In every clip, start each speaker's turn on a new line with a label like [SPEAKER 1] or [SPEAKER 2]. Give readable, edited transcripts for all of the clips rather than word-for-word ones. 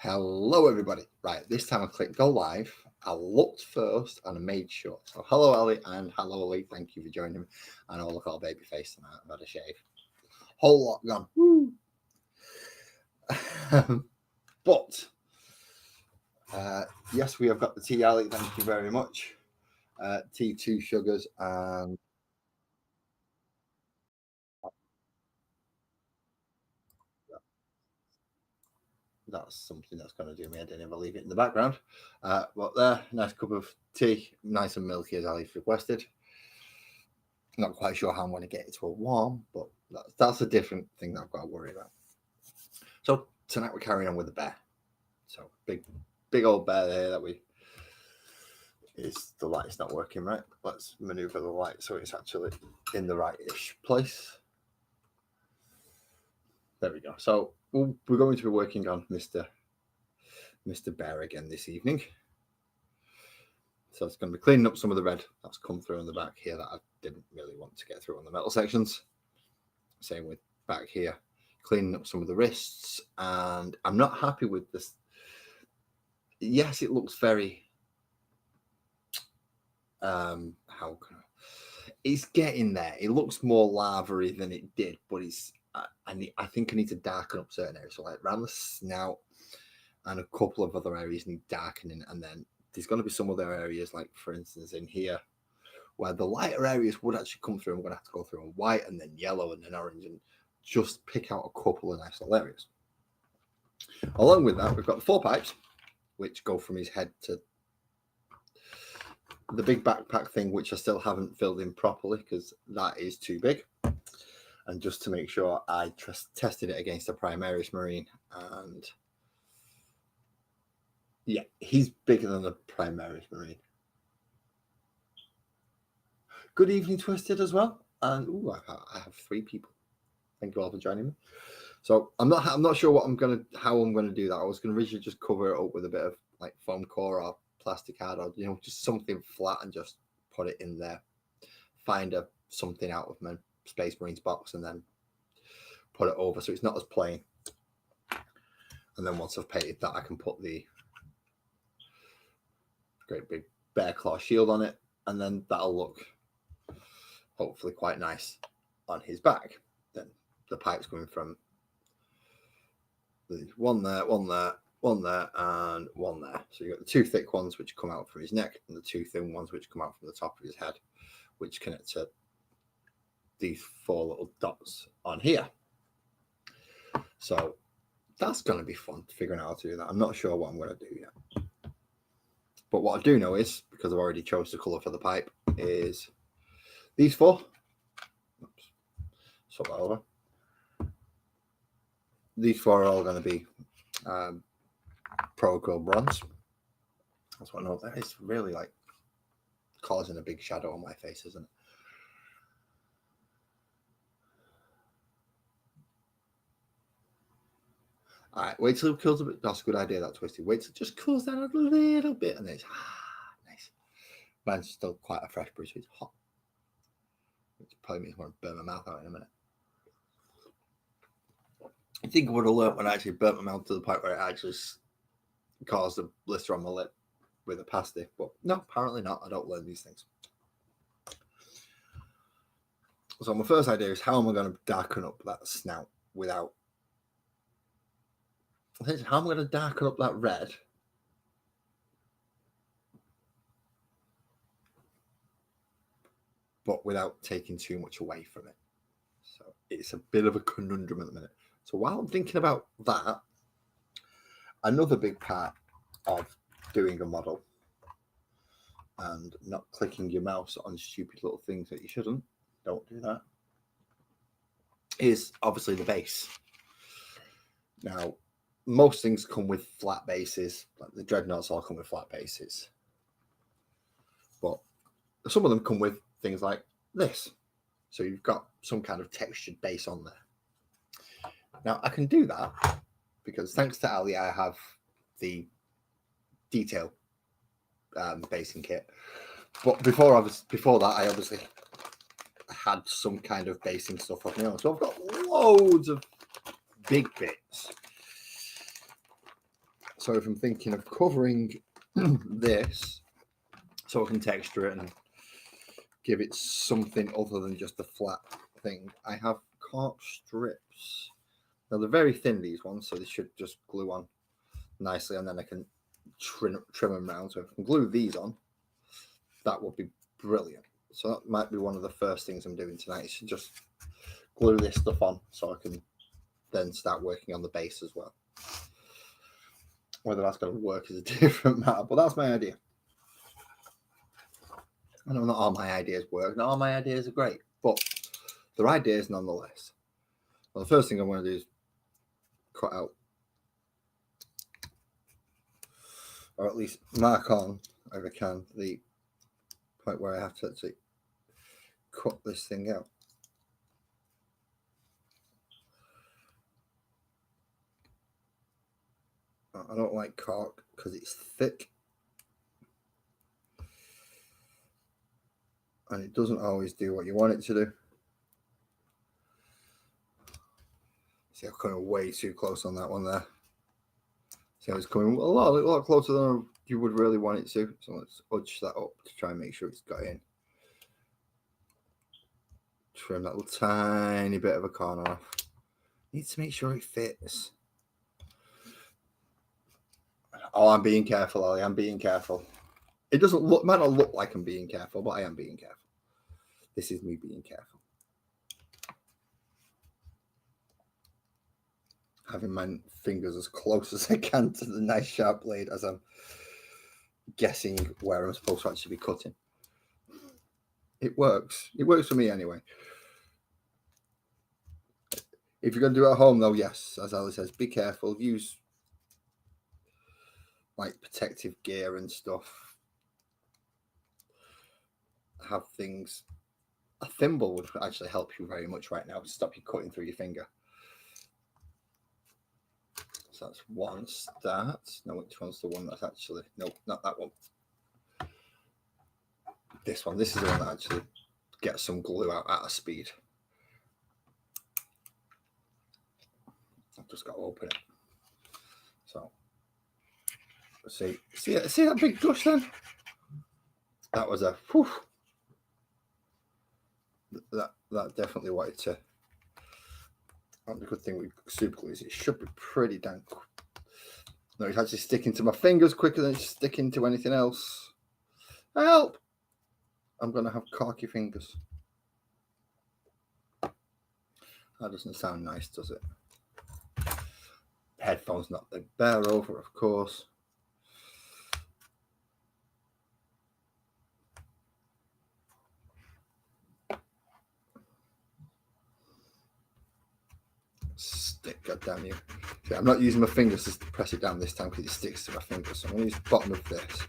[SPEAKER 1] Hello, everybody. Right, this time I clicked go live. I looked first and I made sure. So, hello, Ellie, and hello, Lee. Thank you for joining me. I know I look all baby face tonight. I've had a shave. Whole lot gone. Woo. But, yes, we have got the tea, Ellie. Thank you very much. Tea, 2 sugars, and that's something that's going to do me. I didn't even leave it in the background. But there, nice cup of tea, nice and milky as Ali's requested. Not quite sure how I'm going to get it to a warm, but that's a different thing that I've got to worry about. So tonight we're carrying on with the bear. So big old bear there that we is the light's not working right. Let's maneuver the light so it's actually in the right-ish place. There we go. So we're going to be working on Mr. Bear again this evening. So it's going to be cleaning up some of the red that's come through on the back here that I didn't really want to get through on the metal sections. Same with back here, cleaning up some of the wrists. And I'm not happy with this. Yes, it looks very, it's getting there. It looks more lava-y than it did, but I think I need to darken up certain areas. So like around the snout and a couple of other areas need darkening. And then there's going to be some other areas, like for instance in here, where the lighter areas would actually come through. I'm going to have to go through on white and then yellow and then orange and just pick out a couple of nice little areas. Along with that, we've got the 4 pipes, which go from his head to the big backpack thing, which I still haven't filled in properly because that is too big. And just to make sure, I tested it against a Primaris Marine, and yeah, he's bigger than the Primaris Marine. Good evening, Twisted, as well. And I have 3 people. Thank you all for joining me. So I'm not sure how I'm gonna do that. I was gonna originally just cover it up with a bit of like foam core or plastic card or just something flat and just put it in there. Find something out of my Space Marines box and then put it over so it's not as plain. And then once I've painted that, I can put the great big bear claw shield on it, and then that'll look hopefully quite nice on his back. Then the pipes coming from the one there, and one there. So you've got the 2 thick ones which come out from his neck and the 2 thin ones which come out from the top of his head, which connect to these 4 little dots on here. So that's going to be fun figuring out how to do that. I'm not sure what I'm going to do yet. But what I do know is, because I've already chose the colour for the pipe, is these 4. Oops. Swap that over. These 4 are all going to be Pro bronze. That's what I know. That is really like causing a big shadow on my face, isn't it? All right, wait till it cools a bit. That's a good idea, that Twisty. Wait till it just cools down a little bit, and then it's nice. Mine's still quite a fresh brew, so it's hot. Which probably means I want to burn my mouth out in a minute. I think I would have learnt when I actually burnt my mouth to the point where it actually caused a blister on my lip with a pasty. But no, apparently not. I don't learn these things. So my first idea is, how am I going to darken up that snout without... How am I going to darken up that red but without taking too much away from it? So it's a bit of a conundrum at the minute. So while I'm thinking about that, another big part of doing a model and not clicking your mouse on stupid little things that you shouldn't, don't do that, is obviously the base. Now, most things come with flat bases, like the dreadnoughts all come with flat bases. But some of them come with things like this. So you've got some kind of textured base on there. Now, I can do that because thanks to Ali, I have the detail basing kit. But before that, I obviously had some kind of basing stuff of my own. So I've got loads of big bits So if I'm thinking of covering this, so I can texture it and give it something other than just a flat thing, I have cork strips. Now they're very thin, these ones, so they should just glue on nicely, and then I can trim them around. So if I can glue these on, that would be brilliant. So that might be one of the first things I'm doing tonight, is just glue this stuff on so I can then start working on the base as well. Whether that's going to work is a different matter, but that's my idea. I know not all my ideas work, not all my ideas are great, but they're ideas nonetheless. Well, the first thing I want to do is cut out, or at least mark on, if I can, the point where I have to actually cut this thing out. I don't like cork because it's thick and it doesn't always do what you want it to do. See, I'm coming way too close on that one there. See, I was coming a lot closer than you would really want it to. So let's edge that up to try and make sure it's got in. Trim that little tiny bit of a corner off. Need to make sure it fits. Oh, I'm being careful, Ollie. I'm being careful. It might not look like I'm being careful, but I am being careful. This is me being careful. Having my fingers as close as I can to the nice sharp blade as I'm guessing where I'm supposed to actually be cutting. It works. It works for me anyway. If you're going to do it at home, though, yes, as Ali says, be careful. Use like protective gear and stuff. Have things. A thimble would actually help you very much right now to stop you cutting through your finger. So that's one start. No, which one's the one that's actually... No, not that one. This one. This is the one that actually gets some glue out at a speed. I've just got to open it. So, see that big gush then? That was a... Whew. That definitely wanted to... The good thing with super glue is it should be pretty dang quick. No, it's actually sticking to my fingers quicker than it's sticking to anything else. Help! I'm going to have corky fingers. That doesn't sound nice, does it? Headphones not the bear over, of course. Stick, goddamn you. See, I'm not using my fingers to press it down this time because it sticks to my fingers. So I'm going to use the bottom of this.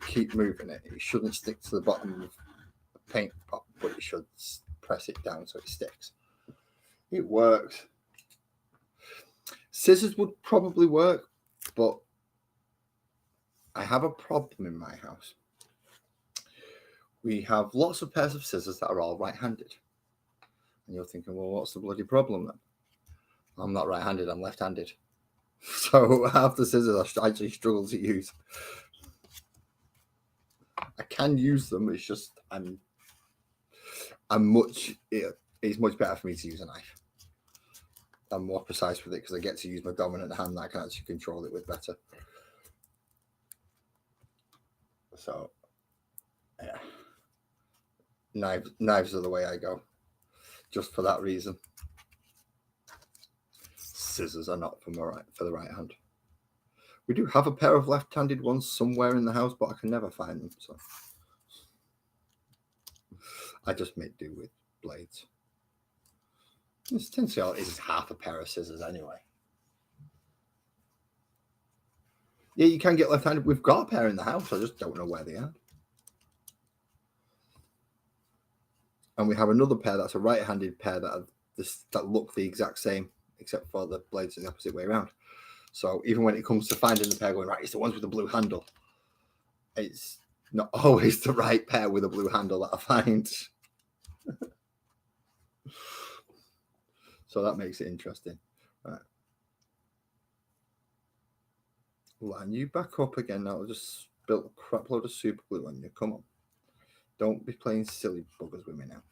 [SPEAKER 1] Keep moving it. It shouldn't stick to the bottom of the paint pot, but you should press it down so it sticks. It works. Scissors would probably work, but I have a problem in my house. We have lots of pairs of scissors that are all right-handed. And you're thinking, well, what's the bloody problem then? I'm not right-handed, I'm left-handed. So half the scissors I actually struggle to use. I can use them, it's just it's much better for me to use a knife. I'm more precise with it because I get to use my dominant hand that I can actually control it with better. So yeah. Knives are the way I go. Just for that reason. Scissors are not for the right hand. We do have a pair of left-handed ones somewhere in the house, but I can never find them. So I just make do with blades. Essentially, all it is half a pair of scissors anyway. Yeah, you can get left-handed. We've got a pair in the house. I just don't know where they are. And we have another pair that's a right-handed pair that look the exact same, except for the blades are the opposite way around. So even when it comes to finding the pair going, right, it's the ones with the blue handle. It's not always the right pair with a blue handle that I find. So that makes it interesting. Right. Line you back up again now. Just spilt a crap load of super glue on you. Come on. Don't be playing silly buggers with me now.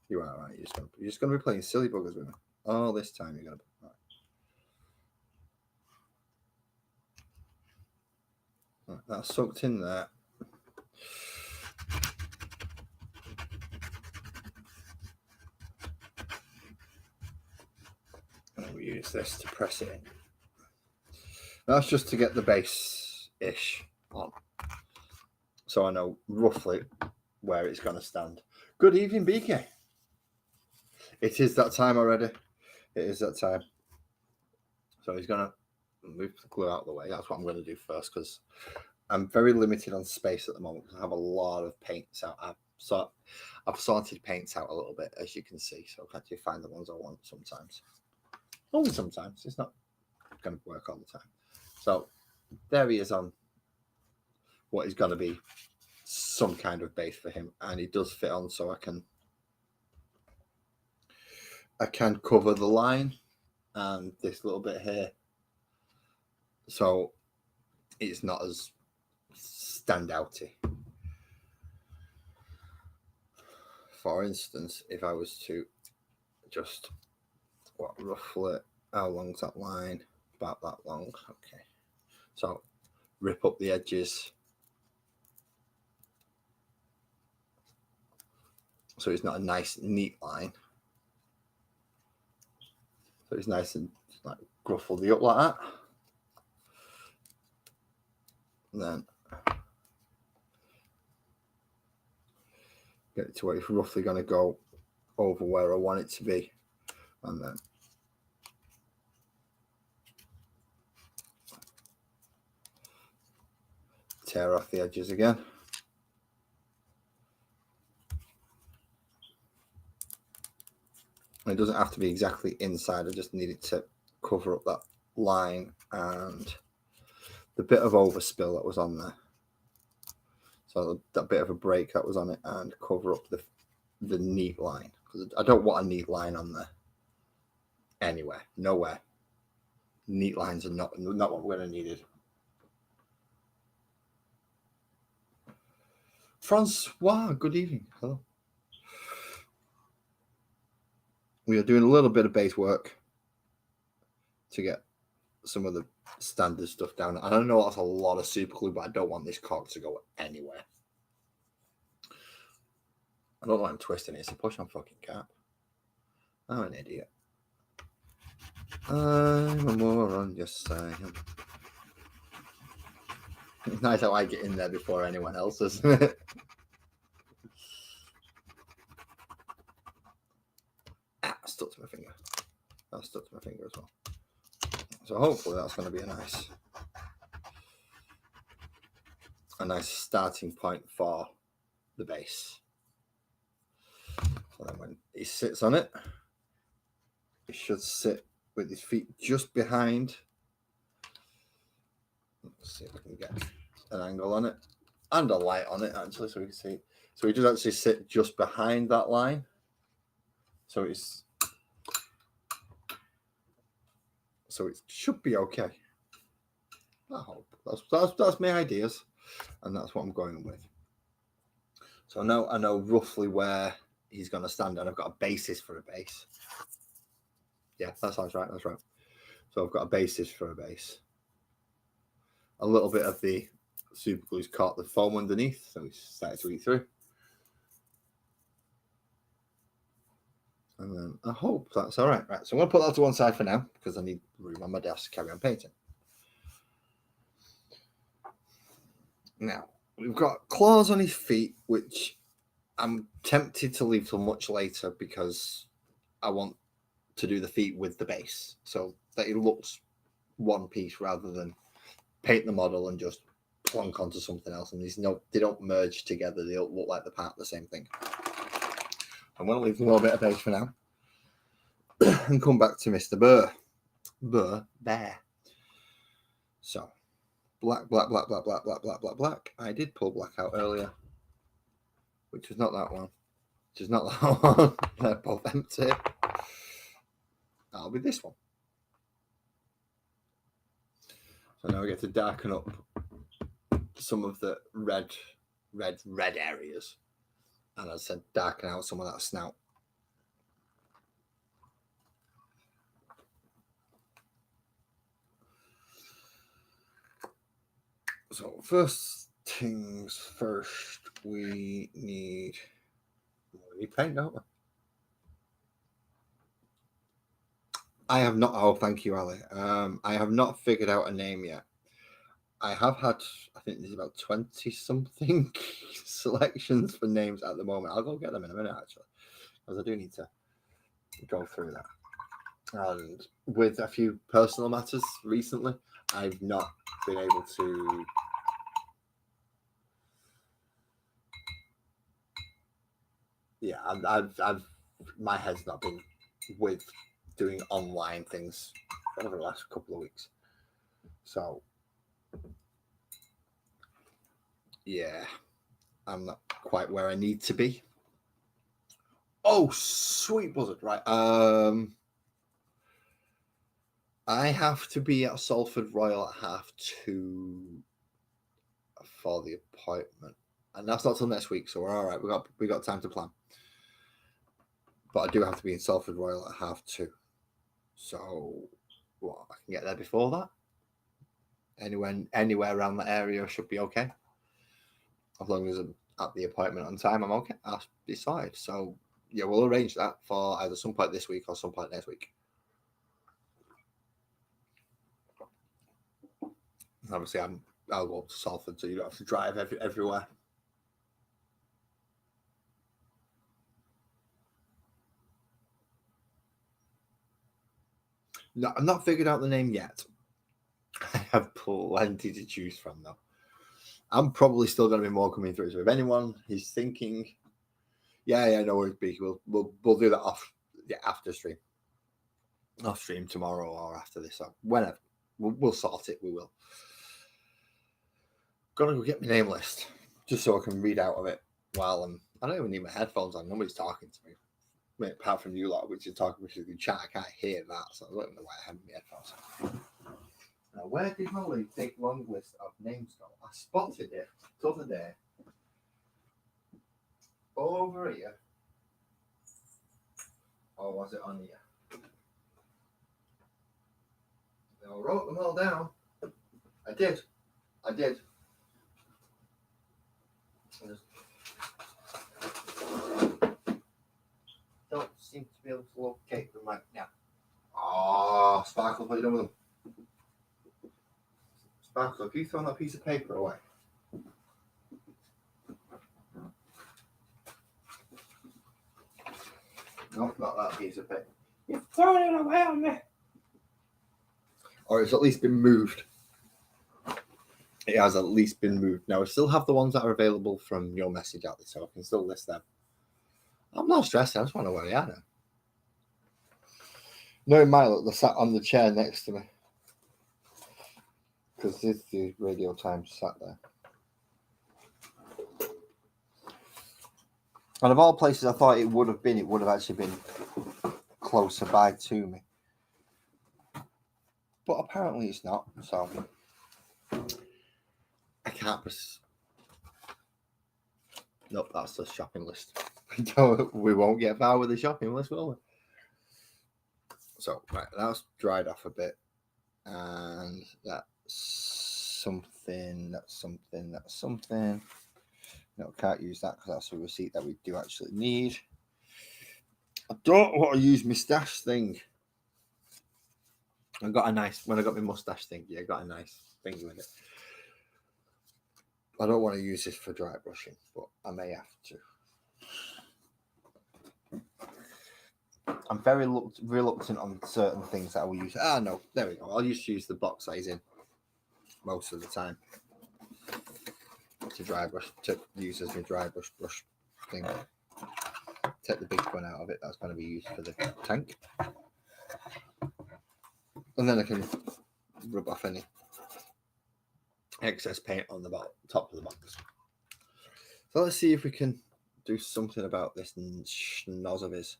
[SPEAKER 1] You are right. You're just gonna be playing silly buggers with me. All this time you're gonna be right. That's soaked in there. And we use this to press it in. That's just to get the base-ish on. So I know roughly where it's going to stand. Good evening, BK. It is that time already. It is that time. So he's going to move the glue out of the way. That's what I'm going to do first because I'm very limited on space at the moment. I have a lot of paints out. I've sorted paints out a little bit, as you can see. So I can't find the ones I want sometimes. Only sometimes. It's not going to work all the time. So there he is on what is going to be some kind of base for him, and he does fit on, so I can cover the line and this little bit here, so it's not as standouty. For instance, if I was to just roughly, how long's that line? About that long. Okay, so rip up the edges so it's not a nice neat line. So it's nice and like gruffle the up like that. And then get it to where it's roughly going to go over where I want it to be. And then tear off the edges again. And it doesn't have to be exactly inside. I just need it to cover up that line and the bit of overspill that was on there. So that bit of a break that was on it, and cover up the neat line, because I don't want a neat line on there anywhere, nowhere. Neat lines are not what we're going to need. Francois, good evening. Hello. We are doing a little bit of base work to get some of the standard stuff down. I don't know that's a lot of super glue, but I don't want this cork to go anywhere. I don't know why I'm twisting it. It's a push on fucking cap. I'm an idiot. I'm a moron, just saying. It's nice how I get in there before anyone else, isn't it? Stuck to my finger. That stuck to my finger as well. So hopefully that's going to be a nice starting point for the base. So then when he sits on it, he should sit with his feet just behind. Let's see if I can get an angle on it and a light on it actually, so we can see. So he does actually sit just behind that line. So it should be okay. I hope that's my ideas, and that's what I'm going with. So now I know roughly where he's going to stand, and I've got a basis for a base. Yeah, that sounds right. That's right. So I've got a basis for a base. A little bit of the super glue's caught the foam underneath, so it's started to eat through. And then I hope that's all right. Right, so I'm going to put that to one side for now because I need room on my desk to carry on painting. Now, we've got claws on his feet, which I'm tempted to leave till much later because I want to do the feet with the base so that it looks one piece rather than paint the model and just plonk onto something else. And they don't merge together. They don't look like they're part of the same thing. I'm going to leave a little bit of base for now and come back to Mr. Bear. So, black. I did pull black out earlier, which was not that one. Which is not that one. They're both empty. That'll be this one. So And now we get to darken up some of the red areas. And as I said, darken out some of that snout. So first things first, we need paint, don't we? I have not. Oh, thank you, Ali. I have not figured out a name yet. I have had, I think there's about 20 something selections for names at the moment. I'll go get them in a minute, actually, because I do need to go through that. And with a few personal matters recently, I've not been able to. Yeah, I've my head's not been with doing online things over the last couple of weeks. So, yeah, I'm not quite where I need to be. Oh, sweet buzzard, right. I have to be at Salford Royal at 2:30 for the appointment. And that's not till next week, so we're all right. We got time to plan. But I do have to be in Salford Royal at 2:30. So, I can get there before that. Anywhere around that area should be okay. As long as I'm at the appointment on time, I'm okay. I'll decide. So, yeah, we'll arrange that for either some point this week or some point next week. Obviously, I'll go up to Salford, so you don't have to drive everywhere. No, I've not figured out the name yet. I have plenty to choose from, though. I'm probably still going to be more coming through. So if anyone is thinking, yeah, no worries, Beaky, we'll do that after stream, off stream tomorrow or after this, or whenever. We'll sort it. We will. Gotta go get my name list just so I can read out of it while I don't even need my headphones on. Nobody's talking to me. I mean, apart from you lot, which is talking, which is in chat. I can't hear that, so I don't know why I have my headphones on. Now, where did my big long list of names go? I spotted it the other day. Over here. Or was it on here? I wrote them all down. I did. Don't seem to be able to locate them right now. Oh, Sparkle, what are you doing with them? Sparkle, have you thrown that piece of paper away? Nope, not that piece of paper. You've thrown it away on me. Or it's at least been moved. It has at least been moved. Now, I still have the ones that are available from your message out there, so I can still list them. I'm not stressed. I just want to know where they are now. No, in my look, they're sat on the chair next to me. Because this is the Radio Times sat there. And of all places I thought it would have actually been closer by to me. But apparently it's not, so I can't. Nope, that's the shopping list. We won't get far with the shopping list, will we? So, right, that's dried off a bit. And that's something. No, can't use that because that's a receipt that we do actually need. I don't want to use my stash thing. When I got my mustache thing, I got a nice thing with it. I don't want to use this for dry brushing, but I may have to. I'm very reluctant on certain things that I will use. No, there we go. I'll just use the box size in most of the time to use as my dry brush thing. Take the big one out of it. That's going to be used for the tank, and then I can rub off any excess paint on the top of the box. So let's see if we can do something about this schnoz of his.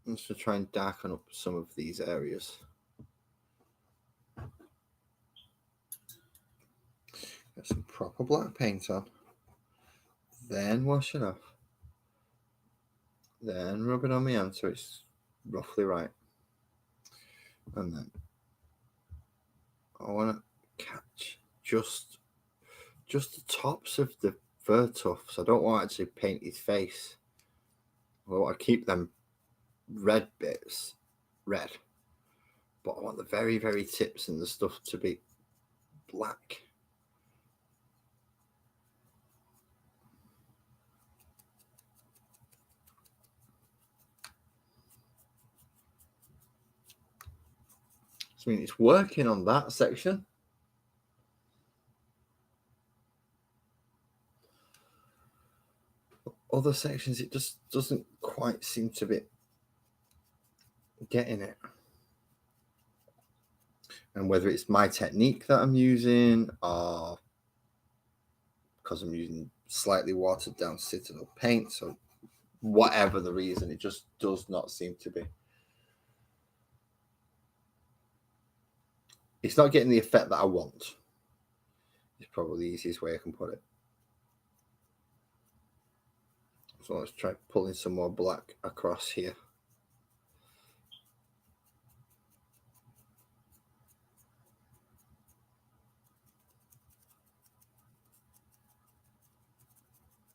[SPEAKER 1] Let's just try and darken up some of these areas. Get some proper black paint on. Then wash it off. Then rub it on my hand so it's roughly right. And then I want to catch just the tops of the fur tufts. I don't want to actually paint his face. I want to keep them red bits red, but I want the very, very tips and the stuff to be black. I mean, it's working on that section. Other sections, it just doesn't quite seem to be getting it. And whether it's my technique that I'm using or because I'm using slightly watered down Citadel paint, so whatever the reason, it just does not seem to be. It's not getting the effect that I want. It's probably the easiest way I can put it. So let's try pulling some more black across here.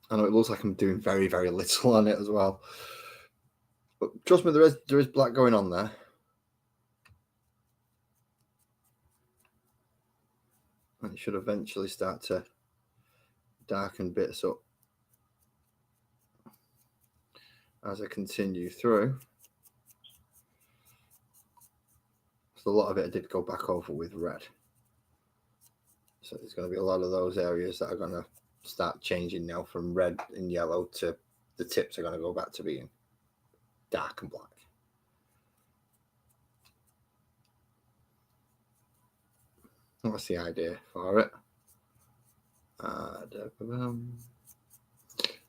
[SPEAKER 1] I know it looks like I'm doing very, very little on it as well. But trust me, there is black going on there. And it should eventually start to darken bits up as I continue through. So a lot of it I did go back over with red. So there's going to be a lot of those areas that are going to start changing now from red and yellow to the tips are going to go back to being dark and black. What's the idea for it? Now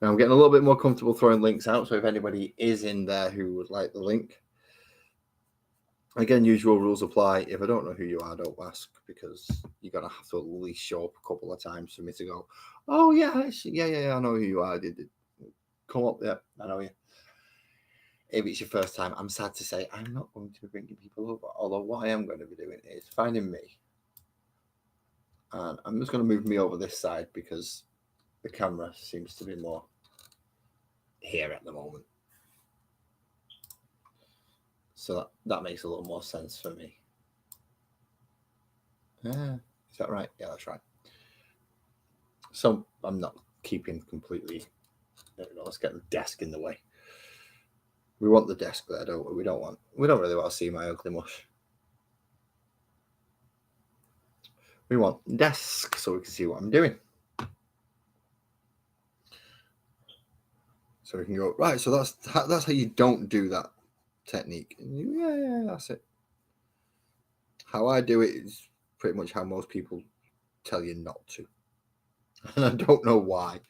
[SPEAKER 1] I'm getting a little bit more comfortable throwing links out, so if anybody is in there who would like the link, again, usual rules apply. If I don't know who you are, don't ask, because you're going to have to at least show up a couple of times for me to go, oh, yeah, I know who you are. Did come up there. I know you. If it's your first time, I'm sad to say I'm not going to be bringing people over, although what I am going to be doing is finding me. And I'm just going to move me over this side because the camera seems to be more here at the moment. So that makes a little more sense for me. Is that right? Yeah, that's right. So I'm not keeping completely. Let's get the desk in the way. We want the desk there, don't we? We don't really want to see my ugly mush. We want desk so we can see what I'm doing. So we can go, right, so that's how you don't do that technique. Yeah, that's it. How I do it is pretty much how most people tell you not to. And I don't know why.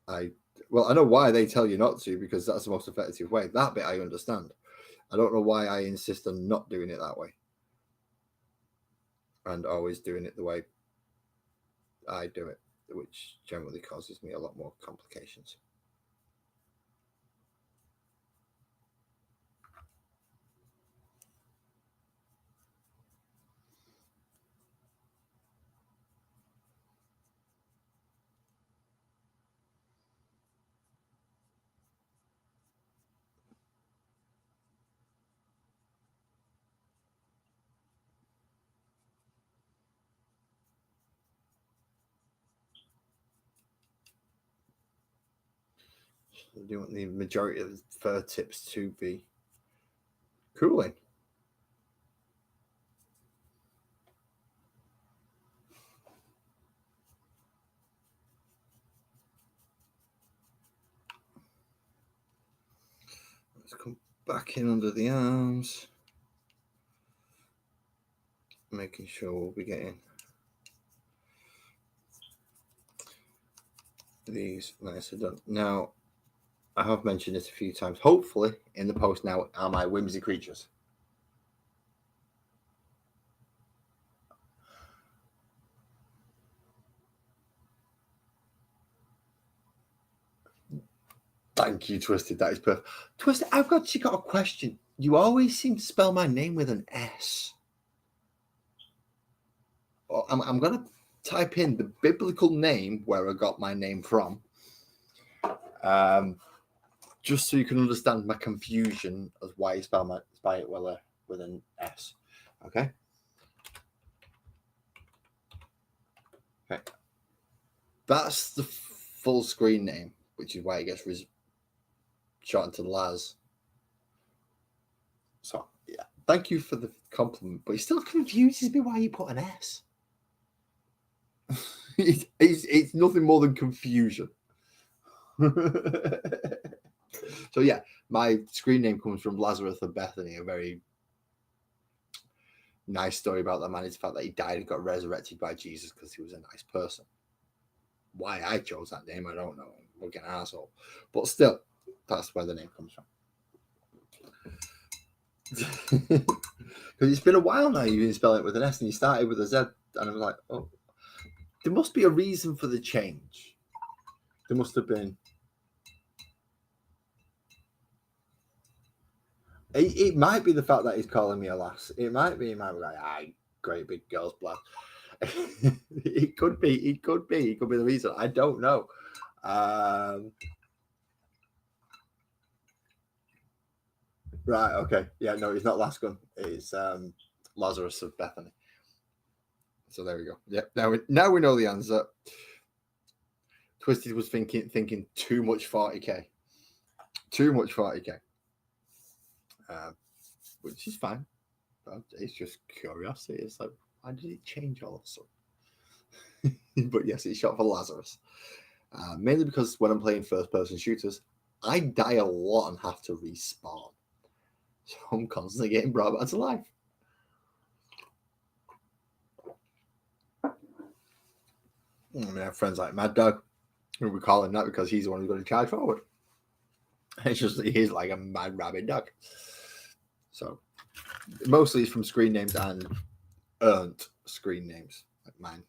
[SPEAKER 1] I know why they tell you not to, because that's the most effective way. That bit I understand. I don't know why I insist on not doing it that way. And always doing it the way I do it, which generally causes me a lot more complications. I do want the majority of the fur tips to be cooling. Let's come back in under the arms, making sure we'll be getting these nicely done. Now, I have mentioned this a few times. Hopefully, in the post now are my whimsy creatures. Thank you, Twisted. That is perfect. Twisted, I've got a question. You always seem to spell my name with an S. Well, I'm going to type in the biblical name where I got my name from, just so you can understand my confusion as why you spell it with an S. Okay. Okay. That's the full screen name, which is why it gets shortened to Laz. So yeah, thank you for the compliment, but it still confuses me why you put an S. it's nothing more than confusion. So yeah, my screen name comes from Lazarus of Bethany, a very nice story about that man is the fact that he died and got resurrected by Jesus because he was a nice person. Why I chose that name, I don't know. I'm like an asshole. But still, that's where the name comes from. Because it's been a while now you've been spelling it with an S and you started with a Z. And I was like, oh, there must be a reason for the change. There must have been. It might be the fact that he's calling me a lass. It might be like, aye, great big girls blast. It could be the reason. I don't know. Right, okay. Yeah, no, it's not Lascun. It's Lazarus of Bethany. So there we go. Yeah, now we know the answer. Twisted was thinking too much 40k. Too much 40k. Which is fine. But it's just curiosity. It's like, why did it change all of a sudden? But yes, it's shot for Lazarus. Mainly because when I'm playing first-person shooters, I die a lot and have to respawn. So I'm constantly getting brought back to life. I have friends like Mad Dog, who we call him that because he's the one who's going to charge forward. It's just he's like a mad rabid dog. So mostly it's from screen names and earned screen names like mine,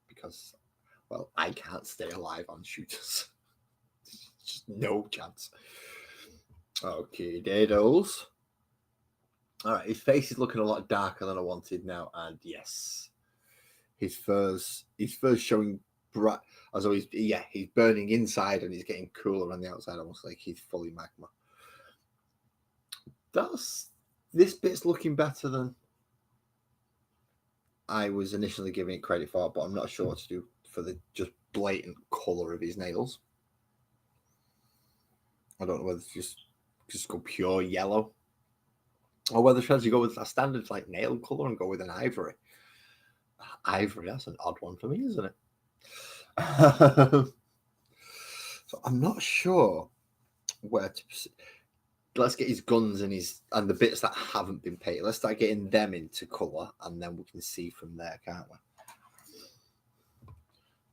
[SPEAKER 1] because well, I can't stay alive on shooters. Just no chance. Okay, Dados. All right, his face is looking a lot darker than I wanted now, and yes, his fur's showing bright, as always. Yeah, he's burning inside and he's getting cooler on the outside, almost like he's fully magma. This bit's looking better than I was initially giving it credit for, but I'm not sure what to do for the just blatant color of his nails. I don't know whether to just go pure yellow, or whether should you go with a standard like nail color and go with an ivory. Ivory, that's an odd one for me, isn't it? So I'm not sure where to. Let's get his guns and the bits that haven't been painted. Let's start getting them into colour, and then we can see from there, can't we?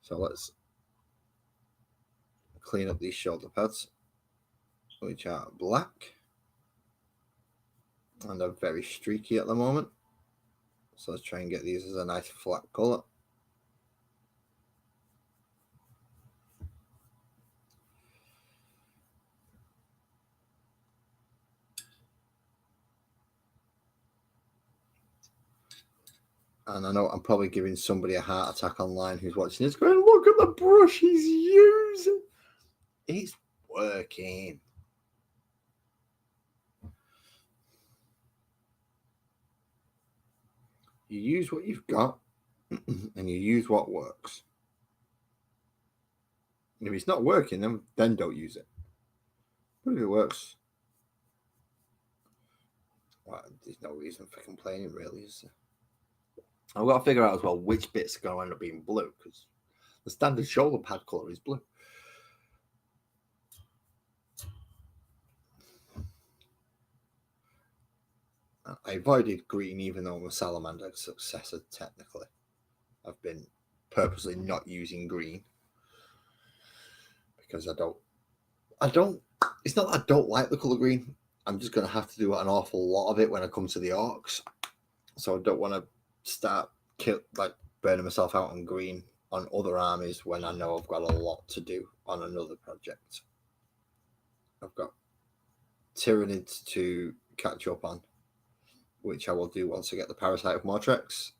[SPEAKER 1] So let's clean up these shoulder pads, which are black and are very streaky at the moment. So let's try and get these as a nice flat colour. And I know I'm probably giving somebody a heart attack online who's watching this going, look at the brush he's using. It's working. You use what you've got and you use what works. And if it's not working, then don't use it. But if it works, well, there's no reason for complaining, really, is there? I've got to figure out as well which bits are going to end up being blue, because the standard shoulder pad colour is blue. I avoided green, even though I'm a salamander successor technically. I've been purposely not using green because I don't It's not that I don't like the colour green. I'm just going to have to do an awful lot of it when I come to the orcs. So I don't want to start burning myself out on green on other armies when I know I've got a lot to do on another project. I've got Tyranids to catch up on, which I will do once I get the Parasite of Mortrex.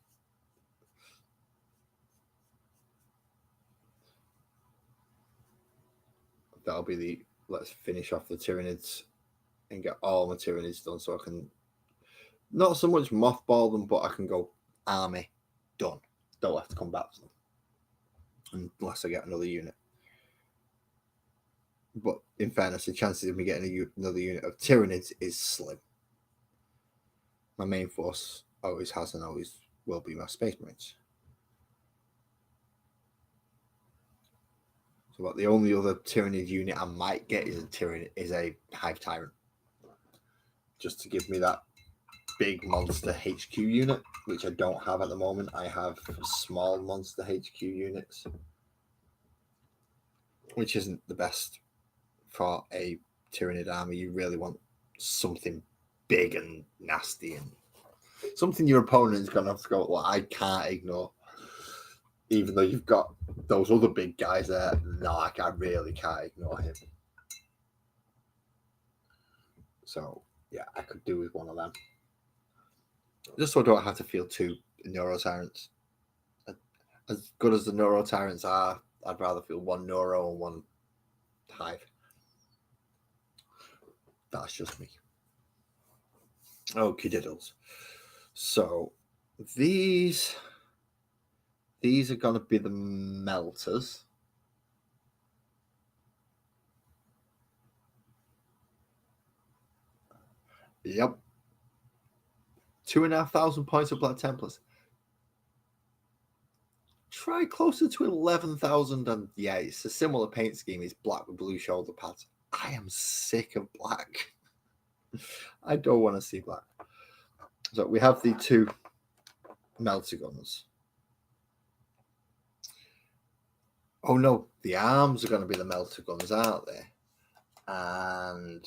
[SPEAKER 1] That'll be let's finish off the Tyranids and get all my Tyranids done so I can not so much mothball them, but I can go army done. Don't have to come back to them unless I get another unit. But in fairness, the chances of me getting another unit of Tyranids is slim. My main force always has and always will be my Space Marines. So what the only other Tyranid unit I might get is a Hive Tyrant. Just to give me that big monster HQ unit, which I don't have at the moment. I have small monster HQ units, which isn't the best for a Tyranid army. You really want something big and nasty and something your opponent's going to have to go, well, I can't ignore. Even though you've got those other big guys there, no, I really can't ignore him. So, yeah, I could do with one of them. Just so I don't have to feel two Neuro Tyrants. As good as the Neuro Tyrants are, I'd rather feel one Neuro and one Hive. That's just me. Okie diddles. So, these are going to be the melters. Yep. 2,500 points of Black Templars. Try closer to 11,000, and yeah, it's a similar paint scheme. It's black with blue shoulder pads. I am sick of black. I don't want to see black. So we have the two melter guns. Oh no, the arms are going to be the melter guns, aren't they? And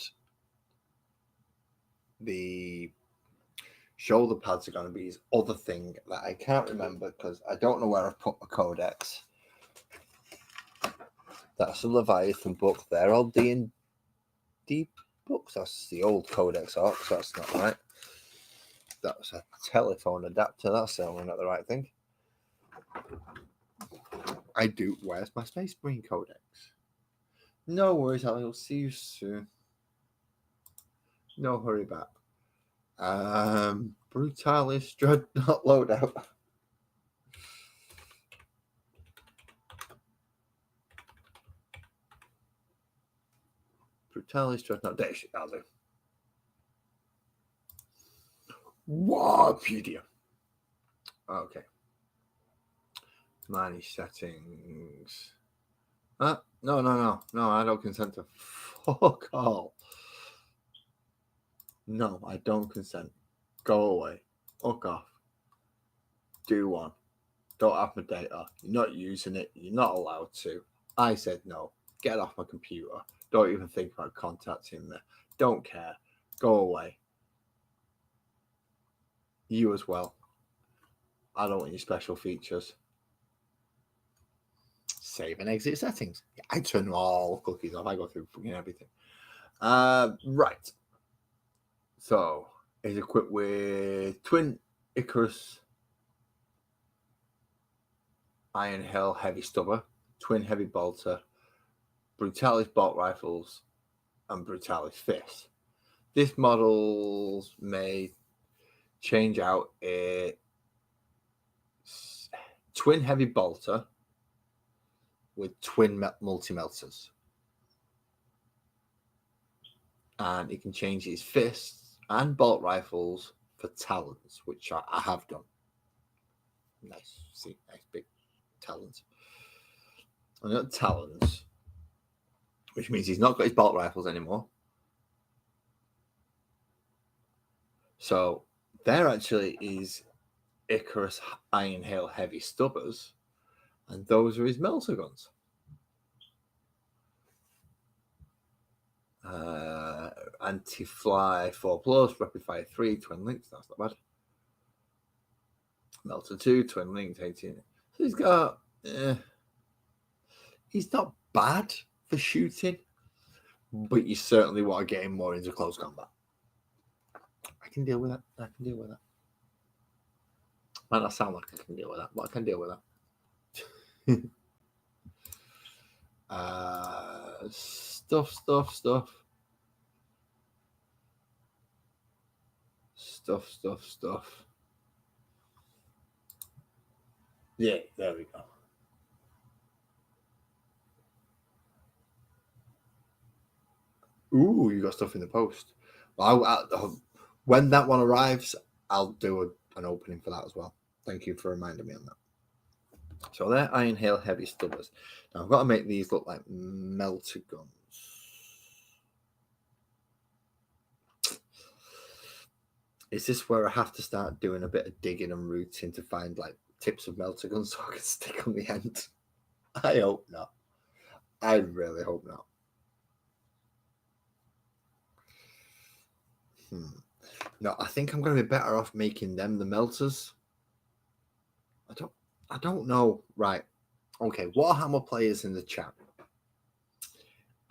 [SPEAKER 1] the shoulder pads are going to be his other thing that I can't remember because I don't know where I've put my codex. That's a Leviathan book. They're all D&D books. That's the old Codex Arc, so that's not right. That's a telephone adapter. That's certainly not the right thing. I do. Where's my Space Marine Codex? No worries, I'll see you soon. No hurry back. Brutalis Dreadnought loadout. Brutalis Dreadnought dash. I'll do. Warpedia. Okay. Manage settings. No, I don't consent to fuck all. No, I don't consent. Go away. Fuck off. Do one. Don't have my data. You're not using it. You're not allowed to. I said no. Get off my computer. Don't even think about contacting me. Don't care. Go away. You as well. I don't want your special features. Save and exit settings. Yeah, I turn all cookies off. I go through fucking everything. Right. So, it's equipped with Twin Icarus Iron Hail Heavy Stubber, Twin Heavy Bolter, Brutalis Bolt Rifles, and Brutalis Fist. This model may change out a Twin Heavy Bolter with twin multi-melters. And it can change his fists and bolt rifles for talons, which I have done. Nice. See, nice big talons. I got talons, which means he's not got his bolt rifles anymore. So there actually is Icarus Iron Hail Heavy Stubbers, and those are his melter guns. Anti-fly 4+, rapid fire 3, twin links. That's not bad. Melter 2, twin links 18. So he's got. He's not bad for shooting, but you certainly want to get him more into close combat. I can deal with that. Might not sound like I can deal with that, but I can deal with that. Stuff. Yeah, there we go. Ooh, you got stuff in the post. Well, when that one arrives, I'll do an opening for that as well. Thank you for reminding me on that. So they're Iron Hail Heavy Stubbers. Now I've got to make these look like melter guns. Is this where I have to start doing a bit of digging and rooting to find like tips of melter guns so I can stick on the end? I hope not. I really hope not. No, I think I'm going to be better off making them the melters. I don't know. Right. Okay, Warhammer players in the chat.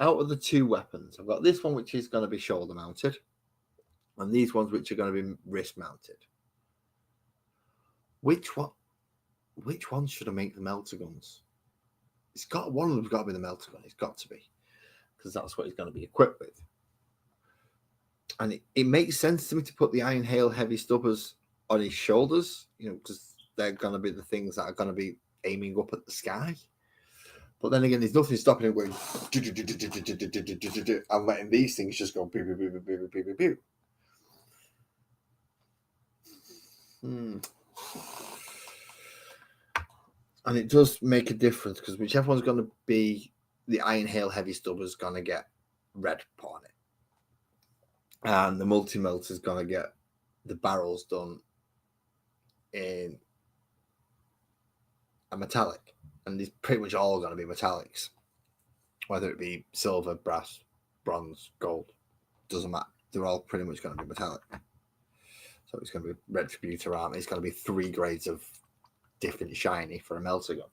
[SPEAKER 1] Out of the two weapons, I've got this one which is going to be shoulder mounted, and these ones which are going to be wrist mounted. Which one should I make the melter guns? One of them's got to be the melter gun. It's got to be, because that's what he's going to be equipped with. And it makes sense to me to put the Iron Hail Heavy Stubbers on his shoulders, because they're going to be the things that are going to be aiming up at the sky. But then again, there's nothing stopping him going and letting these things just go pew, pew, pew, pew, pew, pew, pew, pew. And it does make a difference, because whichever one's going to be the Iron Hail Heavy Stubber's going to get red put on it. And the multi-melt is going to get the barrels done in a metallic. And these pretty much all going to be metallics. Whether it be silver, brass, bronze, gold, doesn't matter. They're all pretty much going to be metallic. So it's going to be Retributor armor. It's going to be 3 grades of different shiny for a melter gun.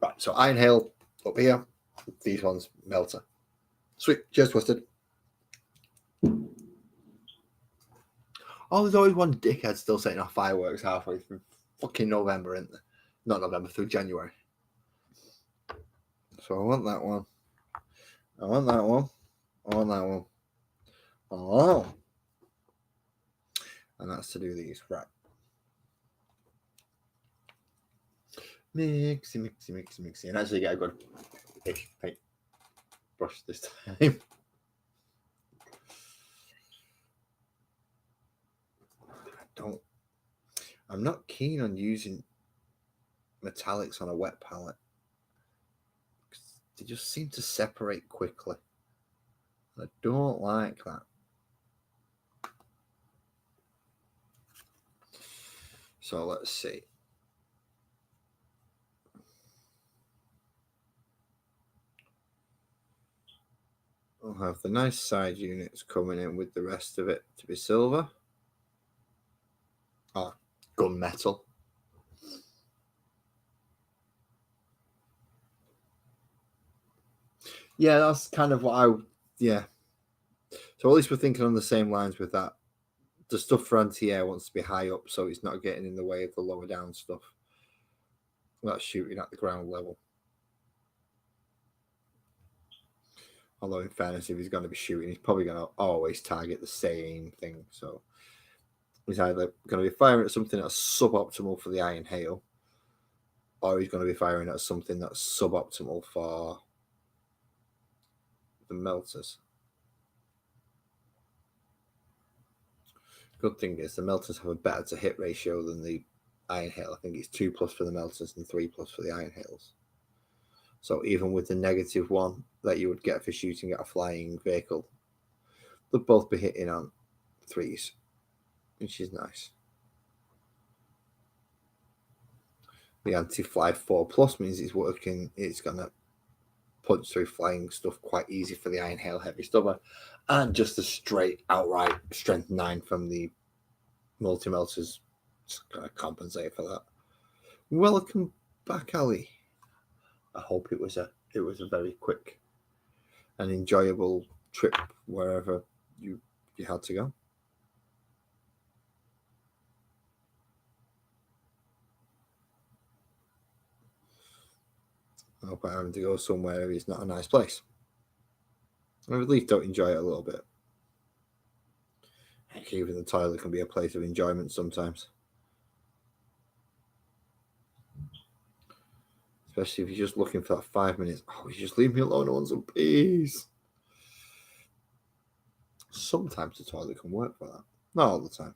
[SPEAKER 1] Right, so Iron Hail up here. These ones, melter. Sweet. Cheers, Twisted. Oh, there's always one dickhead still setting off fireworks halfway through fucking November, isn't there? Not November, through January. So I want that one. Oh. And that's to do these. Right. Mixy. And actually get a good paint brush this time. I'm not keen on using metallics on a wet palette. They just seem to separate quickly. I don't like that. So let's see. I'll have the nice side units coming in with the rest of it to be silver. Oh, gunmetal. Yeah, that's kind of what yeah. So at least we're thinking on the same lines with that. The stuff for anti-air wants to be high up, so it's not getting in the way of the lower down stuff. That's shooting at the ground level. Although, in fairness, if he's going to be shooting, he's probably going to always target the same thing. So he's either going to be firing at something that's suboptimal for the Iron Hail, or he's going to be firing at something that's suboptimal for the melters. Good thing is the melters have a better to hit ratio than the Iron Hail. I think it's 2+ for the melters and 3+ for the Iron Hails. So even with the -1 that you would get for shooting at a flying vehicle, they'll both be hitting on 3s, which is nice. The anti-fly 4+ means it's working. It's gonna punch through flying stuff quite easy for the Iron Hail Heavy Stubber, and just a straight outright strength 9 from the multi-melters. Just gonna compensate for that. Welcome back, Ali. I hope it was a very quick and enjoyable trip wherever you had to go. I hope I'm having to go somewhere is not a nice place. I at least don't enjoy it a little bit. Heck, even the toilet can be a place of enjoyment sometimes. Especially if you're just looking for that 5 minutes. Oh, you just leave me alone, I want some peace. Sometimes the toilet can work for that. Not all the time.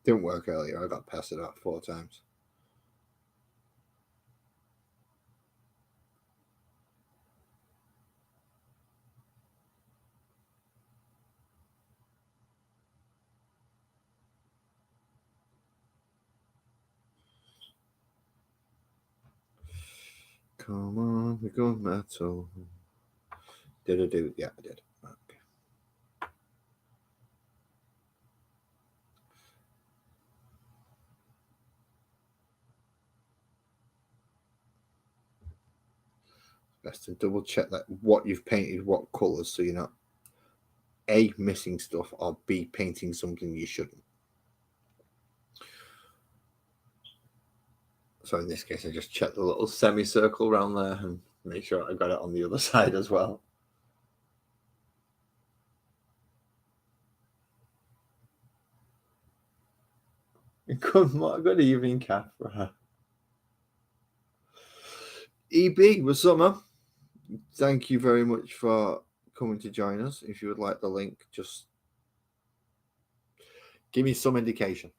[SPEAKER 1] Didn't work earlier. I got past it about 4 times. Come on, we go metal. Did I do? Yeah, I did. Okay. Best to double check that what you've painted, what colours, so you're not A, missing stuff, or B, painting something you shouldn't. So in this case, I just checked the little semicircle around there and make sure I got it on the other side as well. Good evening, Capra. EB, what's up, man? Thank you very much for coming to join us. If you would like the link, just give me some indication.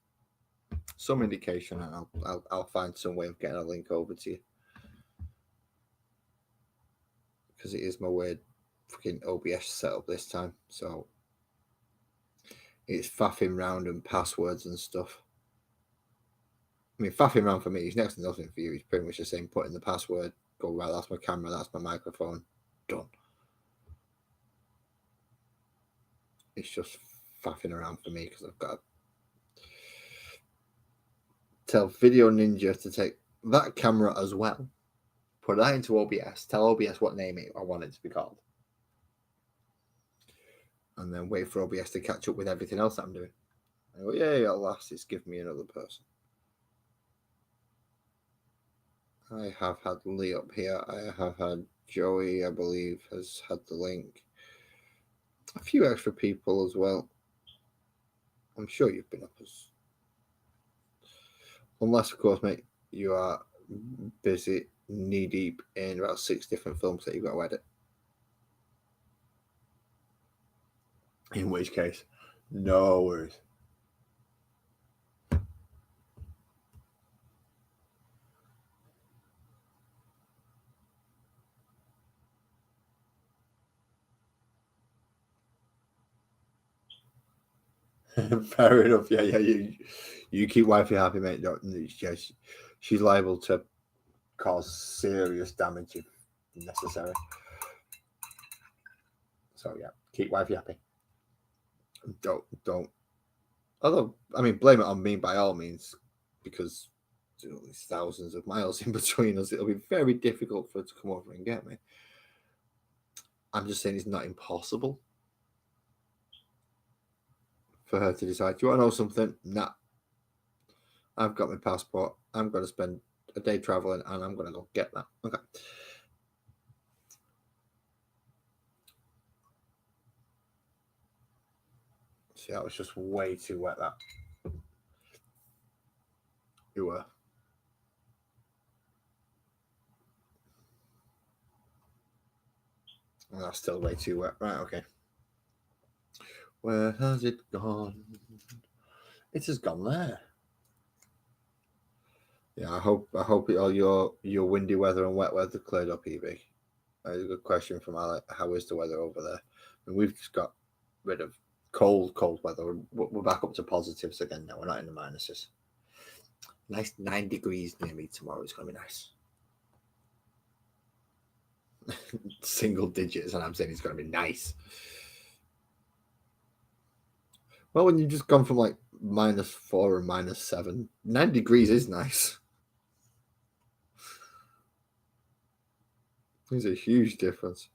[SPEAKER 1] Some indication, and I'll find some way of getting a link over to you. Because it is my weird fucking OBS setup this time, so it's faffing round and passwords and stuff. I mean, faffing around for me is next to nothing for you. It's pretty much the same. Put in the password, go, right, that's my camera, that's my microphone, done. It's just faffing around for me because I've got to tell Video Ninja to take that camera as well, put that into OBS, tell OBS what name I want it to be called, and then wait for OBS to catch up with everything else that I'm doing. I go, yay, at last it's given me another person. I have had Lee up here. I have had Joey, I believe, has had the link. A few extra people as well. I'm sure you've been up as... Unless, of course, mate, you are busy, knee-deep in about 6 different films that you've got to edit. In which case, no worries. Fair enough. Yeah. You keep wifey happy, mate. Don't, she's liable to cause serious damage if necessary. So yeah, keep wifey happy. Don't. Although, I mean, blame it on me by all means, because there's thousands of miles in between us. It'll be very difficult for her to come over and get me. I'm just saying it's not impossible for her to decide, do you want to know something? Nah. I've got my passport. I'm going to spend a day traveling and I'm going to go get that. Okay. See, that was just way too wet, that. You were. Well, that's still way too wet. Right, okay. Where has it gone? It has gone there. Yeah, I hope all your windy weather and wet weather cleared up, Evie. That's a good question from Alec. How is the weather over there? I mean, we've just got rid of cold weather. We're back up to positives again now. We're not in the minuses. Nice 9 degrees near me tomorrow. It's going to be nice. single digits, and I'm saying it's going to be nice. Well, when you've just gone from like -4 and -7, 9 degrees is nice. It's a huge difference.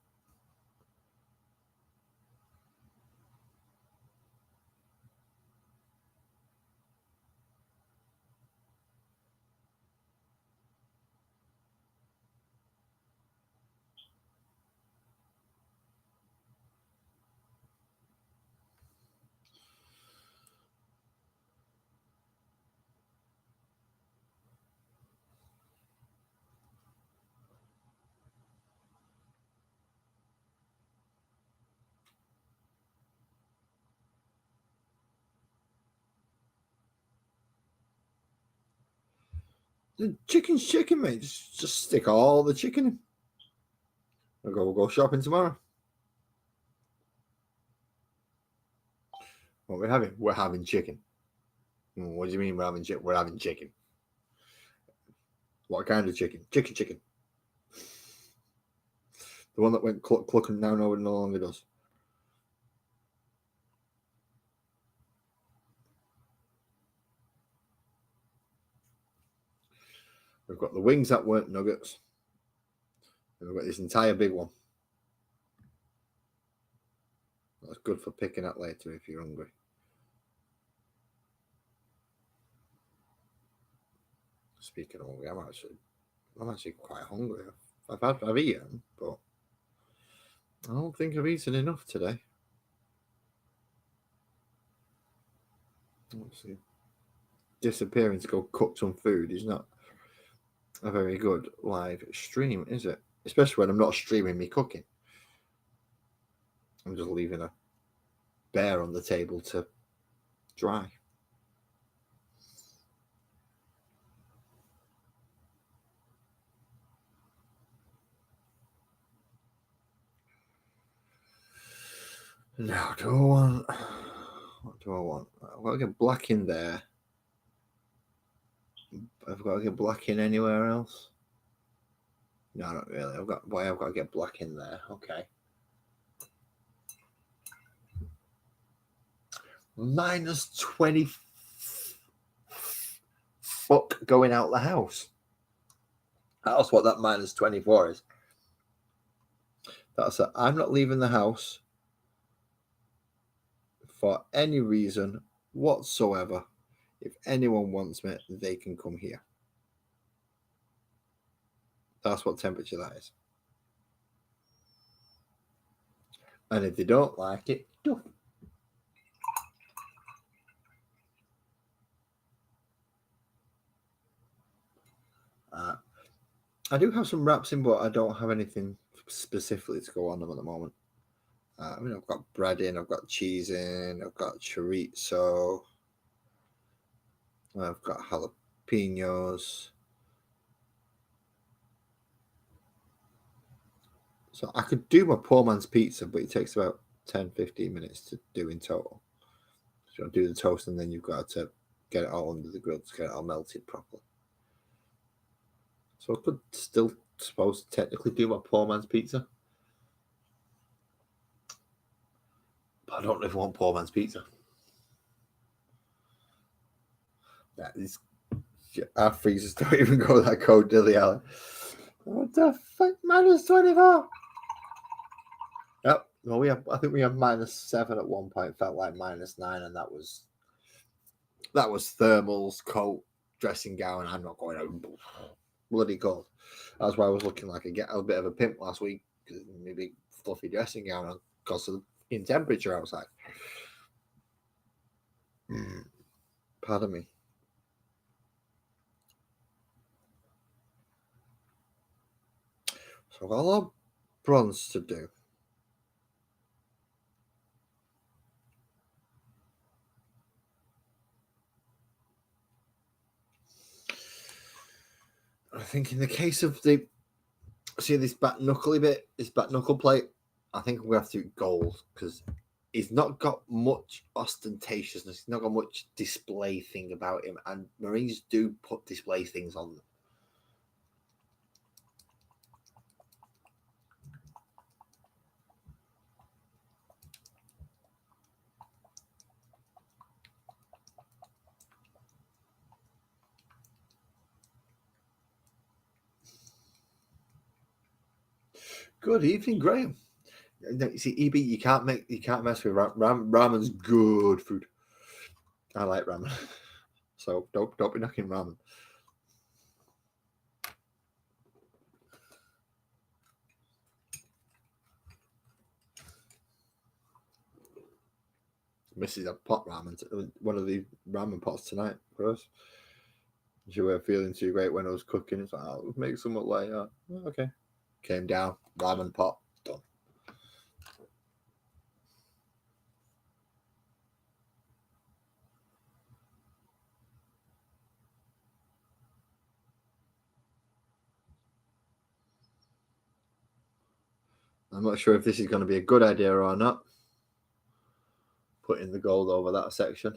[SPEAKER 1] The chicken's chicken, mate. Just stick all the chicken in. We'll go shopping tomorrow. What are we having? We're having chicken. What do you mean we're having chicken? We're having chicken. What kind of chicken? Chicken. The one that went cluck and now no longer does. We've got the wings that weren't nuggets. And we've got this entire big one. That's good for picking up later if you're hungry. Speaking of hungry, I'm actually quite hungry. I've eaten, but I don't think I've eaten enough today. Let's see. Disappearing to go cook some food is not a very good live stream, is it? Especially when I'm not streaming me cooking. I'm just leaving a bear on the table to dry. Now, what do I want? I've got to get black in there. I've got to get black in anywhere else. No, not really. I've got to get black in there. Okay. -20. Fuck going out the house. That's what that -24 is. That's it. I'm not leaving the house for any reason whatsoever. If anyone wants me, they can come here. That's what temperature that is. And if they don't like it, do. I do have some wraps in, but I don't have anything specifically to go on them at the moment. I've got bread in, I've got cheese in, I've got chorizo, I've got jalapenos. So I could do my poor man's pizza, but it takes about 10-15 minutes to do in total. So you do the toast and then you've got to get it all under the grill to get it all melted properly. So I could still, suppose, technically do my poor man's pizza. But I don't know if I want poor man's pizza. That is, our freezers don't even go that cold, do they, Alan? What the fuck? -24. Yep. Well, I think we had -7 at one point. Felt like -9, and that was thermals, coat, dressing gown. I'm not going out bloody cold. That's why I was looking like a bit of a pimp last week because maybe fluffy dressing gown on because of the temperature outside. Pardon me. So I've got a lot of bronze to do. I think in the case of this back knuckly bit, this back knuckle plate, I think we have to do gold because he's not got much ostentatiousness. He's not got much display thing about him, and Marines do put display things on them. Good evening, Graham. You see, EB, you can't mess with ramen's good food. I like ramen, so don't be knocking ramen. Mrs. a pot ramen, one of the ramen pots tonight for us. She weren't feeling too great when I was cooking. It's like, oh, make something later. Oh, okay. Came down, ramen pot, done. I'm not sure if this is going to be a good idea or not. Putting the gold over that section.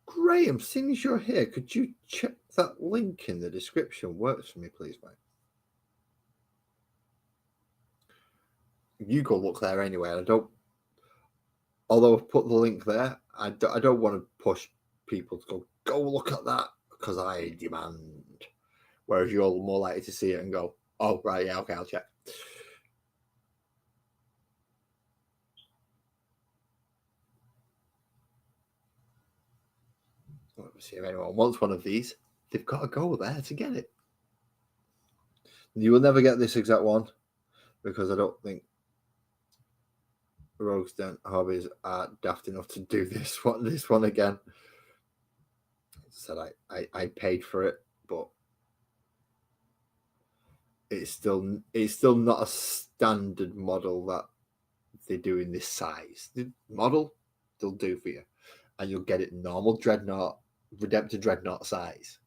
[SPEAKER 1] Graham, seeing as you're here, could you check that link in the description works for me, please, mate? You go look there anyway. I don't. Although I've put the link there, I don't want to push people to go look at that because I demand. Whereas you're more likely to see it and go, oh right, yeah, okay, I'll check. Let me see if anyone wants one of these. They've got to go there to get it. You will never get this exact one because I don't think Rogue's Den Hobbies are daft enough to do this one again. Said I paid for it, but it's still not a standard model that they do in this size. The model they'll do for you, and you'll get it normal Dreadnought, Redemptor Dreadnought size.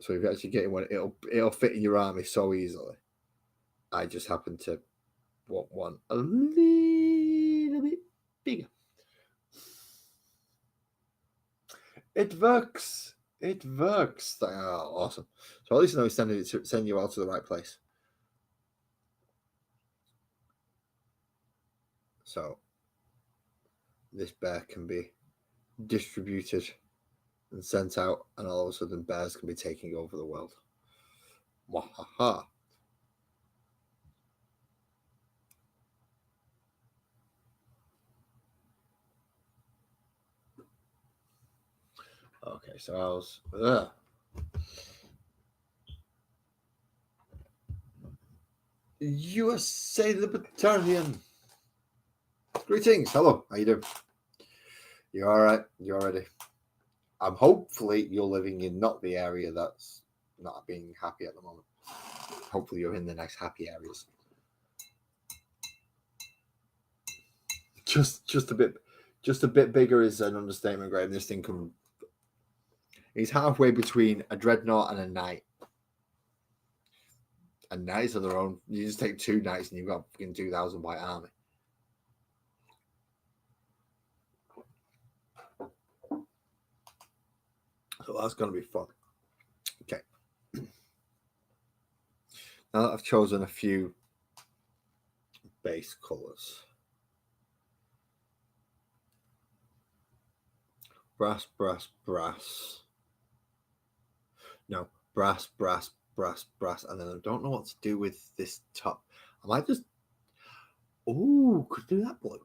[SPEAKER 1] So if you're actually getting one, it'll fit in your army so easily. I just happen to want one a little bit bigger. It works. It works. Oh, awesome. So at least I know it's sending you out to the right place. So this bear can be distributed and sent out, and all of a sudden bears can be taking over the world. Wahaha. Okay, so I was. USA Libertarian. Greetings. Hello. How you doing? You all right? You all ready? Hopefully you're living in not the area that's not being happy at the moment. Hopefully you're in the next happy areas. Just a bit bigger is an understatement, Graham. This thing can. He's halfway between a dreadnought and a knight. And knights on their own. You just take two knights and you've got fucking 2,000 white army. So that's going to be fun. Okay. Now that I've chosen a few base colours. Brass, brass, brass. No, brass, brass, brass, brass. And then I don't know what to do with this top. I might just... Oh, could do that blue.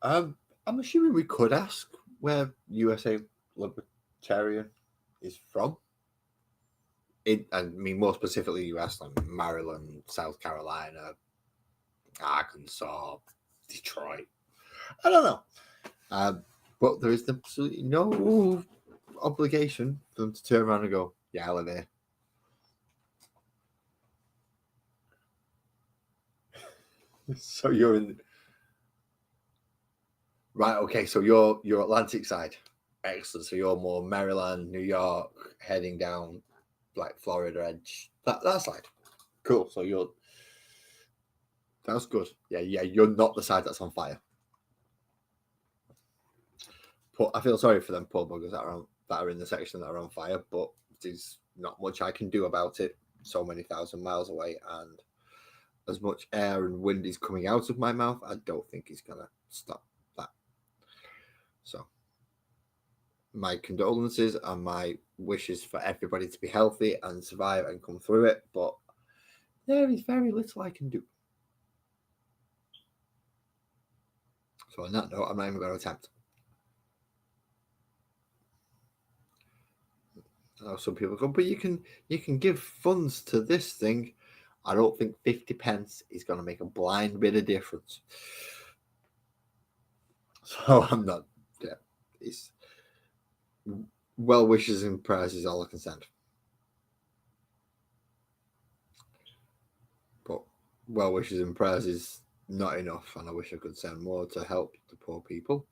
[SPEAKER 1] I'm assuming we could ask where USA Libertarian is from. I mean, more specifically, you asked like Maryland, South Carolina, Arkansas, Detroit. I don't know. But there is absolutely no obligation for them to turn around and go, yeah, I live here. So you're in... Right, okay, so you're Atlantic side. Excellent. So you're more Maryland, New York, heading down like Florida edge. That side. Cool. So that's good. Yeah, you're not the side that's on fire. But I feel sorry for them poor buggers that are in the section that are on fire, but there's not much I can do about it so many thousand miles away, and as much air and wind is coming out of my mouth, I don't think he's gonna stop that. So my condolences and my wishes for everybody to be healthy and survive and come through it, but there is very little I can do. So on that note, I'm not even going to attempt. Some people go, but you can give funds to this thing. I don't think 50 pence is going to make a blind bit of difference. So I'm not. Yeah, it's well wishes and prayers is all I can send. But well wishes and prayers is not enough, and I wish I could send more to help the poor people.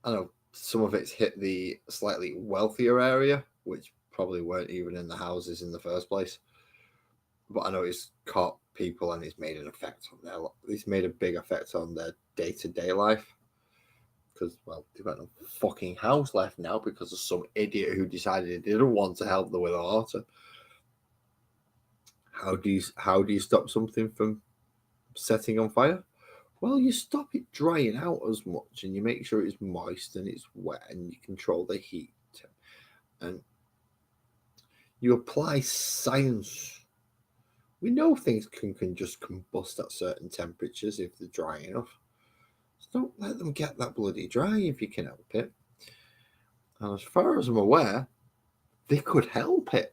[SPEAKER 1] I know some of it's hit the slightly wealthier area, which probably weren't even in the houses in the first place. But I know it's caught people and it's made an effect on their. It's made a big effect on their day-to-day life. Because, well, they've got no fucking house left now because of some idiot who decided he didn't want to help them with the water. How do you stop something from setting on fire? Well, you stop it drying out as much, and you make sure it's moist and it's wet, and you control the heat, and you apply science. We know things can just combust at certain temperatures if they're dry enough. So don't let them get that bloody dry if you can help it. And as far as I'm aware, they could help it.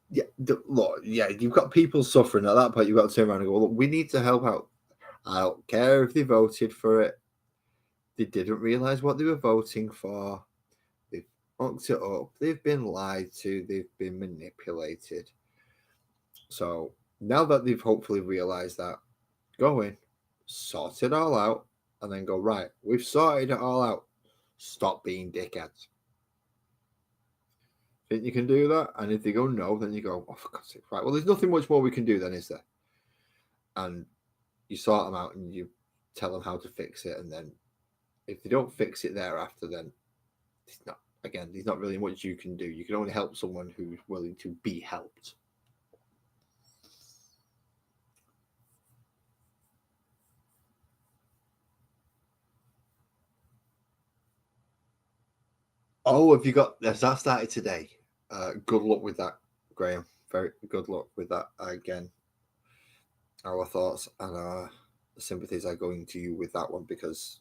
[SPEAKER 1] Yeah, look, yeah, you've got people suffering at that point. You've got to turn around and go, look, we need to help out. I don't care if they voted for it. They didn't realise what they were voting for. They've fucked it up. They've been lied to. They've been manipulated. So now that they've hopefully realised that, go in, sort it all out, and then go, right, we've sorted it all out. Stop being dickheads. Think you can do that? And if they go no, then you go, oh, for God's sake, right. Well, there's nothing much more we can do then, is there? And you sort them out and you tell them how to fix it. And then if they don't fix it thereafter, then it's not, again, there's not really much you can do. You can only help someone who's willing to be helped. Oh, have you got, has that started today? Good luck with that, Graham. Very good luck with that. Again, our thoughts and our sympathies are going to you with that one because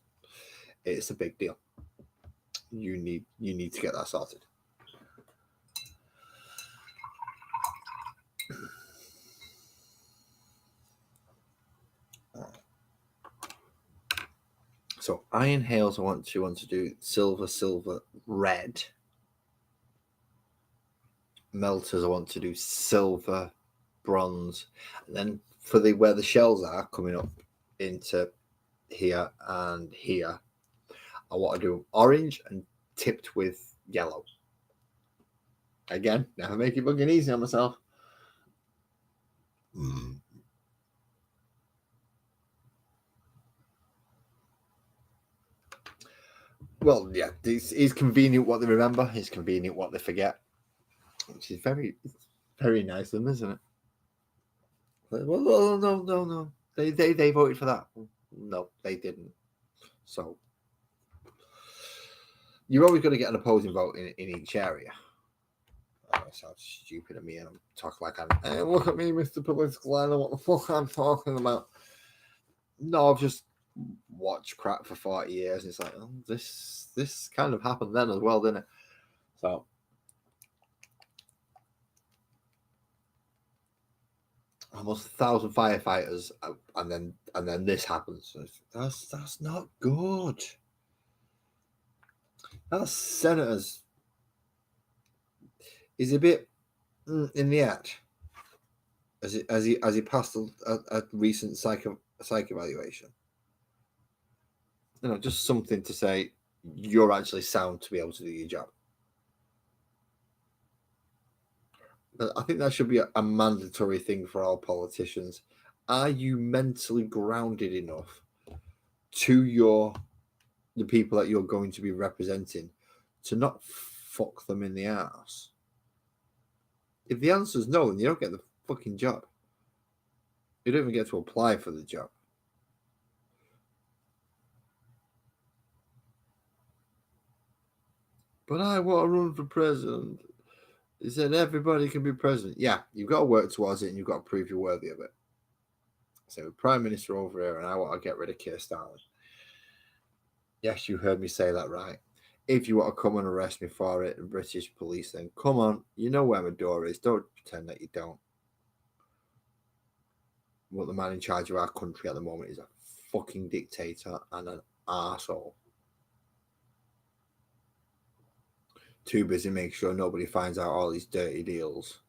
[SPEAKER 1] it's a big deal. You need to get that sorted. So Iron Hails, I want to do silver, red. Melters, I want to do silver, bronze, and then for the where the shells are coming up into here and here, I want to do orange and tipped with yellow. Again, never make it fucking easy on myself. Well, yeah, it's convenient what they remember. It's convenient what they forget, which is very, very nice of them, isn't it? Well, no. They voted for that. No, they didn't. So you're always going to get an opposing vote in each area. Oh, that sounds stupid at me, and I'm talking like I'm. Hey, look at me, Mr. Political. I know what the fuck I'm talking about. No, I've just watched crap for 40 years, and it's like, oh, this kind of happened then as well, didn't it? So almost 1,000 firefighters, and then this happens. That's not good. That senators is a bit in the act. Has he passed a recent psych evaluation? You know, just something to say you're actually sound to be able to do your job. But I think that should be a mandatory thing for all politicians. Are you mentally grounded enough to the people that you're going to be representing to not fuck them in the ass? If the answer is no, then you don't get the fucking job. You don't even get to apply for the job. But I want to run for president. He said everybody can be president. Yeah, you've got to work towards it and you've got to prove you're worthy of it. So, Prime Minister over here, and I want to get rid of Keir Starmer. Yes, you heard me say that right. If you want to come and arrest me for it, and British police, then come on. You know where my door is. Don't pretend that you don't. What the man in charge of our country at the moment is a fucking dictator and an arsehole. Too busy making sure nobody finds out all these dirty deals.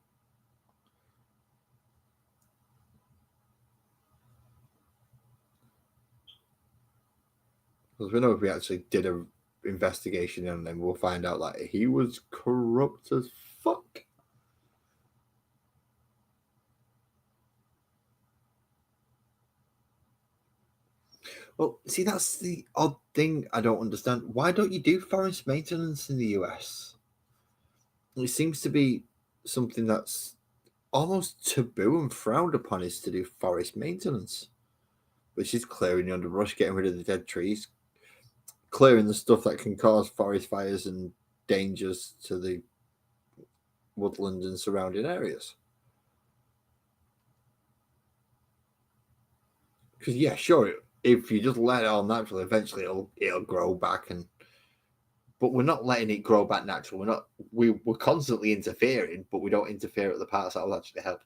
[SPEAKER 1] Because we know if we actually did an investigation on him, we'll find out that he was corrupt as fuck. Well, see, that's the odd thing I don't understand. Why don't you do forest maintenance in the US? It seems to be something that's almost taboo and frowned upon is to do forest maintenance, which is clearing the underbrush, getting rid of the dead trees, clearing the stuff that can cause forest fires and dangers to the woodland and surrounding areas. Because yeah, sure, if you just let it all naturally, eventually it'll grow back, and but we're not letting it grow back natural. We're constantly interfering, but we don't interfere at the parts that will actually help.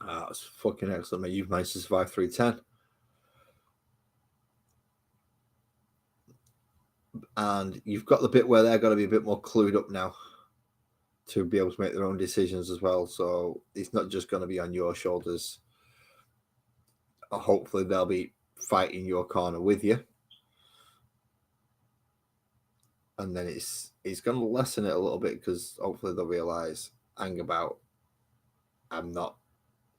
[SPEAKER 1] That's fucking excellent, mate. You've managed to survive 310. And you've got the bit where they're going to be a bit more clued up now to be able to make their own decisions as well. So it's not just going to be on your shoulders. Hopefully, they'll be fighting your corner with you. And then it's going to lessen it a little bit because hopefully they'll realize, hang about,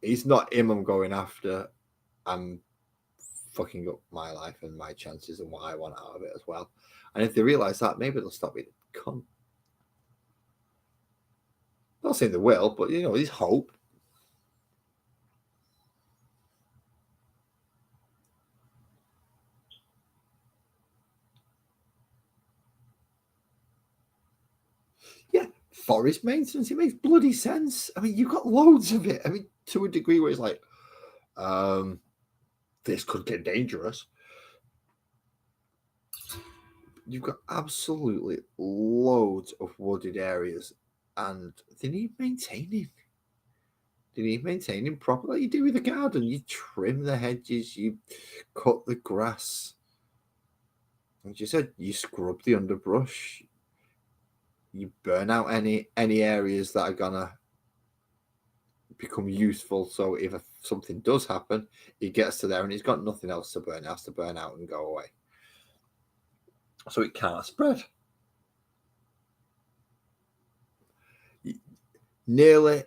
[SPEAKER 1] it's not him I'm going after. I'm fucking up my life and my chances and what I want out of it as well. And if they realize that, maybe they'll stop being a cunt. Not saying they will, but there's hope. Yeah, forest maintenance, it makes bloody sense. I mean, you've got loads of it. I mean, to a degree where it's like, this could get dangerous. You've got absolutely loads of wooded areas, and they need maintaining. They need maintaining properly. Like you do with a garden. You trim the hedges, you cut the grass. As you said, you scrub the underbrush. You burn out any areas that are gonna become useful. So if something does happen, it gets to there and it's got nothing else to burn. It has to burn out and go away. So it can't spread. Nearly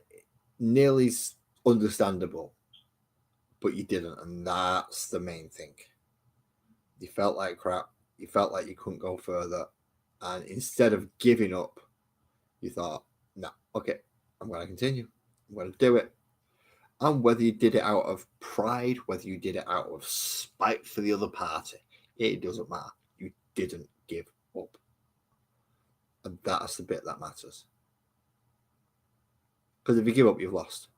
[SPEAKER 1] understandable, but you didn't, and that's the main thing. You felt like crap. You felt like you couldn't go further, and instead of giving up, you thought, "No, okay, I'm going to continue. I'm going to do it." And whether you did it out of pride, whether you did it out of spite for the other party, it doesn't matter. You didn't give up, and that's the bit that matters. Because if you give up, you've lost.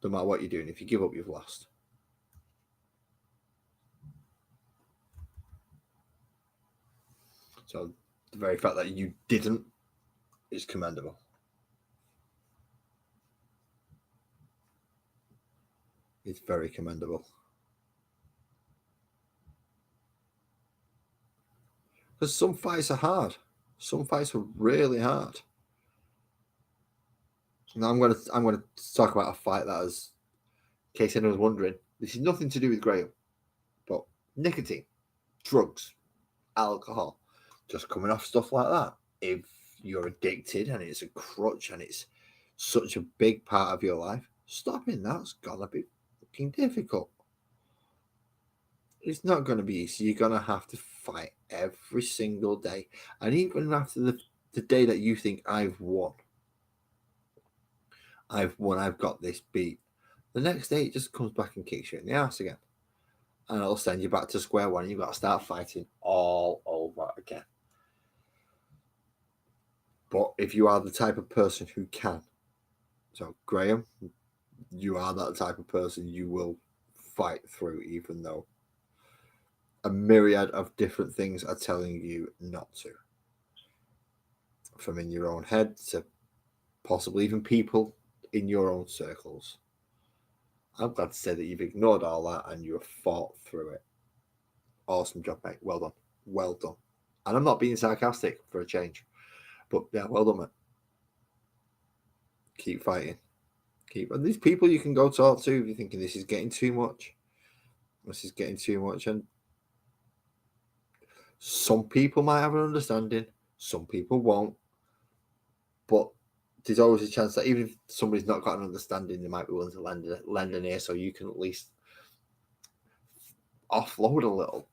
[SPEAKER 1] No matter what you're doing, if you give up, you've lost. So the very fact that you didn't is commendable. It's very commendable. Because some fights are hard. Some fights are really hard. Now I'm gonna talk about a fight that is, in case anyone's wondering, This is nothing to do with Graham, but nicotine, drugs, alcohol, just coming off stuff like that. If you're addicted and it's a crutch and it's such a big part of your life, stopping that's gonna be fucking difficult. It's not gonna be easy. You're gonna have to fight every single day. And even after the day that you think I've won, I've got this beat. The next day it just comes back and kicks you in the ass again. And it'll send you back to square one and you've got to start fighting all over again. But if you are the type of person who can, so Graham, you are that type of person, you will fight through, even though a myriad of different things are telling you not to. From in your own head to possibly even people in your own circles. I'm glad to say that you've ignored all that and you've fought through it. Awesome job, mate. Well done. Well done. And I'm not being sarcastic for a change. But yeah, well done, mate. Keep fighting. And these people you can go talk to if you're thinking this is getting too much. This is getting too much. And some people might have an understanding, some people won't. But there's always a chance that even if somebody's not got an understanding, they might be willing to lend an ear so you can at least offload a little.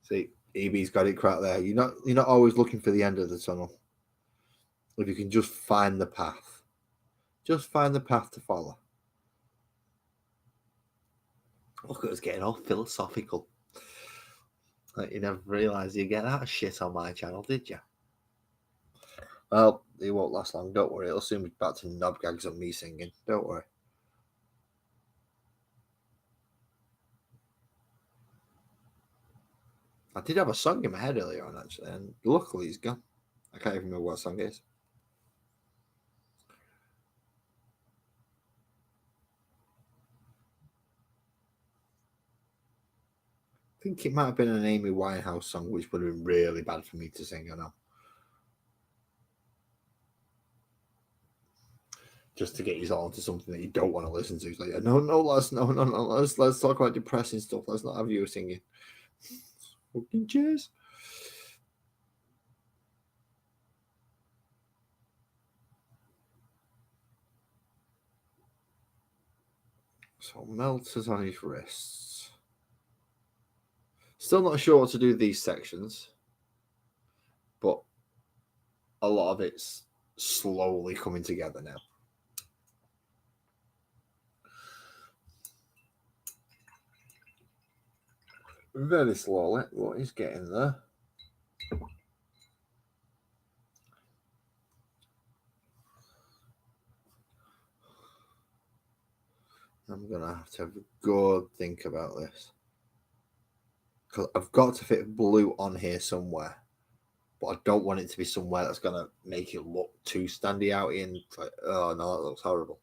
[SPEAKER 1] See, EB's got it right there. You're not always looking for the end of the tunnel. If you can just find the path. Just find the path to follow. Look at us getting all philosophical. Like you never realised you get that shit on my channel, did you? Well, it won't last long. Don't worry. It'll soon be back to knob gags of me singing. Don't worry. I did have a song in my head earlier on, actually, and luckily it's gone. I can't even remember what song it is. I think it might have been an Amy Winehouse song, which would have been really bad for me to sing, I know. Just to get you all into something that you don't want to listen to. It's like, no, let's talk about depressing stuff. Let's not have you singing. Fucking cheers. So melters on his wrists. Still not sure what to do with these sections, but a lot of it's slowly coming together now. Very slowly, but he's getting there. I'm going to have a good think about this. Because I've got to fit blue on here somewhere. But I don't want it to be somewhere that's going to make it look too standy out in. Like, oh no, that looks horrible.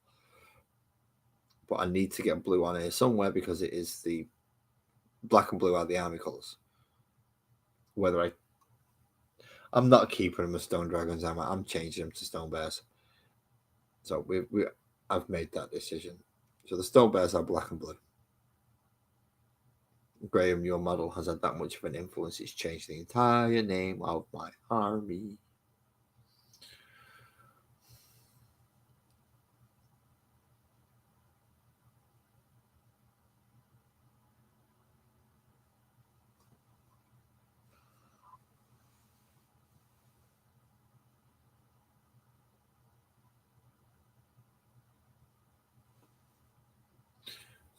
[SPEAKER 1] But I need to get blue on here somewhere because it is the black and blue are the army colours. Whether I'm not keeping them as Stone Dragons, I'm changing them to Stone Bears. So I've made that decision. So the Stone Bears are black and blue. Graham, your model has had that much of an influence. It's changed the entire name of my army.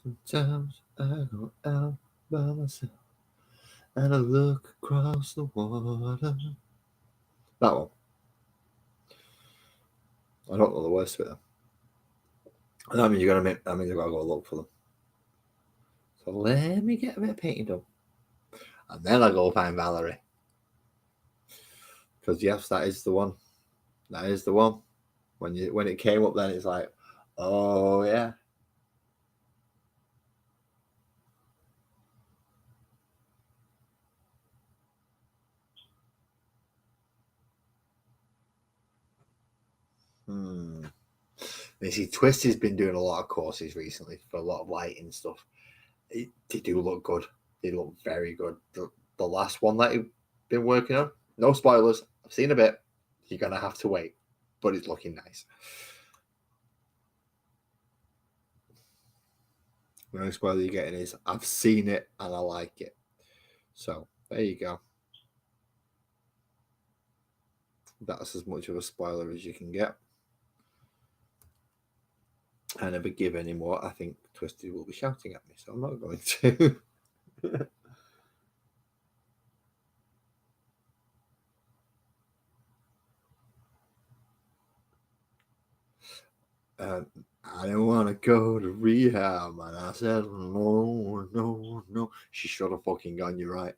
[SPEAKER 1] Sometimes I go out by myself and I look across the water. That one. I don't know the words to it though. And I mean, you've got to go look for them. So let me get a bit of painting done. And then I'll go find Valerie. Because yes, that is the one. That is the one. When it came up, then it's like, oh yeah. You see, Twisted's been doing a lot of courses recently for a lot of lighting stuff. They do look good. They look very good. The last one that he's been working on, no spoilers. I've seen a bit. You're gonna have to wait, but it's looking nice. The only spoiler you're getting is I've seen it and I like it. So there you go. That's as much of a spoiler as you can get. And if I give any more, I think Twisted will be shouting at me, so I'm not going to. I don't want to go to rehab. And I said, no, no, no. She should have fucking gone, you're right.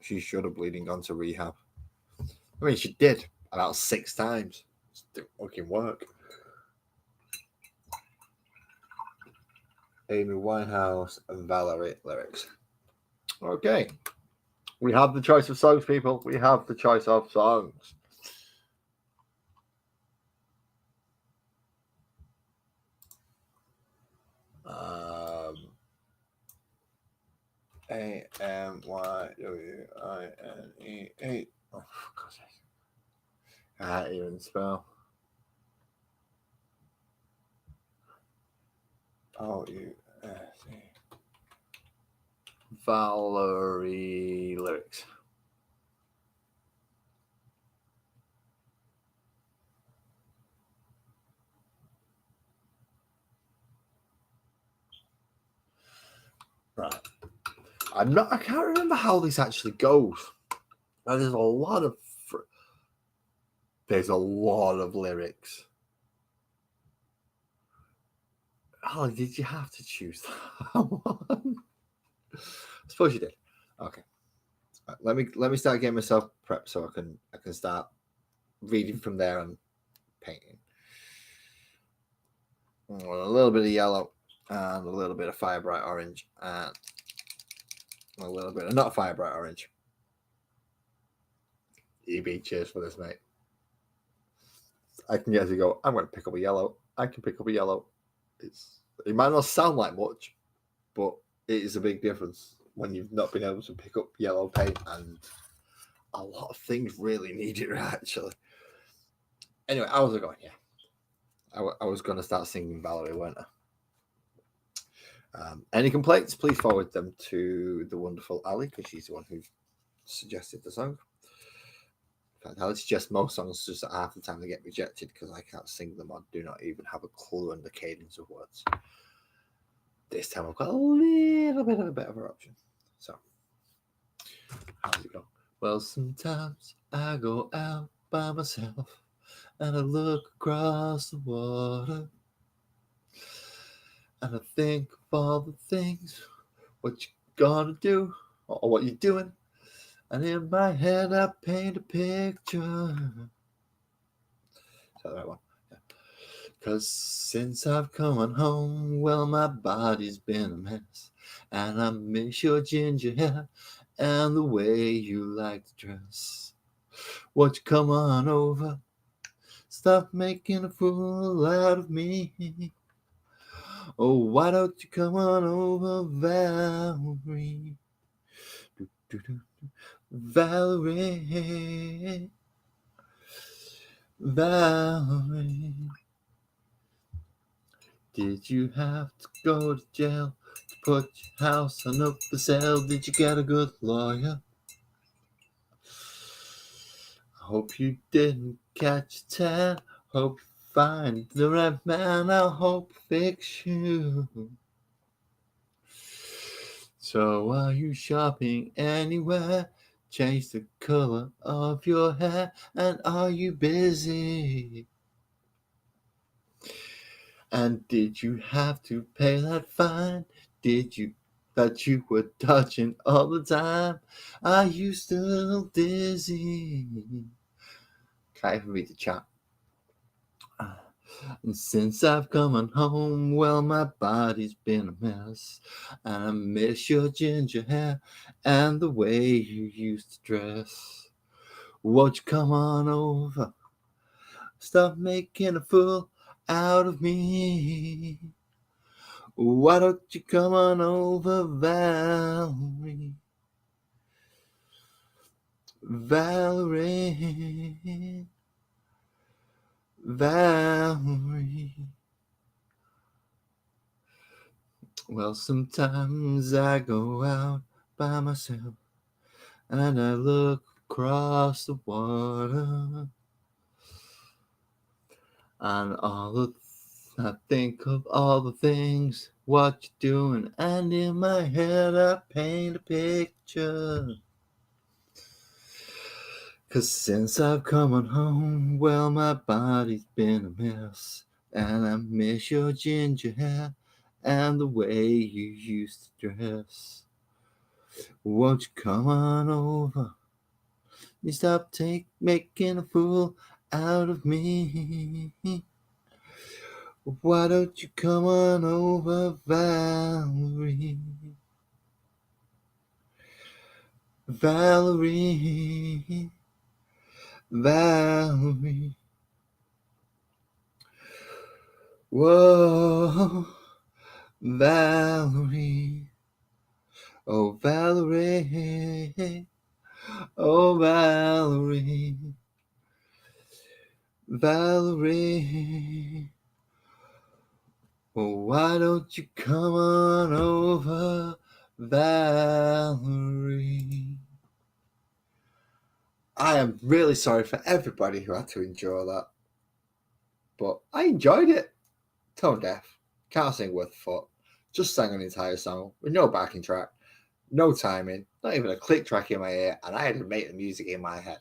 [SPEAKER 1] She should have bleeding gone to rehab. I mean, she did about 6 times. It didn't fucking work. Amy Winehouse and Valerie lyrics. Okay. We have the choice of songs, people. We have the choice of songs. AMYWINE8. Oh, for God's sake. I can't even spell. OUSE. Valerie lyrics. Right. I can't remember how this actually goes. Now, there's a lot of lyrics. Oh, did you have to choose that one? I suppose you did. Okay. Right, let me start getting myself prepped so I can start reading from there and painting. A little bit of yellow and a little bit of fire bright orange and a little bit of not fire bright orange. EB, cheers for this, mate. I can get to go, I'm going to pick up a yellow. I can pick up a yellow. It might not sound like much, but it is a big difference when you've not been able to pick up yellow paint, and a lot of things really need it, actually. Anyway, how was it going? Yeah. I was going to start singing Valerie, weren't I? Any complaints, please forward them to the wonderful Ali, because she's the one who suggested the song. In fact, I'll suggest most songs, just half the time they get rejected because I can't sing them or do not even have a clue on the cadence of words. This time I've got a little bit of a better option. So, how's it go? Well, sometimes I go out by myself and I look across the water and I think of all the things, what you gonna do or what you're doing. And in my head, I paint a picture. Is that the right one? Yeah. 'Cause since I've come on home, well, my body's been a mess. And I miss your ginger hair and the way you like to dress. Won't you come on over? Stop making a fool out of me. Oh, why don't you come on over, Valerie? Valerie, Valerie, did you have to go to jail to put your house on up for sale? Did you get a good lawyer? I hope you didn't catch a tan. Hope you find the right man. I hope fix you. So are you shopping anywhere? Change the color of your hair, and are you busy? And did you have to pay that fine? Did you that you were dodging all the time? Are you still dizzy? Can't even read the chat. And since I've come on home, well, my body's been a mess. And I miss your ginger hair and the way you used to dress. Won't you come on over? Stop making a fool out of me. Why don't you come on over, Valerie? Valerie. Valerie. Well, sometimes I go out by myself and I look across the water, and I think of all the things what you're doing, and in my head I paint a picture. 'Cause since I've come on home, well, my body's been a mess, and I miss your ginger hair and the way you used to dress. Won't you come on over? You stop making a fool out of me. Why don't you come on over, Valerie? Valerie. Valerie. Whoa, Valerie. Oh, Valerie. Oh, Valerie. Valerie. Oh, why don't you come on over, Valerie? I am really sorry for everybody who had to endure that, but I enjoyed it. Tone deaf, can't sing worth a foot, just sang an entire song with no backing track, no timing, not even a click track in my ear, and I had to make the music in my head.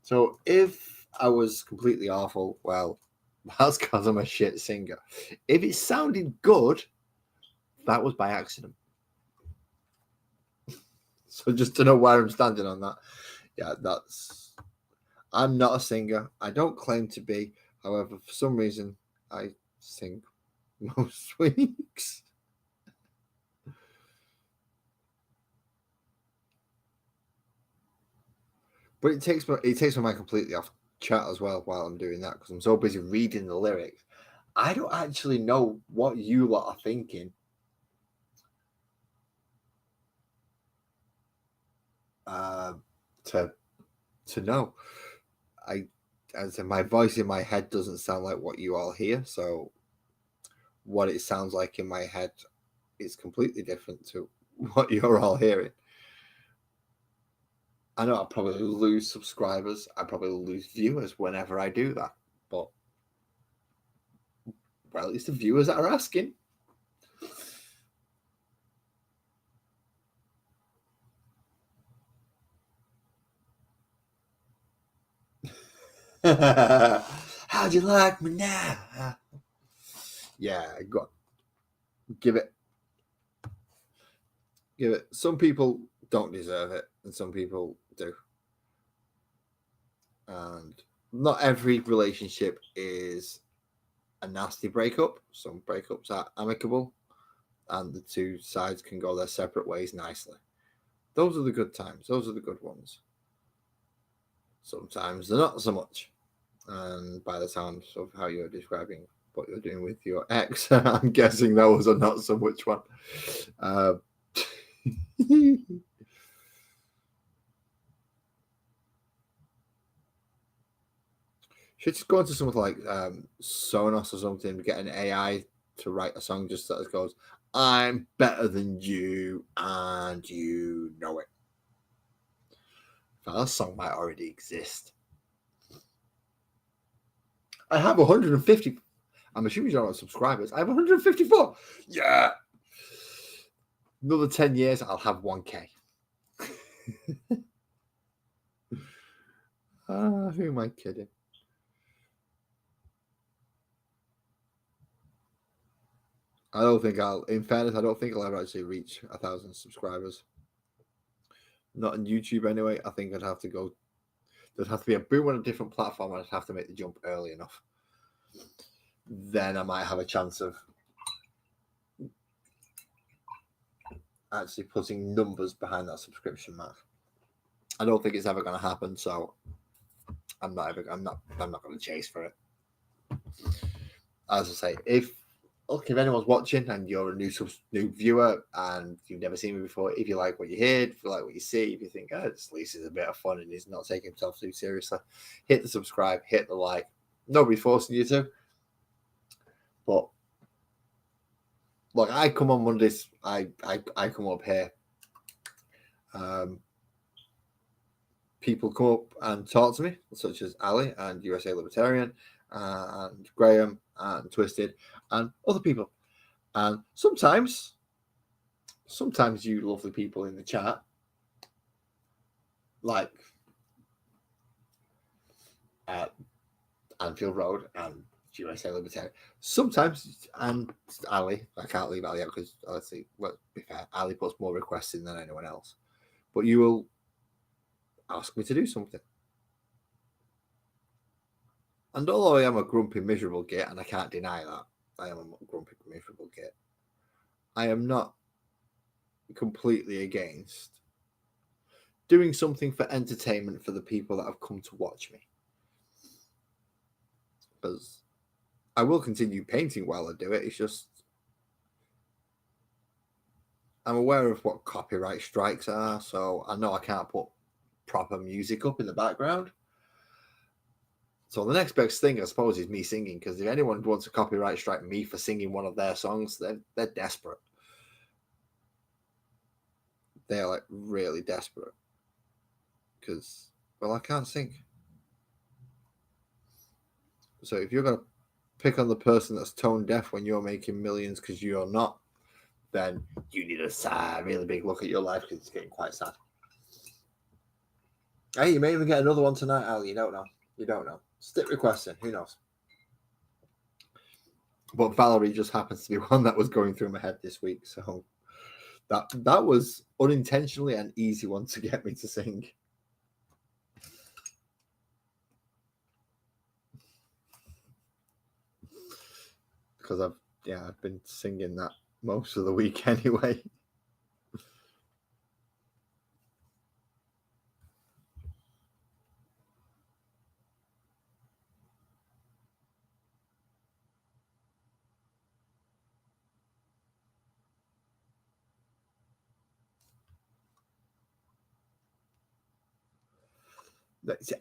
[SPEAKER 1] So if I was completely awful, well, that's because I'm a shit singer. If it sounded good, that was by accident. So just to know where I'm standing on that, yeah, I'm not a singer. I don't claim to be. However, for some reason, I sing most weeks. But it takes my mind completely off chat as well while I'm doing that, because I'm so busy reading the lyrics. I don't actually know what you lot are thinking. To know, as in my voice in my head doesn't sound like what you all hear. So what it sounds like in my head is completely different to what you're all hearing. I know I'll probably lose subscribers. I probably lose viewers whenever I do that. But, well, it's the viewers that are asking. How'd you like me now? Yeah, go give it. Give it. Some people don't deserve it, and some people do. And not every relationship is a nasty breakup. Some breakups are amicable, and the two sides can go their separate ways nicely. Those are the good times. Those are the good ones. Sometimes they're not so much. And by the sounds of how you're describing what you're doing with your ex, I'm guessing those are not so much one. Should just go into something like Sonos or something, get an AI to write a song just that goes, I'm better than you and you know it. That song might already exist. I have 150. I'm assuming you don't have subscribers. I have 154. Yeah. Another 10 years, I'll have 1K. Who am I kidding? I don't think in fairness, I don't think I'll ever actually reach 1,000 subscribers. Not on YouTube anyway. I think I'd have to go, there'd have to be a boom on a different platform, and I'd have to make the jump early enough. then I might have a chance of actually putting numbers behind that subscription mark. I don't think it's ever going to happen, so I'm not going to chase for it. As I say, if anyone's watching and you're a new viewer and you've never seen me before, if you like what you hear, if you like what you see, if you think, oh, this Lisa's a bit of fun and he's not taking himself too seriously, hit the subscribe, hit the like. Nobody's forcing you to. But look, I come on Mondays. I come up here. People come up and talk to me, such as Ali and USA Libertarian and Graham and Twisted and other people. And sometimes you lovely people in the chat, like at Anfield Road and USA Libertarian, sometimes, and Ali, I can't leave Ali out because, let's see, well, be fair, Ali puts more requests in than anyone else. But you will ask me to do something. And although I am a grumpy, miserable git, and I can't deny that, I am a grumpy, miserable git, I am not completely against doing something for entertainment for the people that have come to watch me. Because I will continue painting while I do it. It's just I'm aware of what copyright strikes are, so I know I can't put proper music up in the background. So the next best thing, I suppose, is me singing, because if anyone wants to copyright strike me for singing one of their songs, they're desperate. They're like really desperate. Because, well, I can't sing. So if you're going to pick on the person that's tone deaf when you're making millions because you're not, then you need a really big look at your life, because it's getting quite sad. Hey, you may even get another one tonight, Ali. You don't know. You don't know. Stick requesting. Who knows? But Valerie just happens to be one that was going through my head this week. So that was unintentionally an easy one to get me to sing. Because I've been singing that most of the week anyway.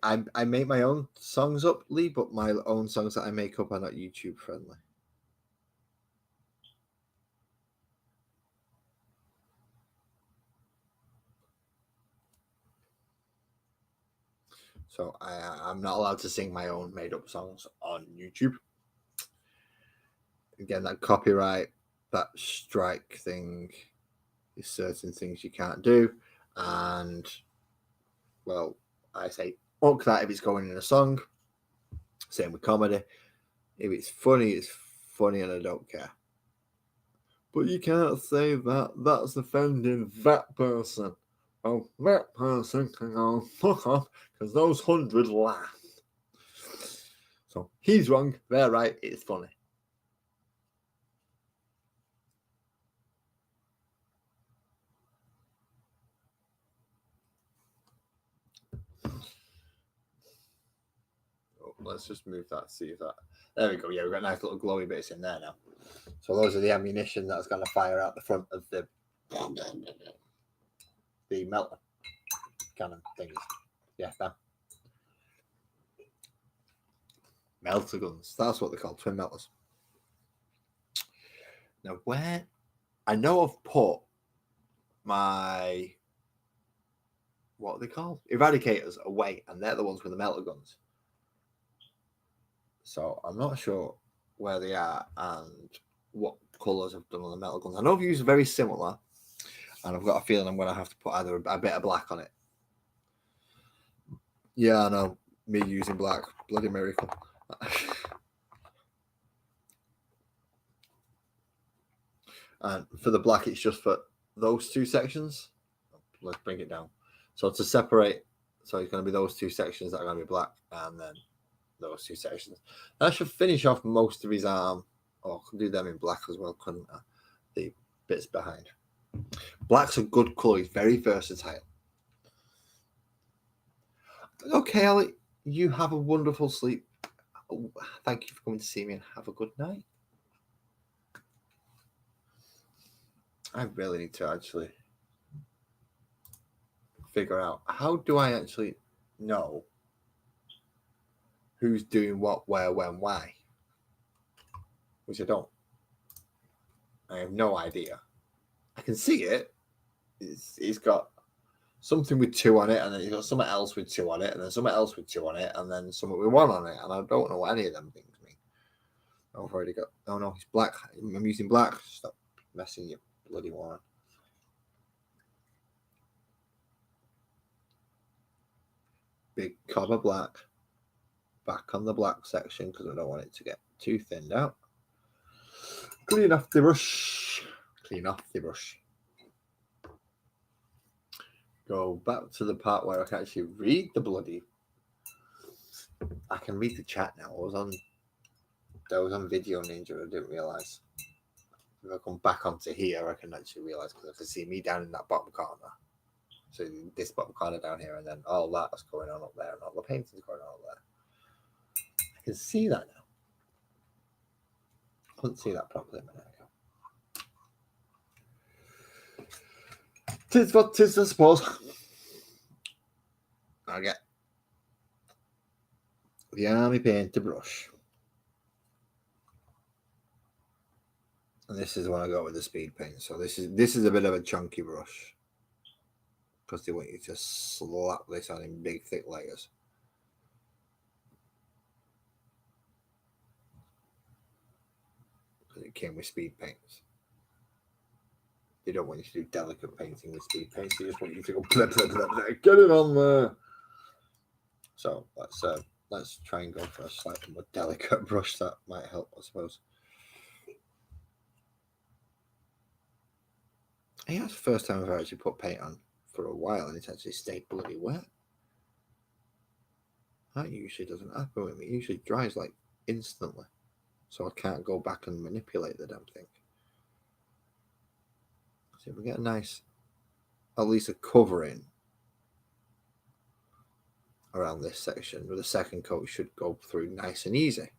[SPEAKER 1] I make my own songs up, Lee, but my own songs that I make up are not YouTube friendly. So I'm not allowed to sing my own made up songs on YouTube. Again, that copyright, that strike thing, is certain things you can't do. And, well, I say, fuck that if it's going in a song. Same with comedy. If it's funny and I don't care. But you can't say that. That's offending that person. Oh, that person can go fuck off because those 100 laugh. So he's wrong, they're right, it's funny. Oh, let's just move that, see if that. There we go. Yeah, we've got nice little glowy bits in there now. So those are the ammunition that's going to fire out the front of the melter cannon thingies. Yeah, that. Melter guns. That's what they're called, twin melters. Now, where I know I've put my what are they called? Eradicators away, and they're the ones with the melter guns. So I'm not sure where they are and what colours I've done on the melter guns. I know I've used very similar, and I've got a feeling I'm going to have to put either a bit of black on it. Yeah, I know. Me using black. Bloody miracle. And for the black, it's just for those two sections. Let's bring it down. So to separate, so it's going to be those two sections that are going to be black, and then those two sections. And I should finish off most of his arm. Oh, I could do them in black as well, couldn't I? The bits behind. Black's a good colour. He's very versatile. Okay, Ali, you have a wonderful sleep. Oh, thank you for coming to see me and have a good night. I really need to actually figure out, how do I actually know who's doing what, where, when, why? Which I don't. I have no idea. I can see it. He's got something with 2 on it, and then he's got something else with 2 on it, and then something else with 2 on it, and then something with 1 on it, and I don't know what any of them things mean. Oh, I've already got. Oh no, he's black. I'm using black. Stop messing your bloody one. Big cover black. Back on the black section because I don't want it to get too thinned out. Clean off the brush. Clean off the brush. Go back to the part where I can actually read the bloody. I can read the chat now. I was on Video Ninja. I didn't realize. If I come back onto here, I can actually realize because I can see me down in that bottom corner. So this bottom corner down here, and then all that's going on up there, and all the painting's going on up there. I can see that now. I couldn't see that properly a minute ago. Tis what tis, I suppose. I get the army painter brush. And this is when I go with the speed paint. So this is a bit of a chunky brush. Because they want you to slap this on in big thick layers. Because it came with speed paints. They don't want you to do delicate painting with speed paints. They just want you to go blah, blah, blah, blah, get it on there. So let's try and go for a slightly more delicate brush. That might help, I suppose. Yeah, that's the first time I've actually put paint on for a while and it's actually stayed bloody wet. That usually doesn't happen with me. It usually dries like instantly. So I can't go back and manipulate the damn thing. So if we get a nice, at least a covering around this section, with the second coat should go through nice and easy.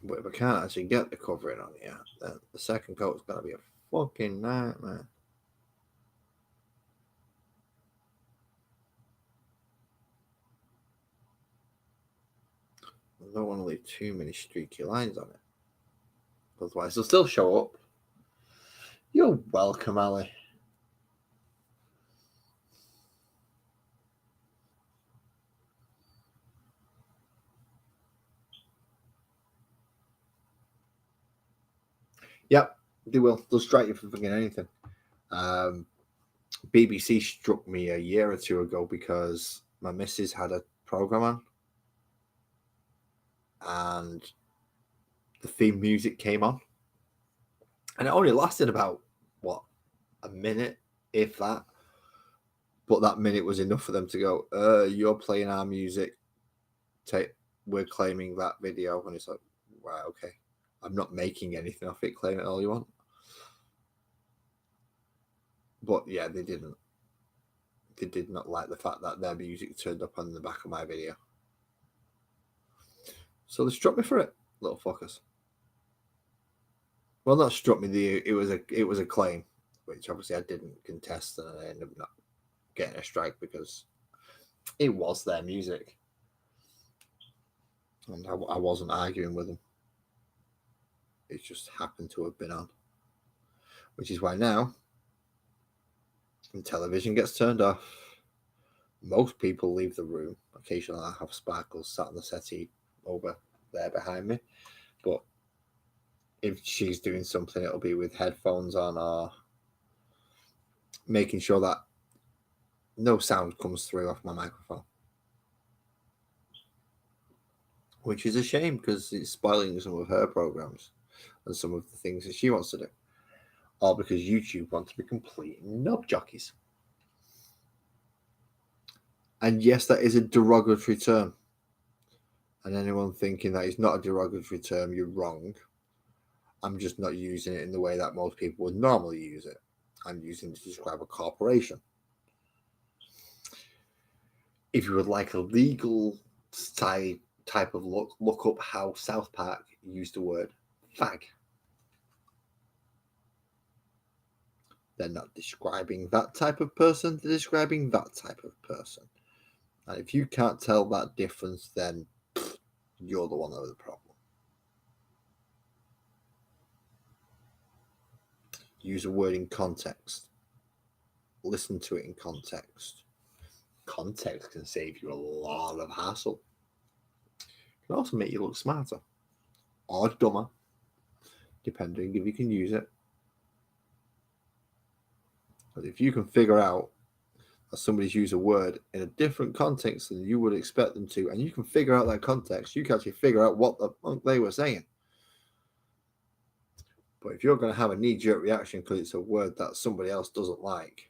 [SPEAKER 1] But if I can't actually get the covering on here, then the second coat is going to be a fucking nightmare. I don't want to leave too many streaky lines on it. Otherwise, they'll still show up. You're welcome, Ali. Yep, they will. They'll strike you for fucking anything. BBC struck me a year or two ago because my missus had a program on and the theme music came on. And it only lasted about, a minute, if that. But that minute was enough for them to go, you're playing our music. We're claiming that video. And it's like, right, okay. I'm not making anything off it. Claim it all you want. But yeah, they didn't. They did not like the fact that their music turned up on the back of my video. So they struck me for it, little fuckers. Well, not struck me. It was a claim, which obviously I didn't contest, and I ended up not getting a strike because it was their music, and I wasn't arguing with them. It just happened to have been on, which is why now, when television gets turned off, most people leave the room. Occasionally, I have Sparkles sat on the settee over there behind me, but if she's doing something, it'll be with headphones on or making sure that no sound comes through off my microphone. Which is a shame because it's spoiling some of her programs and some of the things that she wants to do. All because YouTube want to be complete nub jockeys. And yes, that is a derogatory term. And anyone thinking that is not a derogatory term, you're wrong. I'm just not using it in the way that most people would normally use it. I'm using it to describe a corporation. If you would like a legal type of look up how South Park used the word fag. They're not describing that type of person, they're describing that type of person. And if you can't tell that difference, then you're the one with the problem. Use a word in context. Listen to it in context. Context can save you a lot of hassle. It can also make you look smarter or dumber, depending if you can use it. But if you can figure out that somebody's used a word in a different context than you would expect them to, and you can figure out that context, you can actually figure out what the fuck they were saying. But if you're going to have a knee-jerk reaction because it's a word that somebody else doesn't like,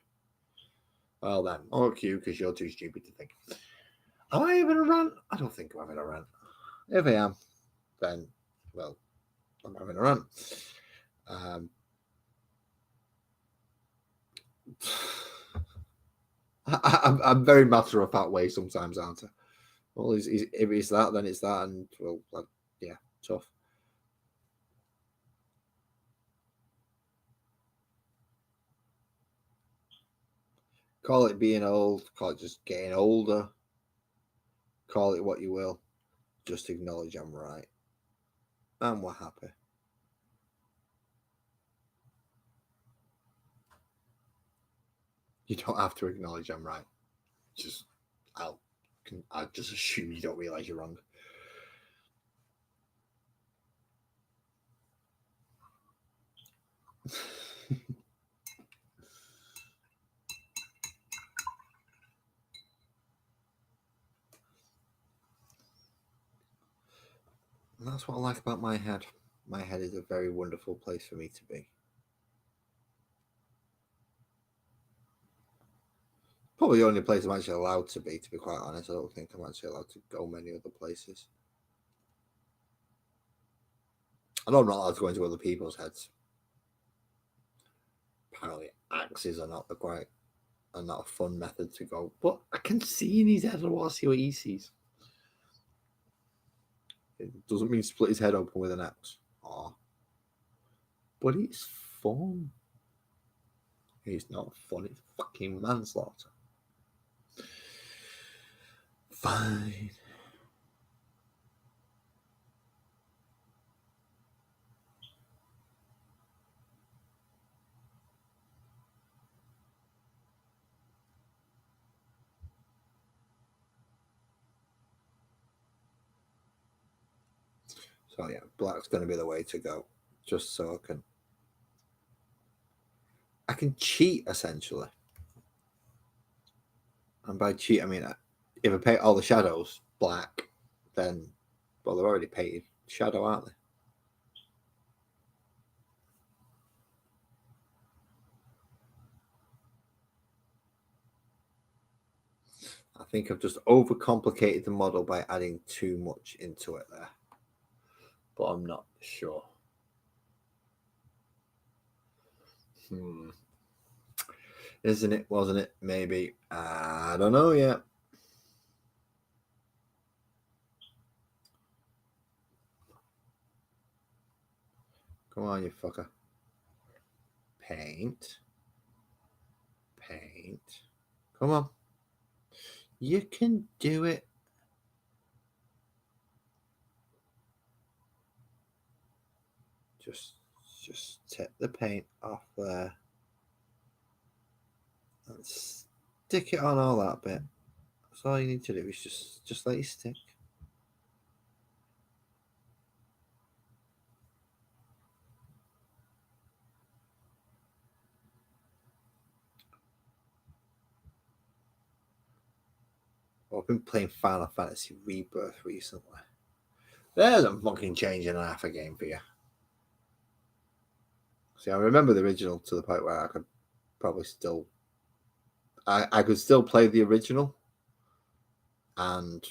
[SPEAKER 1] well then, fuck you, because you're too stupid to think. Am I having a rant? I don't think I'm having a rant. If I am, then, well, I'm having a rant. I'm very matter of fact way sometimes, aren't I? Well, if it's that, then it's that, and well, yeah, tough. Call it being old, call it just getting older, call it what you will. Just acknowledge I'm right. And we're happy. You don't have to acknowledge I'm right. Just I'll just assume you don't realize you're wrong. And that's what I like about my head. My head is a very wonderful place for me to be. Probably the only place I'm actually allowed to be quite honest. I don't think I'm actually allowed to go many other places. I know I'm not allowed to go into other people's heads. Apparently, axes are not a fun method to go. But I can see in his head. I want to see what he sees. It doesn't mean split his head open with an axe. Aw. But it's fun. It's not fun. It's fucking manslaughter. Fine. So yeah, black's going to be the way to go. Just so I can cheat essentially. And by cheat, I mean if I paint all the shadows black, then well they're already painted shadow, aren't they? I think I've just overcomplicated the model by adding too much into it there. But I'm not sure. Isn't it? Wasn't it? Maybe. I don't know yet. Come on, you fucker. Paint. Paint. Come on. You can do it. Just take the paint off there and stick it on all that bit. That's all you need to do is just let it stick. I've been playing Final Fantasy Rebirth recently. There's a fucking change in half a game for you. See, I remember the original to the point where I could probably still I could still play the original, and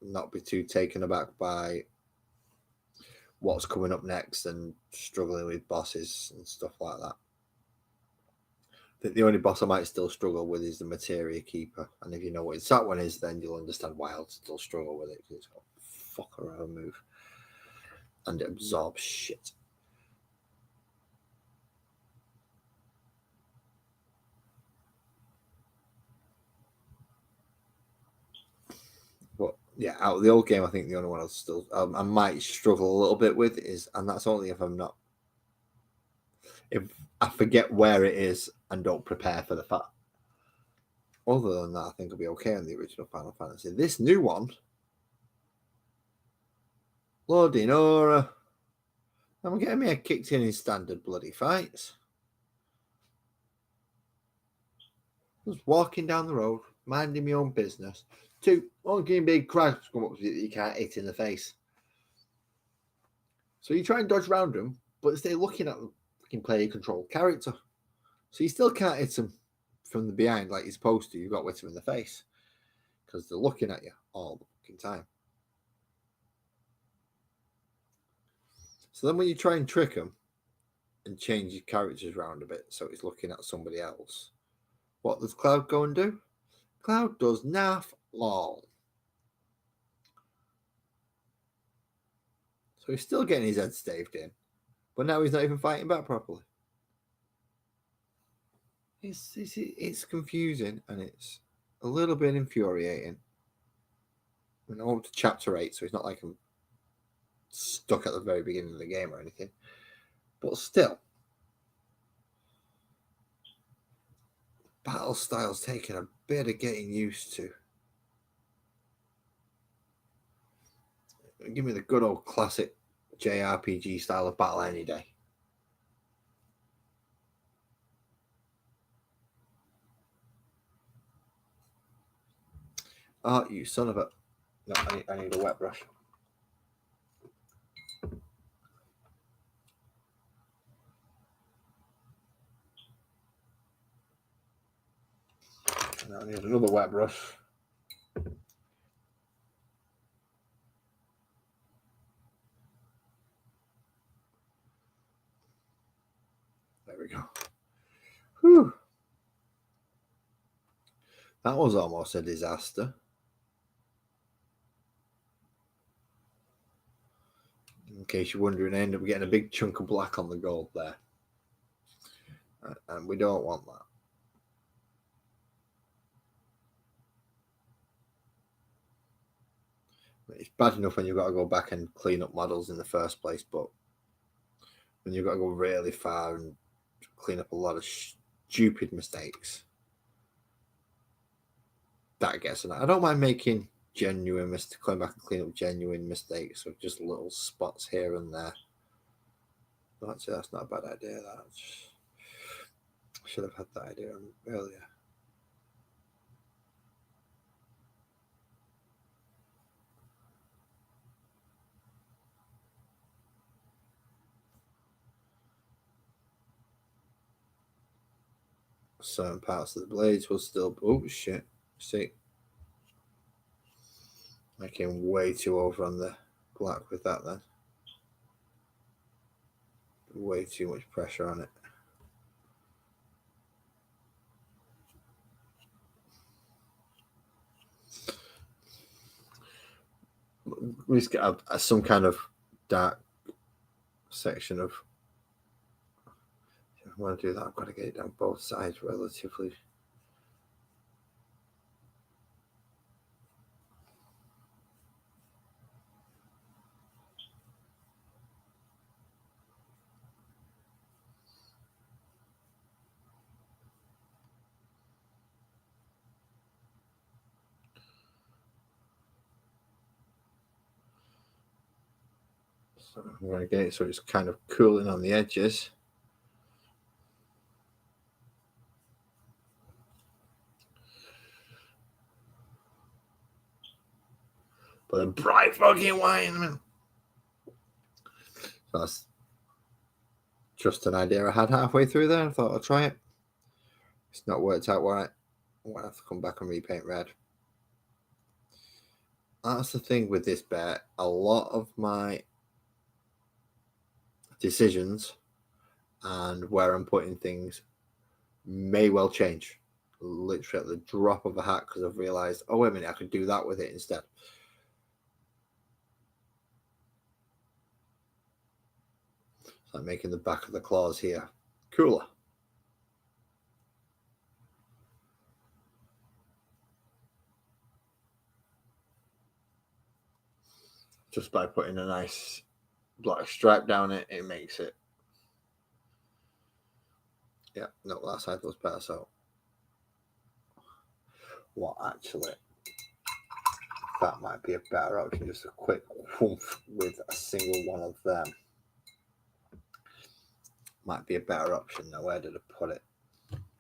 [SPEAKER 1] not be too taken aback by what's coming up next and struggling with bosses and stuff like that. I think the only boss I might still struggle with is the Materia Keeper, and if you know what that one is, then you'll understand why I'll still struggle with it, because it's got a fucker of a move and it absorbs shit. But yeah, out of the old game, I think the only one I might struggle a little bit with is, and that's only if I forget where it is and don't prepare for the fact. Other than that, I think I'll be okay on the original Final Fantasy. This new one, Lordy Nora, I'm getting me kicked in standard bloody fights. Just walking down the road, minding my own business. Two honking big crabs come up to you that you can't hit in the face. So you try and dodge around them, but they're looking at the fucking player-controlled character. So you still can't hit them from the behind like you're supposed to. You've got to hit them in the face because they're looking at you all the fucking time. So then when you try and trick them and change your characters around a bit so it's looking at somebody else, what does Cloud go and do? Cloud does naff lol. So he's still getting his head staved in, but now he's not even fighting back properly. It's confusing and it's a little bit infuriating. I'm up to chapter 8, so it's not like I'm stuck at the very beginning of the game or anything. But still, battle style's taking a bit of getting used to. Give me the good old classic JRPG style of battle any day. Oh, you son of a... No, I need a wet brush. No, I need another wet brush. There we go. Whew. That was almost a disaster. In case you're wondering, I end up getting a big chunk of black on the gold there. And we don't want that. It's bad enough when you've got to go back and clean up models in the first place, but when you've got to go really far and clean up a lot of stupid mistakes, that gets enough. I don't mind making genuine mistakes, going back and clean up genuine mistakes of just little spots here and there. But actually, that's not a bad idea. That I should have had that idea earlier. Certain parts of the blades will still... Oh, shit. See? I came way too over on the black with that then. Way too much pressure on it. We just get some kind of dark section of... If I want to do that, I've got to get it down both sides relatively. So I'm going to get it so it's kind of cooling on the edges. But a bright fucking white in the middle. So that's just an idea I had halfway through there. I thought I'd try it. It's not worked out right. I'm going to have to come back and repaint red. That's the thing with this bet. A lot of my decisions and where I'm putting things may well change. Literally at the drop of a hat, because I've realised, oh, wait a minute, I could do that with it instead. It's like making the back of the claws here cooler. Just by putting a nice black stripe down it, it makes it. Yeah, no, that side was better. So, what actually? That might be a better option. Just a quick whoomph with a single one of them. Might be a better option. Now, where did I put it?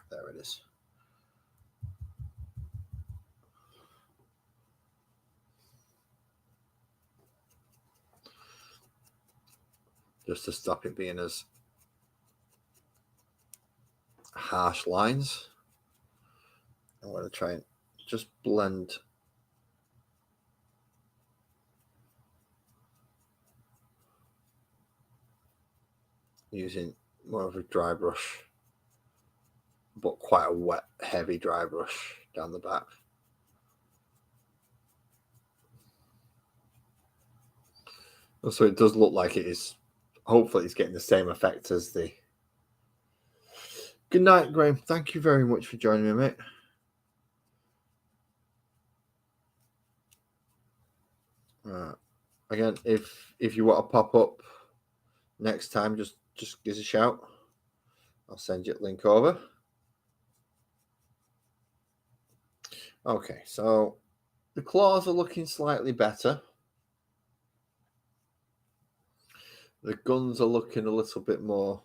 [SPEAKER 1] There it is. Just to stop it being as harsh lines. I'm going to try and just blend using more of a dry brush, but quite a wet, heavy dry brush down the back. So it does look like it is. Hopefully it's getting the same effect as the... Good night, Graham. Thank you very much for joining me, mate. Again, if you want to pop up next time, just give us a shout. I'll send you a link over. Okay, so the claws are looking slightly better. The guns are looking a little bit more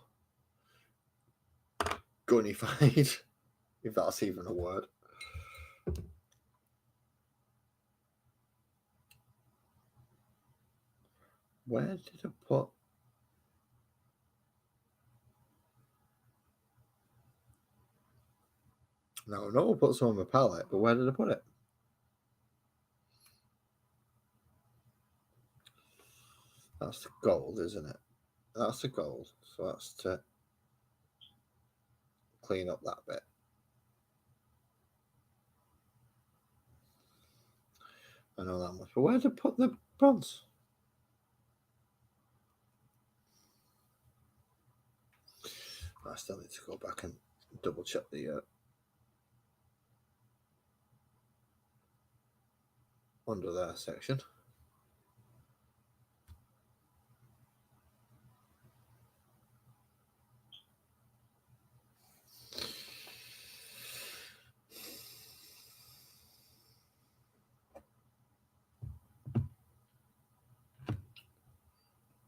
[SPEAKER 1] gunnified, if that's even a word. Where did I put... No, I put some on my palette, but where did I put it? That's the gold, isn't it? That's the gold. So that's to clean up that bit. I know that much. But where did I put the bronze? I still need to go back and double check the under there section.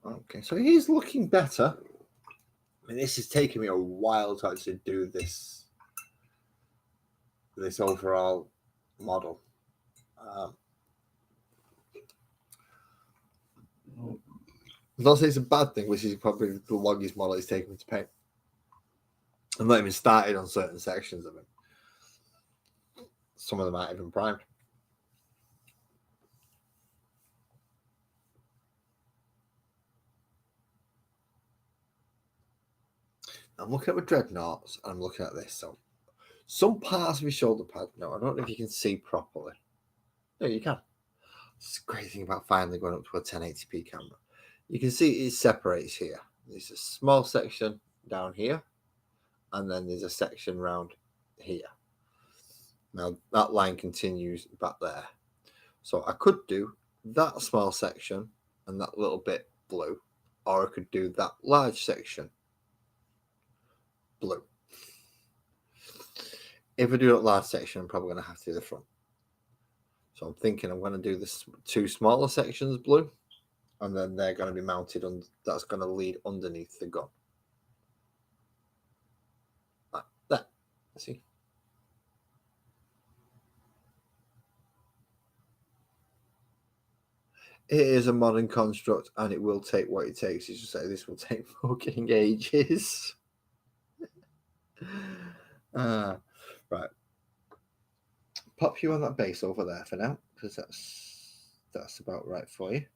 [SPEAKER 1] Okay, so he's looking better. I mean, this is taking me a while to actually do this overall model. Not say it's a bad thing, which is probably the longest model it's taken me to paint. I'm not even started on certain sections of it. Some of them aren't even primed. I'm looking at my dreadnoughts and I'm looking at this. So some parts of his shoulder pad, no, I don't know if you can see properly. No, you can. It's a great thing about finally going up to a 1080p camera. You can see it separates here. There's a small section down here, and then there's a section round here. Now that line continues back there. So I could do that small section and that little bit blue, or I could do that large section blue. If I do that large section, I'm probably going to have to do the front. So I'm thinking I'm going to do this two smaller sections blue, and then they're going to be mounted on. That's going to lead underneath the gun. Like that. See? It is a modern construct, and it will take what it takes. You should say this will take fucking ages. Right. Pop you on that base over there for now, because that's That's about right for you.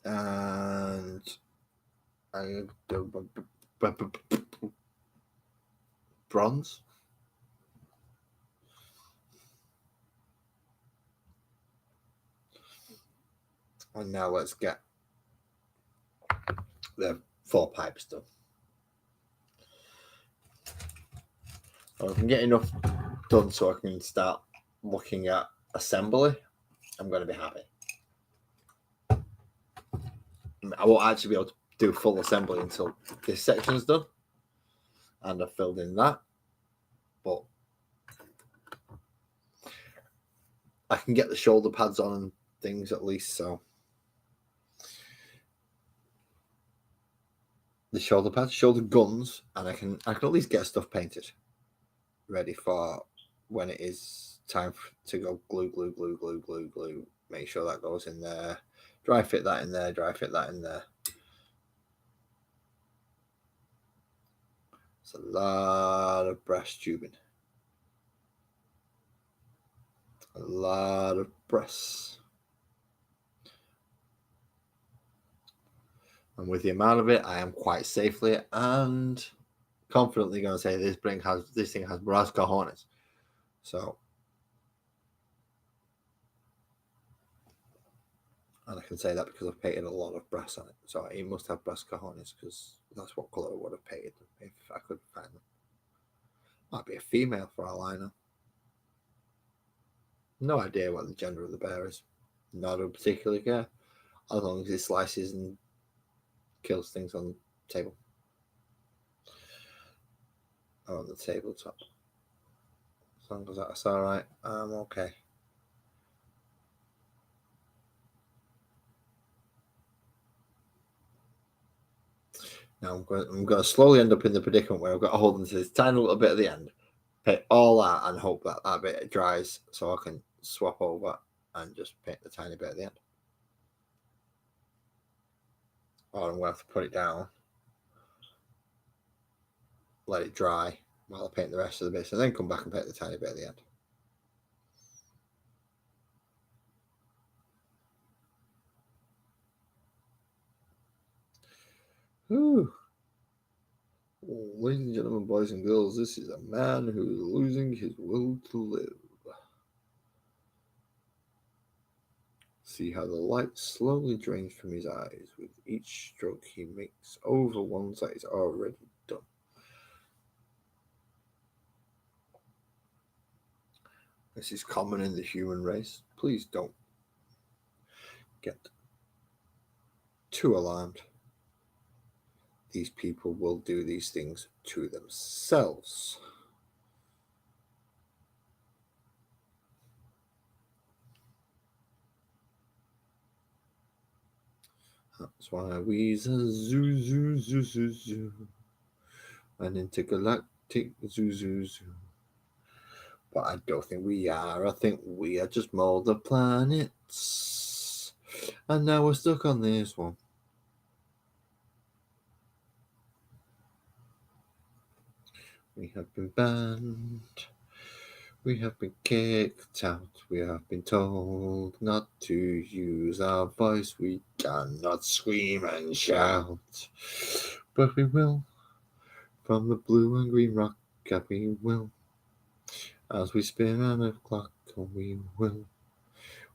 [SPEAKER 1] And I bronze. And now let's get the 4 pipes done. If I can get enough done so I can start looking at assembly, I'm going to be happy. I won't actually be able to do full assembly until this section's done, and I've filled in that, but I can get the shoulder pads on and things at least. So the shoulder pads, shoulder guns, and I can at least get stuff painted ready for when it is time to go glue. Make sure that goes in there. Dry fit that in there. Dry fit that in there. It's a lot of brass tubing. A lot of brass. And with the amount of it, I am quite safely and confidently going to say this thing has brass cojones. So, and I can say that because I've painted a lot of brass on it. So it must have brass cojones because that's what colour I would have painted if I could find them. Might be a female for all I know. No idea what the gender of the bear is. Not a particular care. As long as it slices and kills things on the table. Or on the tabletop. As long as that's alright, I'm okay. Now I'm going to slowly end up in the predicament where I've got to hold into this tiny little bit at the end, paint all that, and hope that that bit dries so I can swap over and just paint the tiny bit at the end. Or I'm going to have to put it down, let it dry while I paint the rest of the bits, and then come back and paint the tiny bit at the end. Ooh. Ladies and gentlemen, boys and girls, this is a man who is losing his will to live. See how the light slowly drains from his eyes with each stroke he makes over ones that is already done. This is common in the human race. Please don't get too alarmed. These people will do these things to themselves. That's why we's a zoo. An intergalactic zoo. But I don't think we are. I think we are just mold of planets. And now we're stuck on this one. We have been banned. We have been kicked out. We have been told not to use our voice. We cannot scream and shout. But we will. From the blue and green rocket, we will. As we spin on the clock, we will.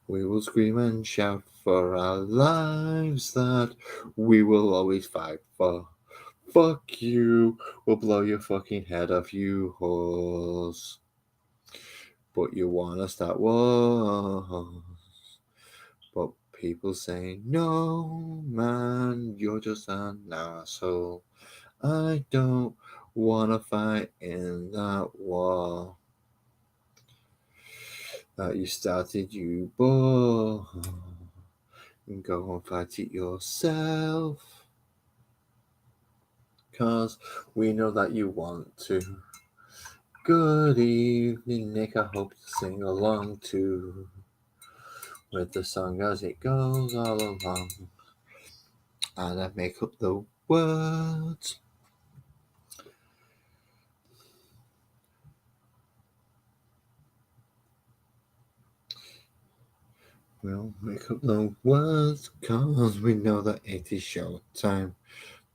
[SPEAKER 1] We will scream and shout for our lives that we will always fight for. Fuck you. We'll blow your fucking head off, you whores. But you wanna start wars. But people say, no, man, you're just an asshole. I don't wanna fight in that war that you started, you boy. Go and fight it yourself. 'Cause we know that you want to. Good evening, Nick. I hope you sing along too with the song as it goes all along. And I make up the words. We'll make up the words, cause we know that it is show time.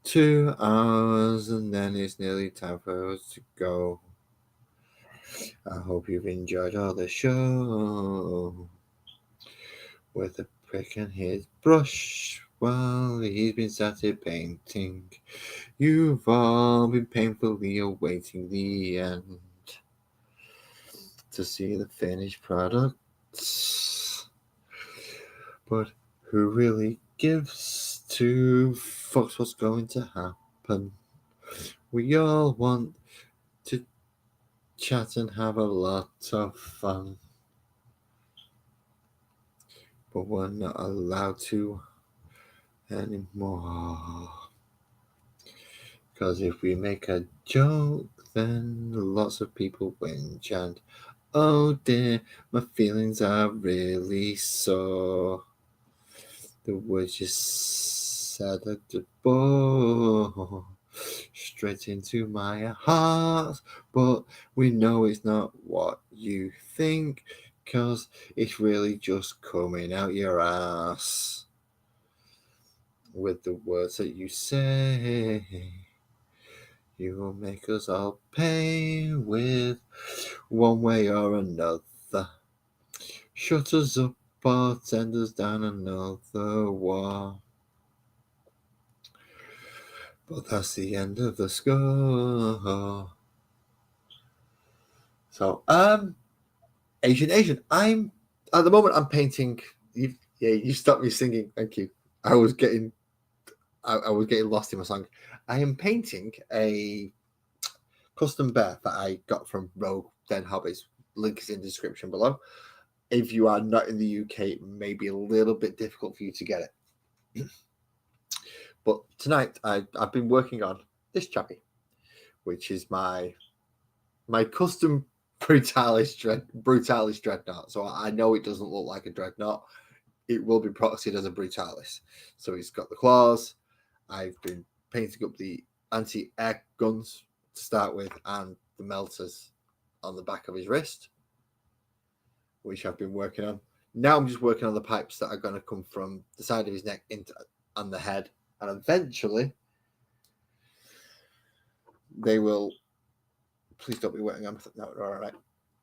[SPEAKER 1] 2 hours and then it's nearly time for us to go. I hope you've enjoyed all the show. With a prick in his brush while he's been started painting. You've all been painfully awaiting the end to see the finished product. But who really gives two fucks what's going to happen? We all want to chat and have a lot of fun. But we're not allowed to anymore. Because if we make a joke, then lots of people whinge and oh dear, my feelings are really sore. The words you said at the bore straight into my heart, but we know it's not what you think, 'cause it's really just coming out your ass with the words that you say. You will make us all pay with one way or another. Shut us up or send us down another war. But that's the end of the score. So, Asian. I'm at the moment. I'm painting. You stopped me singing. Thank you. I was getting lost in my song. I am painting a custom bear that I got from Rogue Den Hobbies. Link is in the description below. If you are not in the UK, it may be a little bit difficult for you to get it. But tonight, I've been working on this chappie, which is my custom Brutalis Dreadnought. So I know it doesn't look like a Dreadnought. It will be proxied as a Brutalis. So he's got the claws. I've been painting up the anti-air guns to start with and the melters on the back of his wrist, which I've been working on. Now I'm just working on the pipes that are going to come from the side of his neck into on the head, and eventually they will. Please don't be wetting them. No, all right.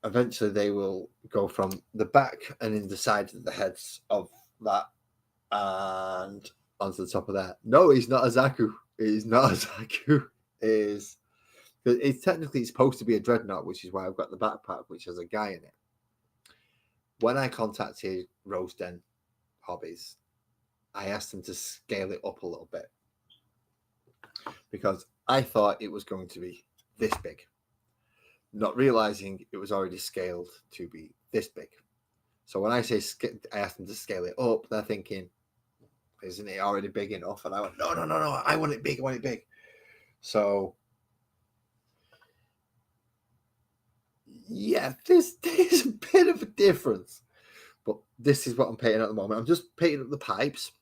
[SPEAKER 1] Eventually they will go from the back and in the sides of the heads of that and onto the top of that. No, he's not a Zaku. It's not a Zaku. It's technically supposed to be a Dreadnought, which is why I've got the backpack, which has a guy in it. When I contacted Rose Den Hobbies, I asked them to scale it up a little bit because I thought it was going to be this big, not realizing it was already scaled to be this big. So when I say I asked them to scale it up, they're thinking, isn't it already big enough? And I went, no, I want it big, So yeah, there's a bit of a difference. But this is what I'm painting at the moment. I'm just painting up the pipes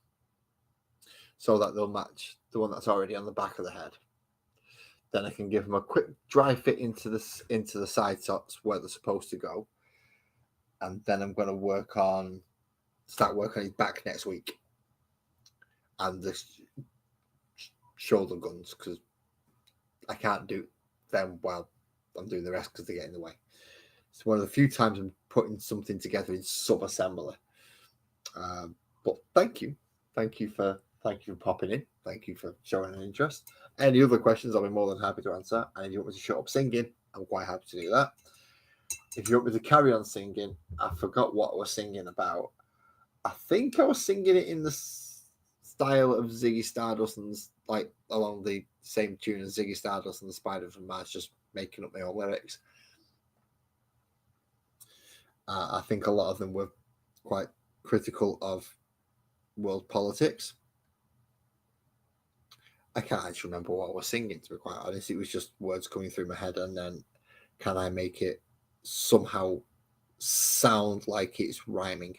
[SPEAKER 1] so that they'll match the one that's already on the back of the head. Then I can give them a quick dry fit into the side sots where they're supposed to go. And then I'm going to start working on his back next week. And the shoulder guns, because I can't do them while I'm doing the rest because they get in the way. It's one of the few times I'm putting something together in sub-assembly. But thank you for popping in. Thank you for showing an interest. Any other questions, I'll be more than happy to answer. And if you want me to shut up singing, I'm quite happy to do that. If you want me to carry on singing, I forgot what I was singing about. I think I was singing it in the style of Ziggy Stardust and like along the same tune as Ziggy Stardust and the Spider from Mars, just making up my own lyrics. I think a lot of them were quite critical of world politics. I can't actually remember what I was singing, to be quite honest. It was just words coming through my head, and then can I make it somehow sound like it's rhyming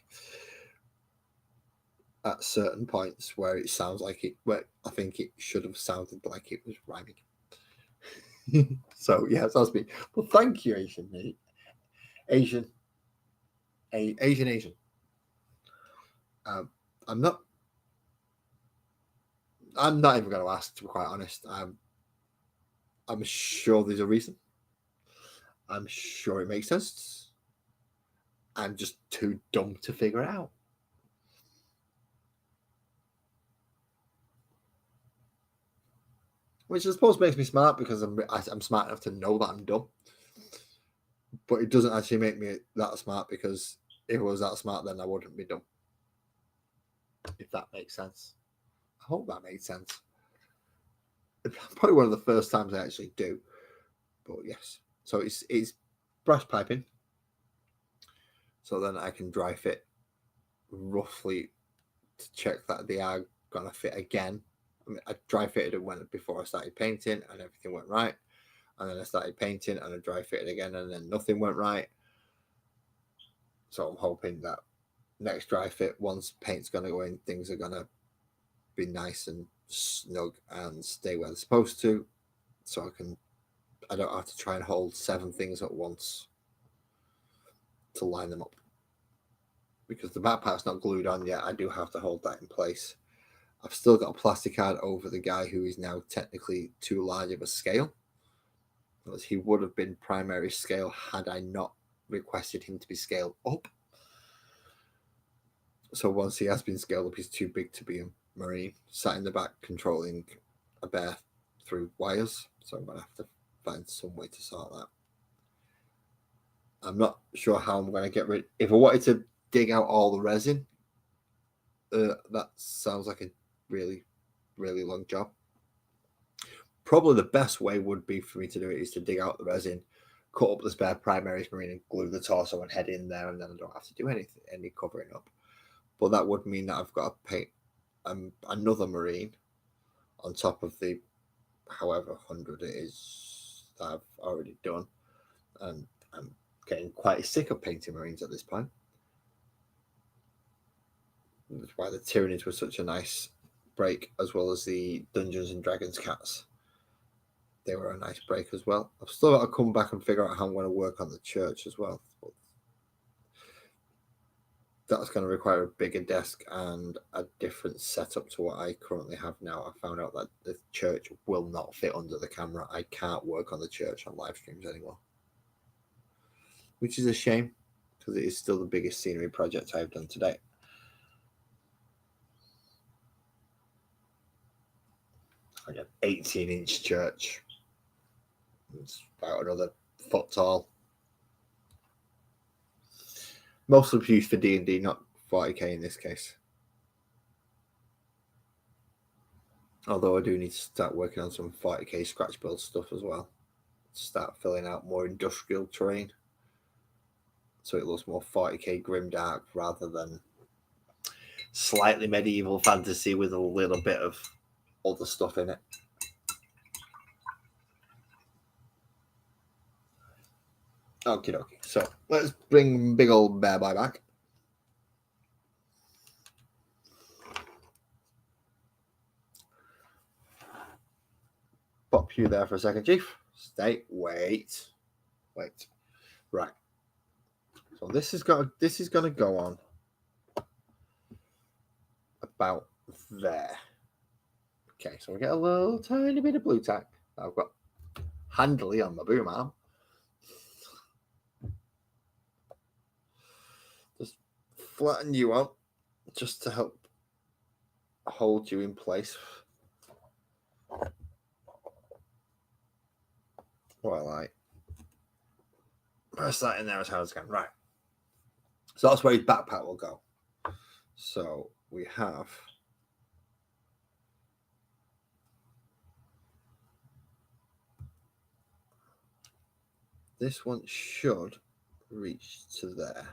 [SPEAKER 1] at certain points where it sounds like it, where I think it should have sounded like it was rhyming. So yeah, that's me. Well, thank you, Asian. I'm not even going to ask, to be quite honest. I'm sure there's a reason. I'm sure it makes sense. I'm just too dumb to figure it out. Which I suppose makes me smart, because I'm smart enough to know that I'm dumb. But it doesn't actually make me that smart, because if I was that smart, then I wouldn't be dumb. If that makes sense. I hope that makes sense. It's probably one of the first times I actually do. But yes. So it's brass piping. So then I can dry fit roughly to check that they are gonna fit again. I mean, I dry fitted it before I started painting, and everything went right. And then I started painting, and I dry fitted again, and then nothing went right. So I'm hoping that next dry fit, once paint's gonna go in, things are gonna be nice and snug and stay where they're supposed to. So I don't have to try and hold 7 things at once to line them up. Because the back part's not glued on yet, I do have to hold that in place. I've still got a plastic card over the guy who is now technically too large of a scale, because he would have been primary scale had I not requested him to be scaled up. So once he has been scaled up, he's too big to be a Marine, sat in the back controlling a bear through wires. So I'm going to have to find some way to sort that. I'm not sure how I'm going to get rid. If I wanted to dig out all the resin, that sounds like a really, really long job. Probably the best way would be for me to do it is to dig out the resin, cut up the spare primaries Marine, and glue the torso and head in there, and then I don't have to do any covering up. But that would mean that I've got to paint another Marine on top of the however 100 it is that I've already done, and I'm getting quite sick of painting Marines at this point. That's why the Tyranids were such a nice break, as well as the Dungeons and Dragons cats. They were a nice break as well. I've still got to come back and figure out how I'm going to work on the church as well. But that's going to require a bigger desk and a different setup to what I currently have now. I found out that the church will not fit under the camera. I can't work on the church on live streams anymore, which is a shame, because it is still the biggest scenery project I've done to date. Like an 18-inch church. It's about another foot tall. Mostly used for D&D, not 40k in this case. Although I do need to start working on some 40k scratch build stuff as well. Start filling out more industrial terrain, so it looks more 40k grimdark rather than slightly medieval fantasy with a little bit of other stuff in it. Okie dokie. So let's bring big old bear boy back. Pop you there for a second, Chief. Stay. Wait. Right. So this is going to go on about there. Okay, so we get a little tiny bit of blue tack I've got handily on my boom arm. Just flatten you out just to help hold you in place while I press that in there as hard as I can. Right. So that's where his backpack will go. So we have this one should reach to there.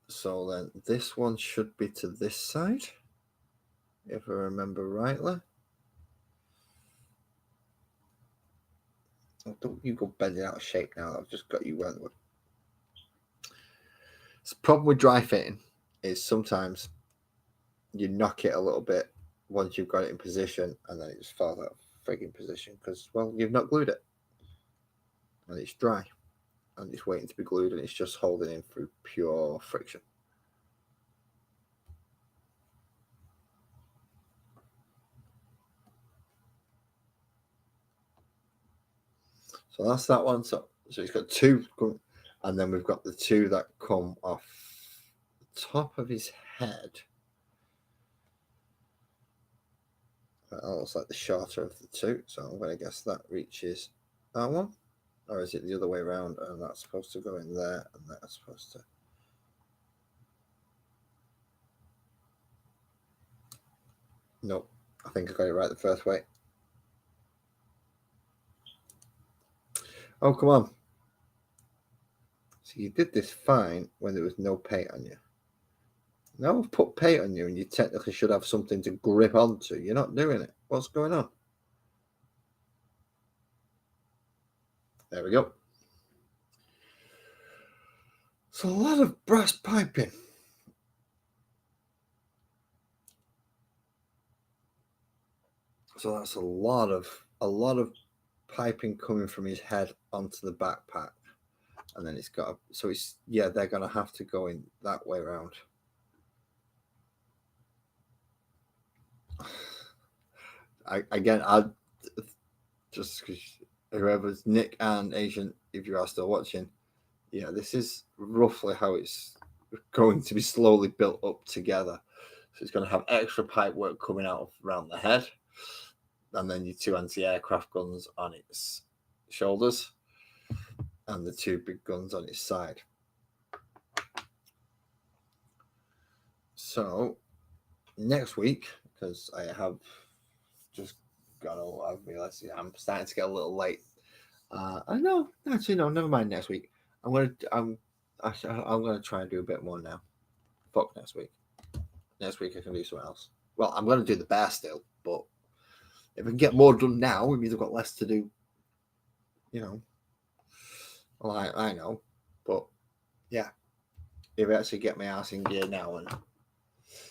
[SPEAKER 1] So then this one should be to this side, if I remember rightly. Oh, don't you go bending out of shape now. I've just got you where. The problem with dry fitting is sometimes you knock it a little bit once you've got it in position, and then it just falls out of frigging position because, well, you've not glued it and it's dry. and it's waiting to be glued, and it's just holding in through pure friction. So that's that one. So it's got two, and then we've got the two that come off the top of his head. That looks like the shorter of the two, so I'm going to guess that reaches that one. Or is it the other way around? And that's supposed to go in there, and that's supposed to... Nope. I think I got it right the first way. Oh, come on. So you did this fine when there was no paint on you. Now I've put paint on you, and you technically should have something to grip onto. You're not doing it. What's going on? There we go. So a lot of brass piping. So that's a lot of piping coming from his head onto the backpack, and then it's got so it's they're gonna have to go in that way around. I just whoever's Nick and Agent, if you are still watching, this is roughly how it's going to be slowly built up together. So it's going to have extra pipe work coming out around the head, and then your two anti-aircraft guns on its shoulders, and the two big guns on its side. So next week, because I have just got I've realized I'm starting to get a little late. I know, actually, no, never mind. Next week, I'm gonna try and do a bit more now. Fuck next week. Next week I can do something else. Well, I'm gonna do the bear still, but if I can get more done now, it means I've got less to do. Well, I know, but yeah, if I actually get my ass in gear now, and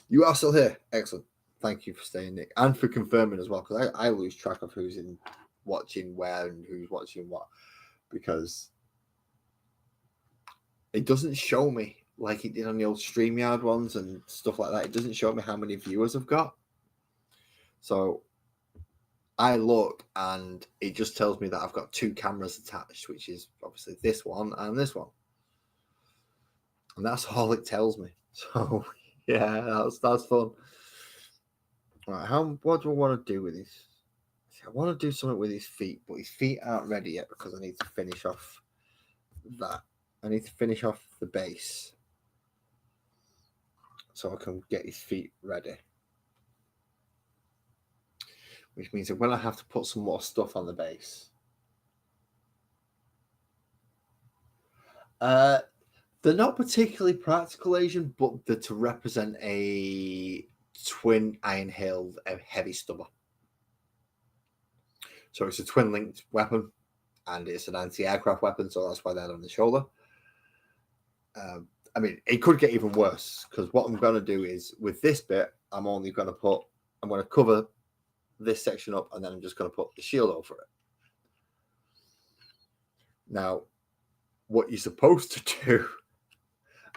[SPEAKER 1] you are still here, excellent. Thank you for staying, Nick, and for confirming as well, because I lose track of who's in watching where and who's watching what, because it doesn't show me like it did on the old StreamYard ones and stuff like that. It doesn't show me how many viewers I've got. So I look and it just tells me that I've got two cameras attached, which is obviously this one and this one. And that's all it tells me. So yeah, that's fun. All right, what do I want to do with this? I want to do something with his feet, but his feet aren't ready yet because I need to finish off that. I need to finish off the base so I can get his feet ready. Which means that when I have to put some more stuff on the base, they're not particularly practical, Asian, but they're to represent a twin iron-haled heavy stubber. So it's a twin-linked weapon, and it's an anti-aircraft weapon, so that's why they're on the shoulder. I mean, it could get even worse, because what I'm going to do is, with this bit, I'm going to cover this section up, and then I'm just going to put the shield over it. Now, what you're supposed to do,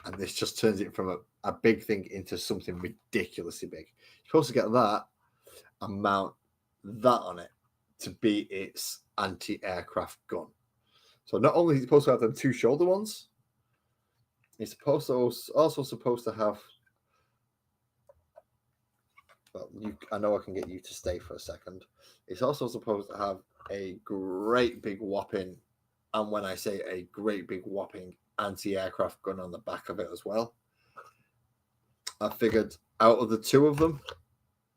[SPEAKER 1] and this just turns it from a big thing into something ridiculously big. You're supposed to get that and mount that on it to be its anti-aircraft gun. So not only is it supposed to have them two shoulder ones, it's also supposed to have... Well, I know I can get you to stay for a second. It's also supposed to have a great big whopping, and when I say a great big whopping, anti-aircraft gun on the back of it as well. I figured out of the two of them,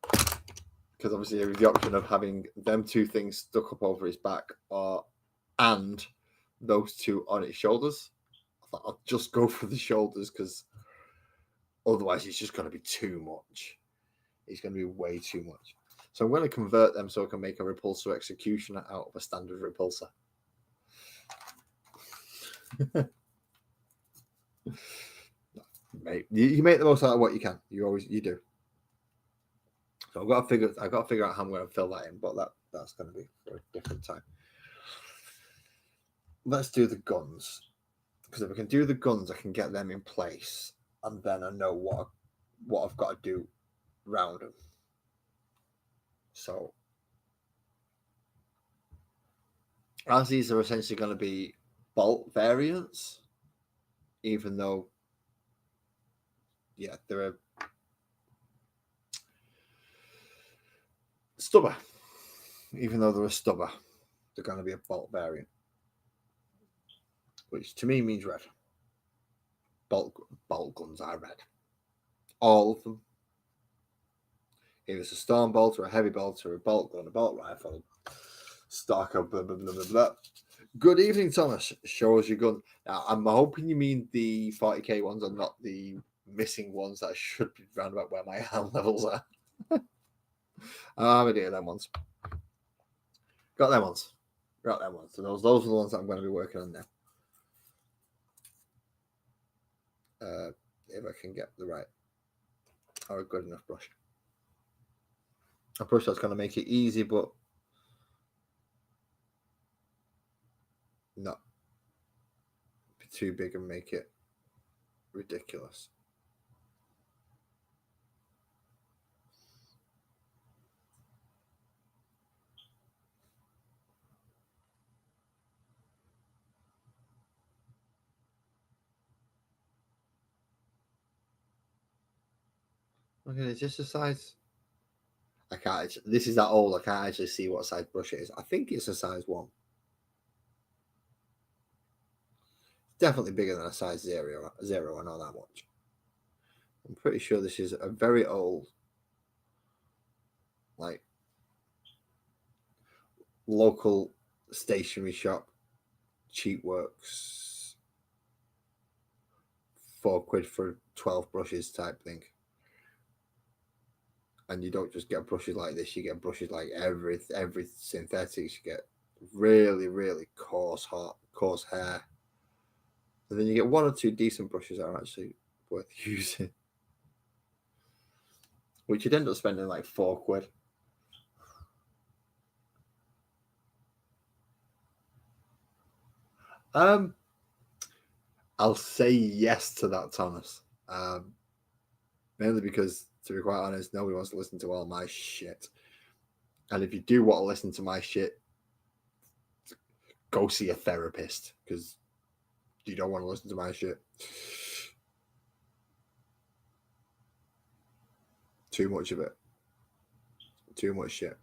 [SPEAKER 1] because obviously there was the option of having them two things stuck up over his back, and those two on his shoulders. I thought I'll just go for the shoulders, because otherwise it's just going to be too much. It's going to be way too much. So I'm going to convert them so I can make a repulsor executioner out of a standard repulsor. Mate, you make the most out of what you can. You do. So I've got to figure out how I'm going to fill that in, but that's going to be for a different time. Let's do the guns. Because if I can do the guns, I can get them in place, and then I know what I've got to do round them. So, as these are essentially going to be bolt variants, even though, yeah, they're a stubber. Even though they're a stubber, they're going to be a bolt variant, which to me means red. Bolt guns are red. All of them. If it's a storm bolt or a heavy bolt or a bolt gun, a bolt rifle, stock, blah, blah, blah, blah, blah. Good evening, Thomas. Show us your gun. Now, I'm hoping you mean the 40k ones and not the missing ones that should be round about where my hand levels are. I'm a dear, them ones. Got them ones. So those are the ones that I'm going to be working on now. If I can get the right or a good enough brush. A brush that's going to make it easy, but not be too big and make it ridiculous. Okay, is this a size? I can't. This is that old. I can't actually see what size brush it is. I think it's a size 1. Definitely bigger than a size 0. I know that much. I'm pretty sure this is a very old, like, local stationery shop, cheap works, £4 for 12 brushes type thing. And you don't just get brushes like this, you get brushes like every synthetics. You get really, really coarse hair. And then you get 1 or 2 decent brushes that are actually worth using. Which you'd end up spending like £4. I'll say yes to that, Thomas. Mainly because, to be quite honest, nobody wants to listen to all my shit. And if you do want to listen to my shit, go see a therapist, because you don't want to listen to my shit. Too much of it. Too much shit.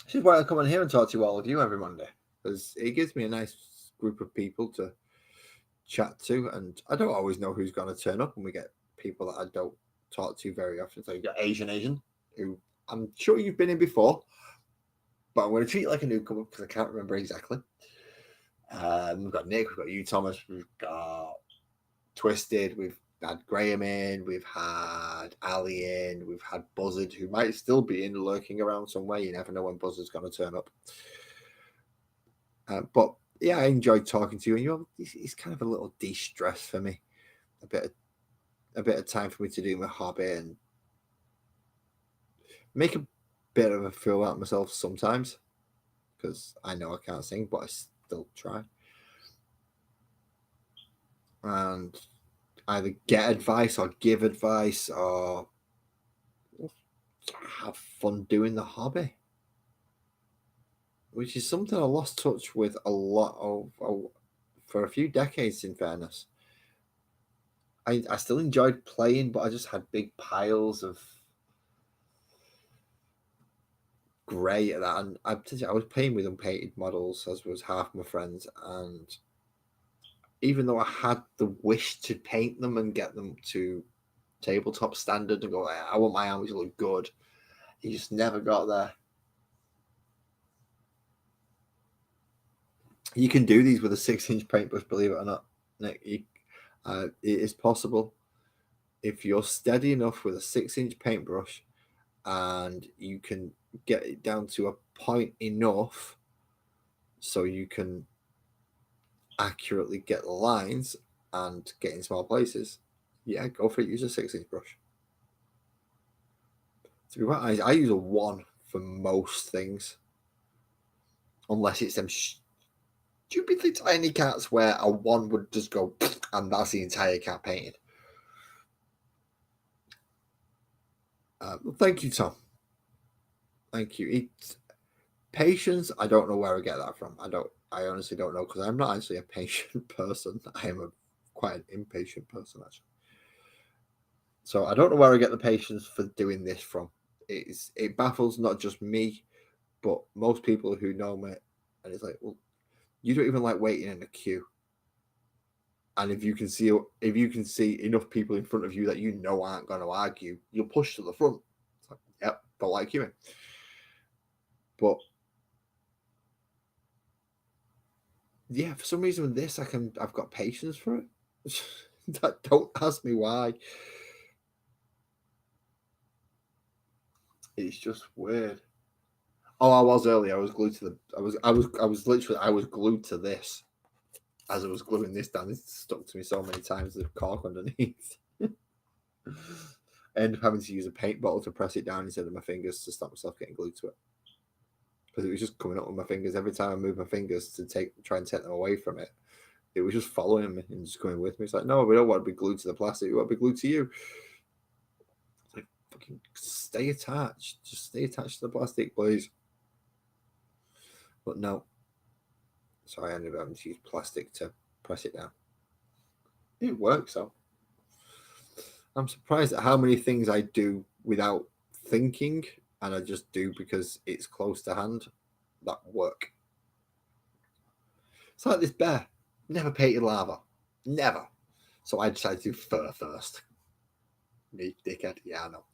[SPEAKER 1] This is why I come on here and talk to all of you every Monday, because it gives me a nice group of people to chat to, and I don't always know who's going to turn up, and we get people that I don't talk to very often. So you got Asian, who I'm sure you've been in before, but I'm going to treat you like a newcomer because I can't remember exactly. We've got Nick, we've got you, Thomas, we've got Twisted, we've had Graham in, we've had Ali in, we've had Buzzard, who might still be in, lurking around somewhere. You never know when Buzzard's going to turn up. But yeah, I enjoyed talking to you, and it's kind of a little de-stress for me, a bit of time for me to do my hobby and make a bit of a fool out of myself sometimes, because I know I can't sing, but I still try. And either get advice or give advice or have fun doing the hobby, which is something I lost touch with a lot of for a few decades, in fairness. I still enjoyed playing, but I just had big piles of grey at that. And I was playing with unpainted models, as was half my friends. And even though I had the wish to paint them and get them to tabletop standard and go, I want my army to look good, you just never got there. You can do these with a 6-inch paintbrush, believe it or not, Nick. It is possible if you're steady enough with a 6-inch paintbrush, and you can get it down to a point enough so you can accurately get the lines and get in small places. Yeah, go for it. Use a 6-inch brush. To be quite honest, I use a 1 for most things, unless it's them Do you be the tiny cats where a one would just go and that's the entire cat painted? Thank you, Tom. Thank you. Patience, I don't know where I get that from. I honestly don't know because I'm not actually a patient person. I am quite an impatient person, actually. So I don't know where I get the patience for doing this from. It baffles not just me, but most people who know me. And it's like, well, you don't even like waiting in a queue. And if you can see enough people in front of you that you know aren't going to argue, you'll push to the front. It's like, yep, don't like queuing. But yeah, for some reason with this, I've got patience for it. Don't ask me why. It's just weird. Oh, I was earlier. I was glued to the. I was glued to this as I was gluing this down. It stuck to me so many times. The cork underneath. I ended up having to use a paint bottle to press it down instead of my fingers to stop myself getting glued to it. Because it was just coming up with my fingers every time I moved my fingers to try and take them away from it. It was just following me and just going with me. It's like, no, we don't want to be glued to the plastic. We want to be glued to you. It's like, fucking stay attached. Just stay attached to the plastic, please. But no. So I ended up having to use plastic to press it down. It works, though. I'm surprised at how many things I do without thinking, and I just do because it's close to hand that work. It's like this bear. Never painted lava. Never. So I decided to do fur first. Me, dickhead. Yeah, I know.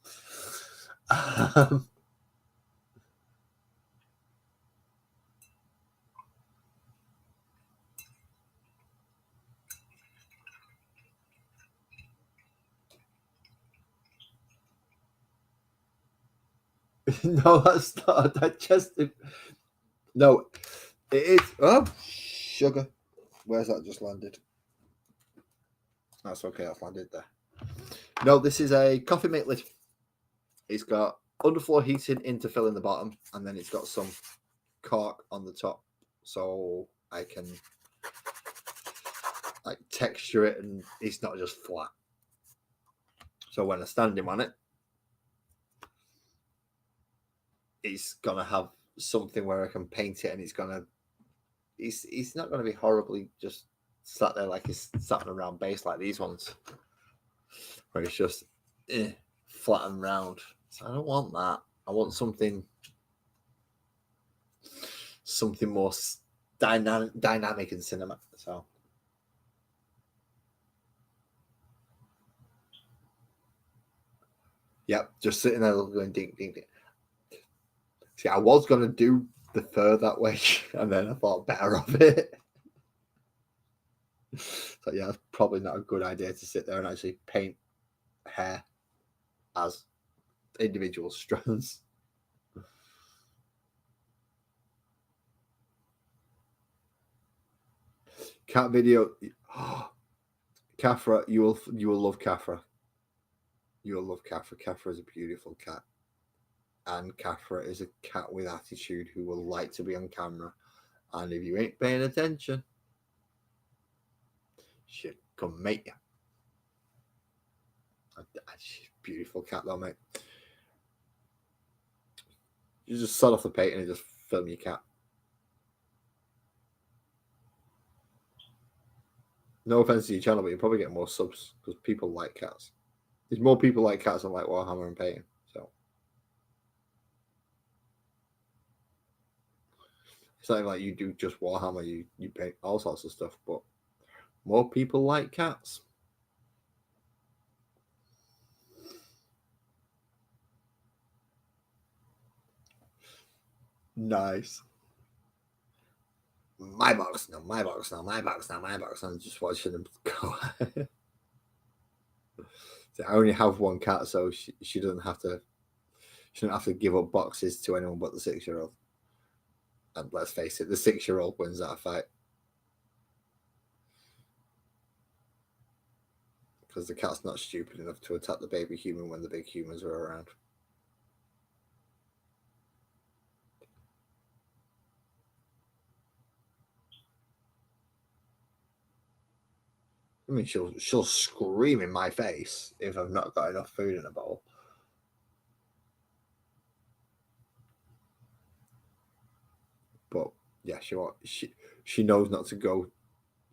[SPEAKER 1] No, that's not a digestive. No, it is. Oh, sugar. Where's that just landed? That's okay. That's landed there. No, this is a coffee mate lid. It's got underfloor heating in fill in the bottom, and then it's got some cork on the top, so I can like texture it, and it's not just flat. So when I stand him on it, it's gonna have something where I can paint it, and it's not gonna be horribly just sat there like it's sat on a round base like these ones, where it's just flat and round. So I don't want that. I want something more dynamic in cinema. So yep, just sitting there going ding ding ding. See, I was gonna do the fur that way, and then I thought better of it. So yeah, it's probably not a good idea to sit there and actually paint hair as individual strands. Cat video. Oh, Kafra, you will love Kafra. You will love Kafra. Kafra is a beautiful cat, and Kafra is a cat with attitude who will like to be on camera. And if you ain't paying attention, she'll come mate you. Beautiful cat though, mate. You just sod off the paint and just film your cat. No offense to your channel, but you probably get more subs because people like cats. There's more people like cats than like Warhammer and painting. So it's not like you do just Warhammer, you paint all sorts of stuff, but more people like cats. Nice. My box, no, my box, no, my box, no, my box. I'm just watching them go. I only have one cat, so she doesn't have to. She doesn't have to give up boxes to anyone but the 6-year-old. And let's face it, the 6-year-old wins that fight because the cat's not stupid enough to attack the baby human when the big humans are around. I mean, she'll scream in my face if I've not got enough food in a bowl. But yeah, she knows not to go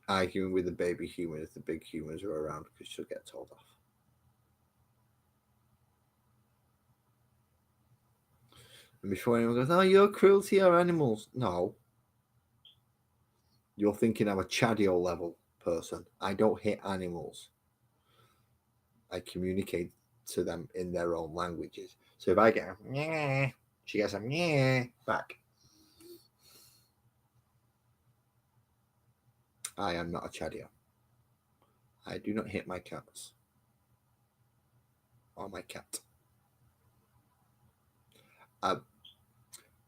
[SPEAKER 1] arguing with the baby human if the big humans are around because she'll get told off. And before anyone goes, "Oh, you're cruel to your animals," no, you're thinking I'm a Chadio level person. I don't hit animals. I communicate to them in their own languages. So if I get a yeah, she gets a yeah back. I am not a Chadio. I do not hit my cats or my cat.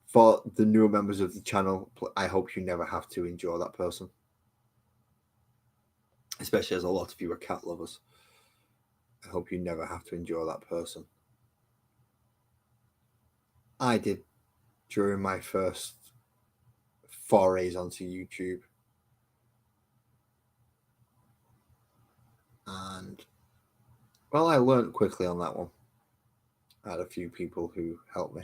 [SPEAKER 1] For the newer members of the channel, I hope you never have to endure that person. Especially as a lot of you are cat lovers. I hope you never have to endure that person. I did during my first forays onto YouTube. And, well, I learned quickly on that one. I had a few people who helped me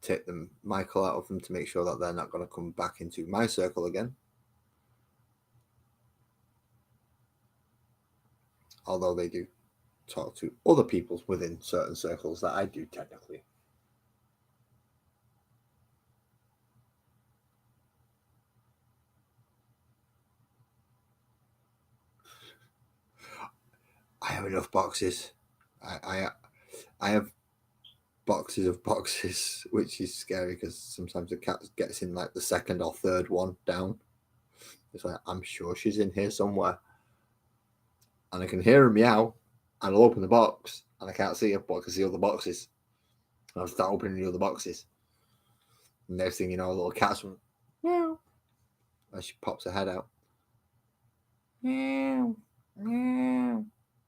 [SPEAKER 1] take the Michael out of them to make sure that they're not going to come back into my circle again. Although they do talk to other people within certain circles that I do technically. I have enough boxes. I have boxes of boxes, which is scary because sometimes the cat gets in like the second or third one down. It's like, I'm sure she's in here somewhere. And I can hear her meow, and I'll open the box, and I can't see her, but I can see all the boxes. And I'll start opening the other boxes. And next thing you know, a little cat's from meow. And she pops her head out. Meow, meow.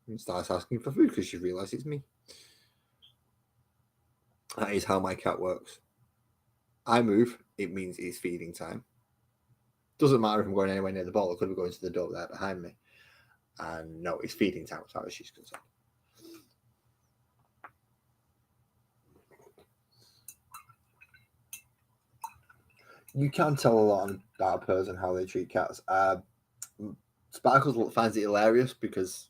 [SPEAKER 1] And starts asking for food because she realizes it's me. That is how my cat works. I move, it means it's feeding time. Doesn't matter if I'm going anywhere near the ball, I could be going to the door there behind me. And no, it's feeding time as far as she's concerned. You can tell a lot about a person how they treat cats. Sparkles finds it hilarious because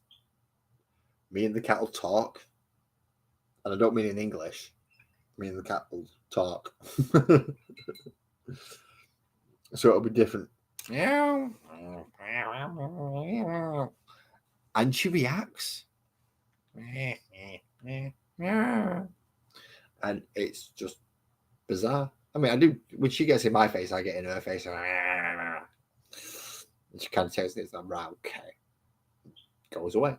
[SPEAKER 1] me and the cat will talk, and I don't mean in English. Me and the cat will talk, so it'll be different. And she reacts, and it's just bizarre. I mean, I do when she gets in my face, I get in her face, and she kind of takes it. I'm right, okay, goes away.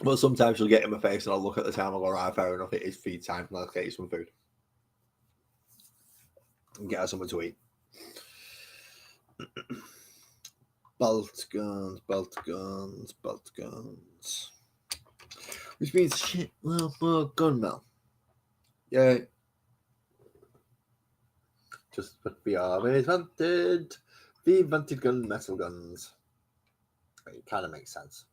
[SPEAKER 1] But sometimes she'll get in my face and I'll look at the time and go, right, fair enough, it is feed time. Let's get you some food. And get her something to eat. Bolt guns. Which means shit, well, more gunmetal. Yay. Just what we always wanted. We wanted gunmetal guns. It kind of makes sense.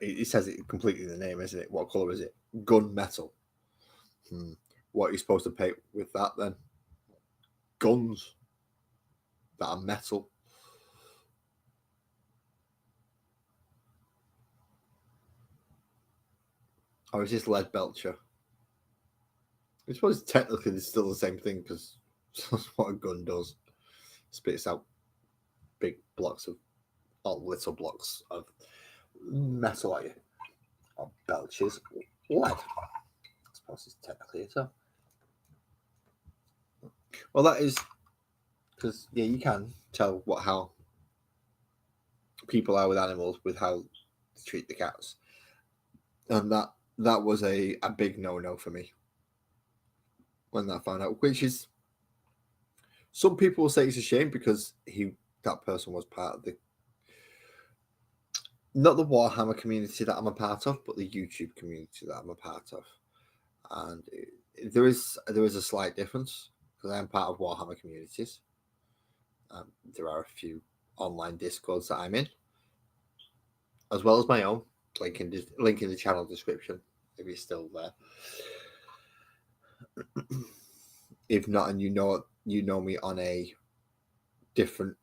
[SPEAKER 1] It says it completely in the name, isn't it? What colour is it? Gunmetal. What are you supposed to paint with that then? Guns that are metal. Or is this lead belcher? I suppose technically it's still the same thing because that's what a gun does. Spits out big blocks of, or little blocks of metal at you. Or belches lead. I suppose it's technically it. Well, that is because yeah, you can tell how people are with animals with how they treat the cats, and that was a big no for me when I found out. Which is, some people will say it's a shame because that person was part of not the Warhammer community that I'm a part of, but the YouTube community that I'm a part of. and there is a slight difference because I am part of Warhammer communities. There are a few online discords that I'm in, as well as my own. Link in the channel description if you're still there. If not, and you know me on a different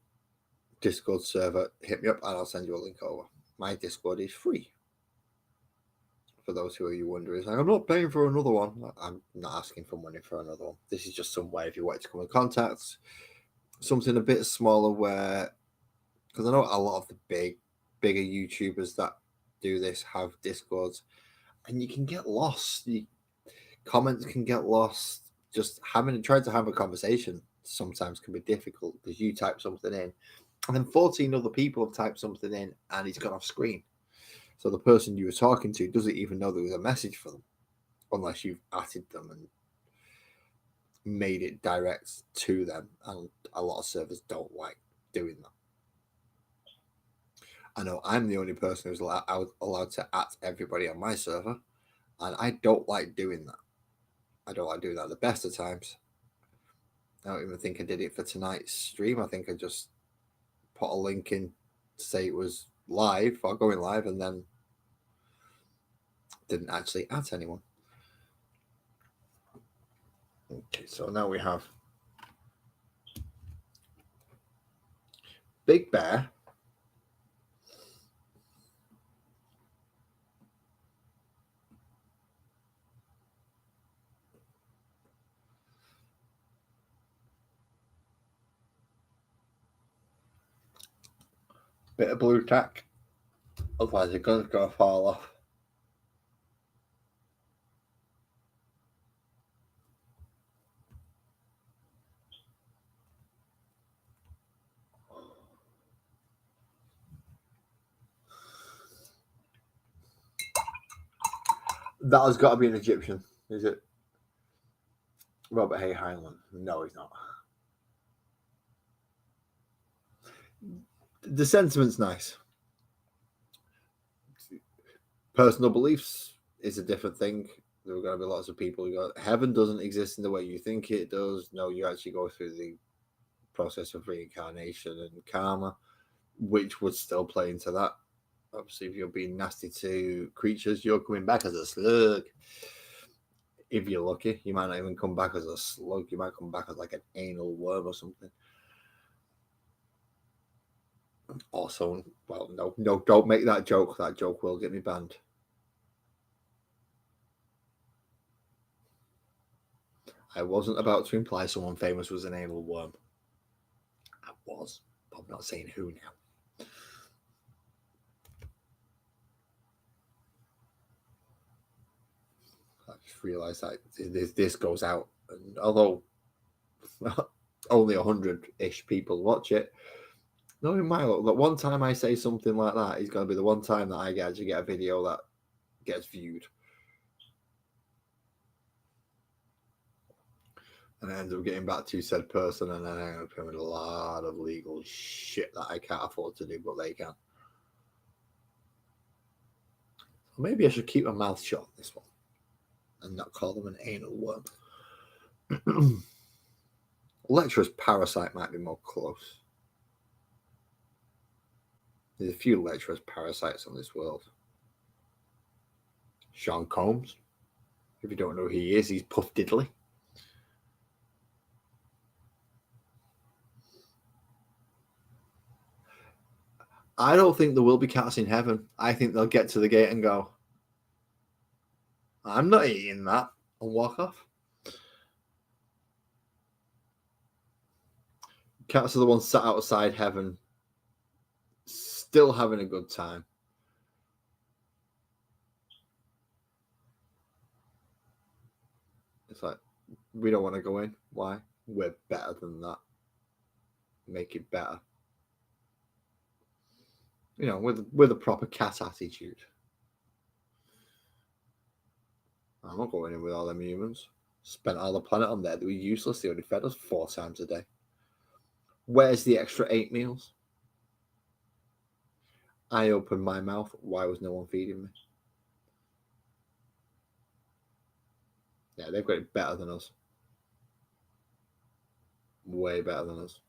[SPEAKER 1] Discord server, hit me up and I'll send you a link over. My Discord is free. For those who are you wondering, like, I'm not paying for another one. I'm not asking for money for another one. This is just some way if you want to come in contact. Something a bit smaller where, because I know a lot of the bigger YouTubers that do this have Discords, and you can get lost. Comments can get lost. Just trying to have a conversation sometimes can be difficult because you type something in, and then 14 other people have typed something in, and it's gone off screen. So the person you were talking to doesn't even know there was a message for them, unless you've added them and made it direct to them. And a lot of servers don't like doing that. I know I'm the only person who's allowed to at everybody on my server, and I don't like doing that. I don't like doing that at the best of times. I don't even think I did it for tonight's stream. I think I just put a link in to say it was live or going live, and then didn't actually add anyone. Okay, so now we have Big Bear. Bit of blue tack. Otherwise the gun's gonna fall off. That has got to be an Egyptian, is it? Robert Hay Highland. No, he's not. The sentiment's nice. Personal beliefs is a different thing. There are going to be lots of people who go, heaven doesn't exist in the way you think it does. No, you actually go through the process of reincarnation and karma, which would still play into that. Obviously, if you're being nasty to creatures, you're coming back as a slug. If you're lucky, you might not even come back as a slug. You might come back as like an anal worm or something. Also, well, no, don't make that joke. That joke will get me banned. I wasn't about to imply someone famous was an anal worm. I was, but I'm not saying who now. I just realised that this goes out, and although only 100-ish people watch it, knowing my luck, that one time I say something like that is going to be the one time that I actually get a video that gets viewed. And I end up getting back to said person, and then I end up having a lot of legal shit that I can't afford to do, but they can. So maybe I should keep my mouth shut on this one and not call them an anal worm. Lecturer's parasite might be more close. There's a few lecturer's parasites on this world. Sean Combs. If you don't know who he is, he's Puff Diddley. I don't think there will be cats in heaven. I think they'll get to the gate and go, I'm not eating that, and walk off. Cats are the ones sat outside heaven, still having a good time. It's like, we don't want to go in. Why? We're better than that. Make it better. You know, with a proper cat attitude. I'm not going in with all them humans. Spent all the planet on there. They were useless. They only fed us 4 times a day. Where's the extra 8 meals? I opened my mouth. Why was no one feeding me? Yeah, they've got it better than us. Way better than us.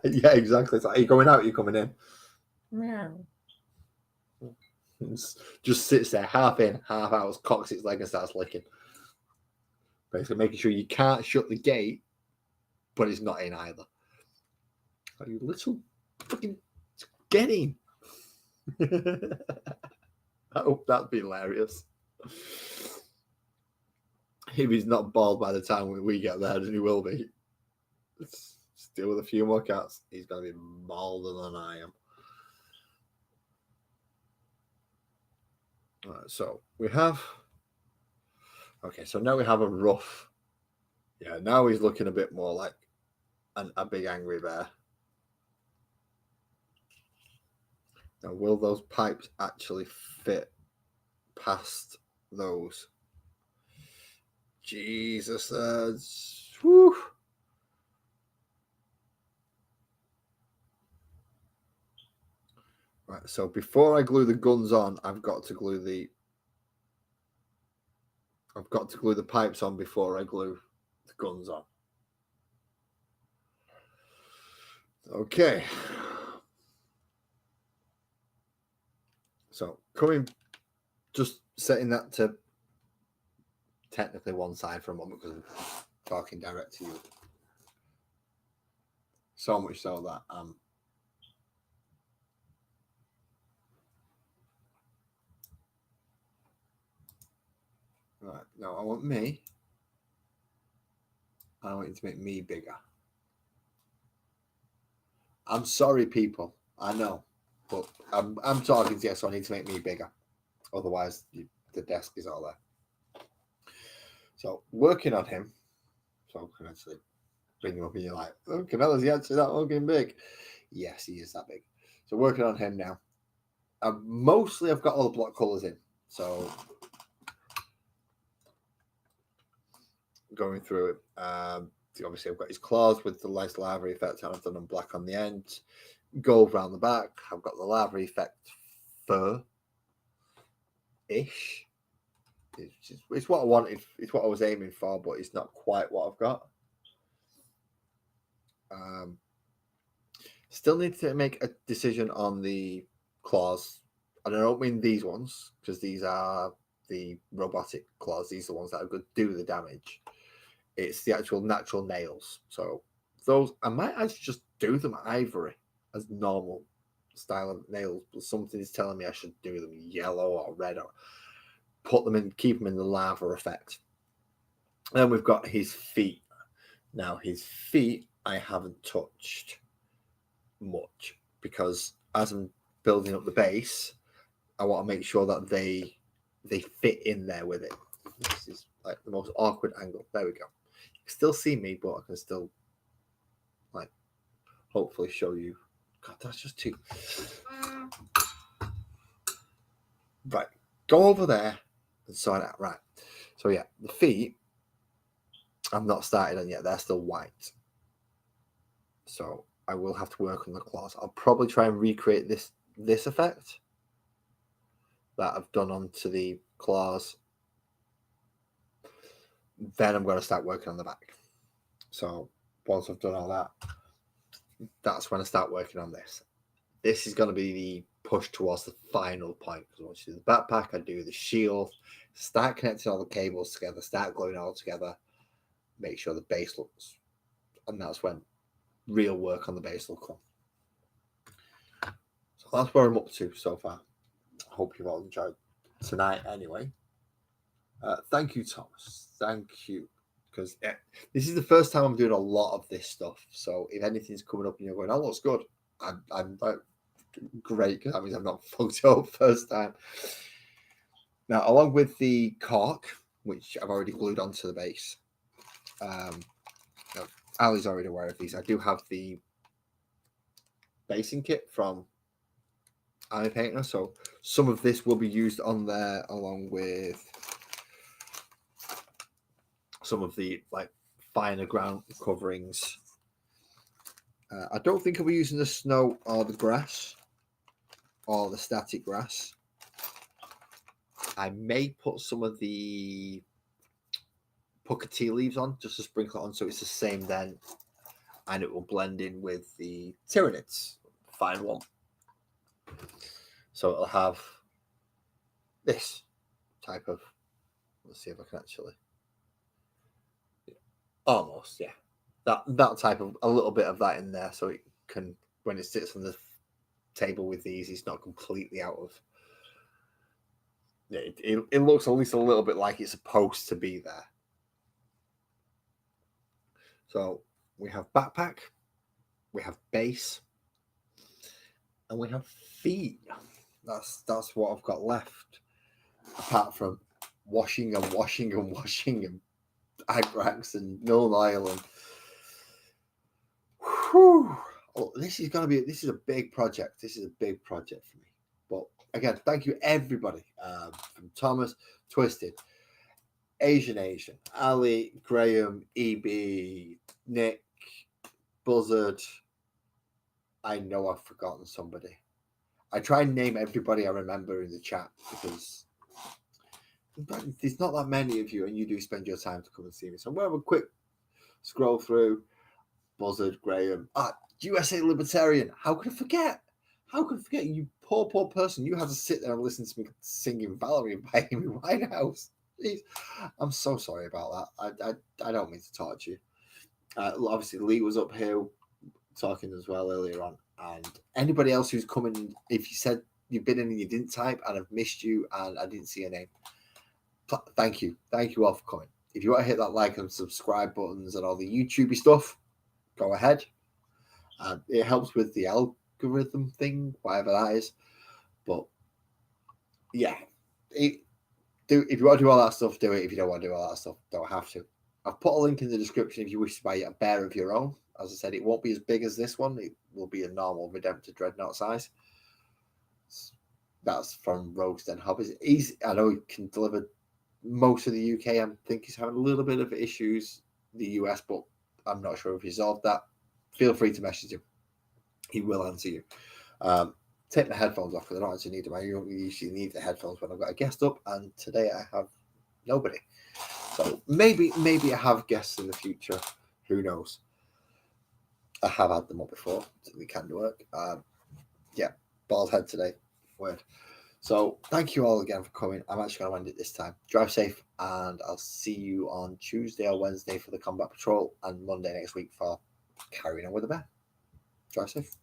[SPEAKER 1] Yeah, exactly. It's like, are you going out? Are you coming in? Meow. Just sits there, half in, half out, cocks its leg and starts licking. Basically, making sure you can't shut the gate, but it's not in either. Like, you little fucking get in. I hope that'd be hilarious. If he's not bald by the time we get there, then he will be. Still with a few more cats, he's going to be balder than I am. All right, so we have. Okay, so now we have a rough. Yeah, now he's looking a bit more like a big angry bear. Now, will those pipes actually fit past those? Jesus, whew. Right, so before I glue the guns on, I've got to glue the pipes on before I glue the guns on. Okay. So just setting that to technically one side for a moment because I'm talking direct to you. So much so that right, now I want you to make me bigger. I'm sorry, people. I know, but I'm talking to you, so I need to make me bigger. Otherwise, the desk is all there. So working on him, so I can actually bring him up, and you're like, "Oh, Canella's he actually that fucking big?" Yes, he is that big. So working on him now. Mostly, I've got all the block colors in, so going through it. Obviously, I've got his claws with the nice lava effect, and I've done them black on the end. Gold around the back. I've got the lava effect fur-ish. It's what I wanted. It's what I was aiming for, but it's not quite what I've got. Still need to make a decision on the claws. And I don't mean these ones, because these are the robotic claws. These are the ones that are going to do the damage. It's the actual natural nails. So those, I might actually just do them ivory as normal style of nails, but something is telling me I should do them yellow or red, or put them in, keep them in the lava effect. Then we've got his feet. Now his feet I haven't touched much because as I'm building up the base, I want to make sure that they fit in there with it. This is like the most awkward angle. There we go. You can still see me, but I can still like hopefully show you. God, that's just too. Right, go over there and sort out. Right, so yeah, the feet I've not started on yet. They're still white, so I will have to work on the claws. I'll probably try and recreate this effect that I've done onto the claws. Then I'm going to start working on the back. So once I've done all that, that's when I start working on this. This is going to be the push towards the final point. Because once you do the backpack, I do the shield, start connecting all the cables together, start gluing it all together, make sure the base looks, and that's when real work on the base will come. So that's where I'm up to so far. I hope you've all enjoyed tonight anyway. Thank you, Thomas. Thank you. Because this is the first time I'm doing a lot of this stuff. So if anything's coming up and you're going, "Oh, looks good," I'm like, great, because that means I've not fucked it up first time. Now, along with the cork, which I've already glued onto the base, Ali's already aware of these. I do have the basing kit from Army Painter, so some of this will be used on there along with some of the like finer ground coverings. I don't think I'll be using the snow or the grass or the static grass. I may put some of the pucker tea leaves on just to sprinkle it on so it's the same then, and it will blend in with the Tyranids, fine one. So it'll have this type of, let's see if I can actually, almost, yeah, that type of, a little bit of that in there, so it can, when it sits on the table with these, it's not completely out of, it looks at least a little bit like it's supposed to be there. So we have backpack, we have base, and we have feet. That's what I've got left, apart from washing and Agrax and Milne Oil and whew, this is a big project. This is a big project for me. But again, thank you everybody, from Thomas, Twisted, Asian, Ali, Graham, EB, Nick, Buzzard. I know I've forgotten somebody. I try and name everybody I remember in the chat because there's not that many of you, and you do spend your time to come and see me. So I'm going to have a quick scroll through. Buzzard, Graham, USA Libertarian. How could I forget? How could I forget? You poor person. You had to sit there and listen to me singing Valerie by Amy Winehouse. Jeez. I'm so sorry about that. I don't mean to torture you. Obviously, Lee was up here talking as well earlier on. And anybody else who's coming, if you said you've been in and you didn't type and I've missed you and I didn't see your name, thank you. Thank you all for coming. If you want to hit that like and subscribe buttons and all the YouTubey stuff, go ahead. It helps with the algorithm thing, whatever that is. But yeah, if you want to do all that stuff, do it. If you don't want to do all that stuff, don't have to. I've put a link in the description if you wish to buy a bear of your own. As I said, it won't be as big as this one. It will be a normal Redemptor Dreadnought size. That's from Rogue's Den Hobbies. I know he can deliver most of the UK. I think he's having a little bit of issues the US, but I'm not sure if he solved that. Feel free to message him. He will answer you. Take the headphones off because I don't actually need them. I usually need the headphones when I've got a guest up, and today I have nobody. So maybe I have guests in the future. Who knows? I have had them up before, so they can work. Yeah, bald head today. Word. So thank you all again for coming. I'm actually going to end it this time. Drive safe, and I'll see you on Tuesday or Wednesday for the combat patrol, and Monday next week for carrying on with the bear. Drive safe.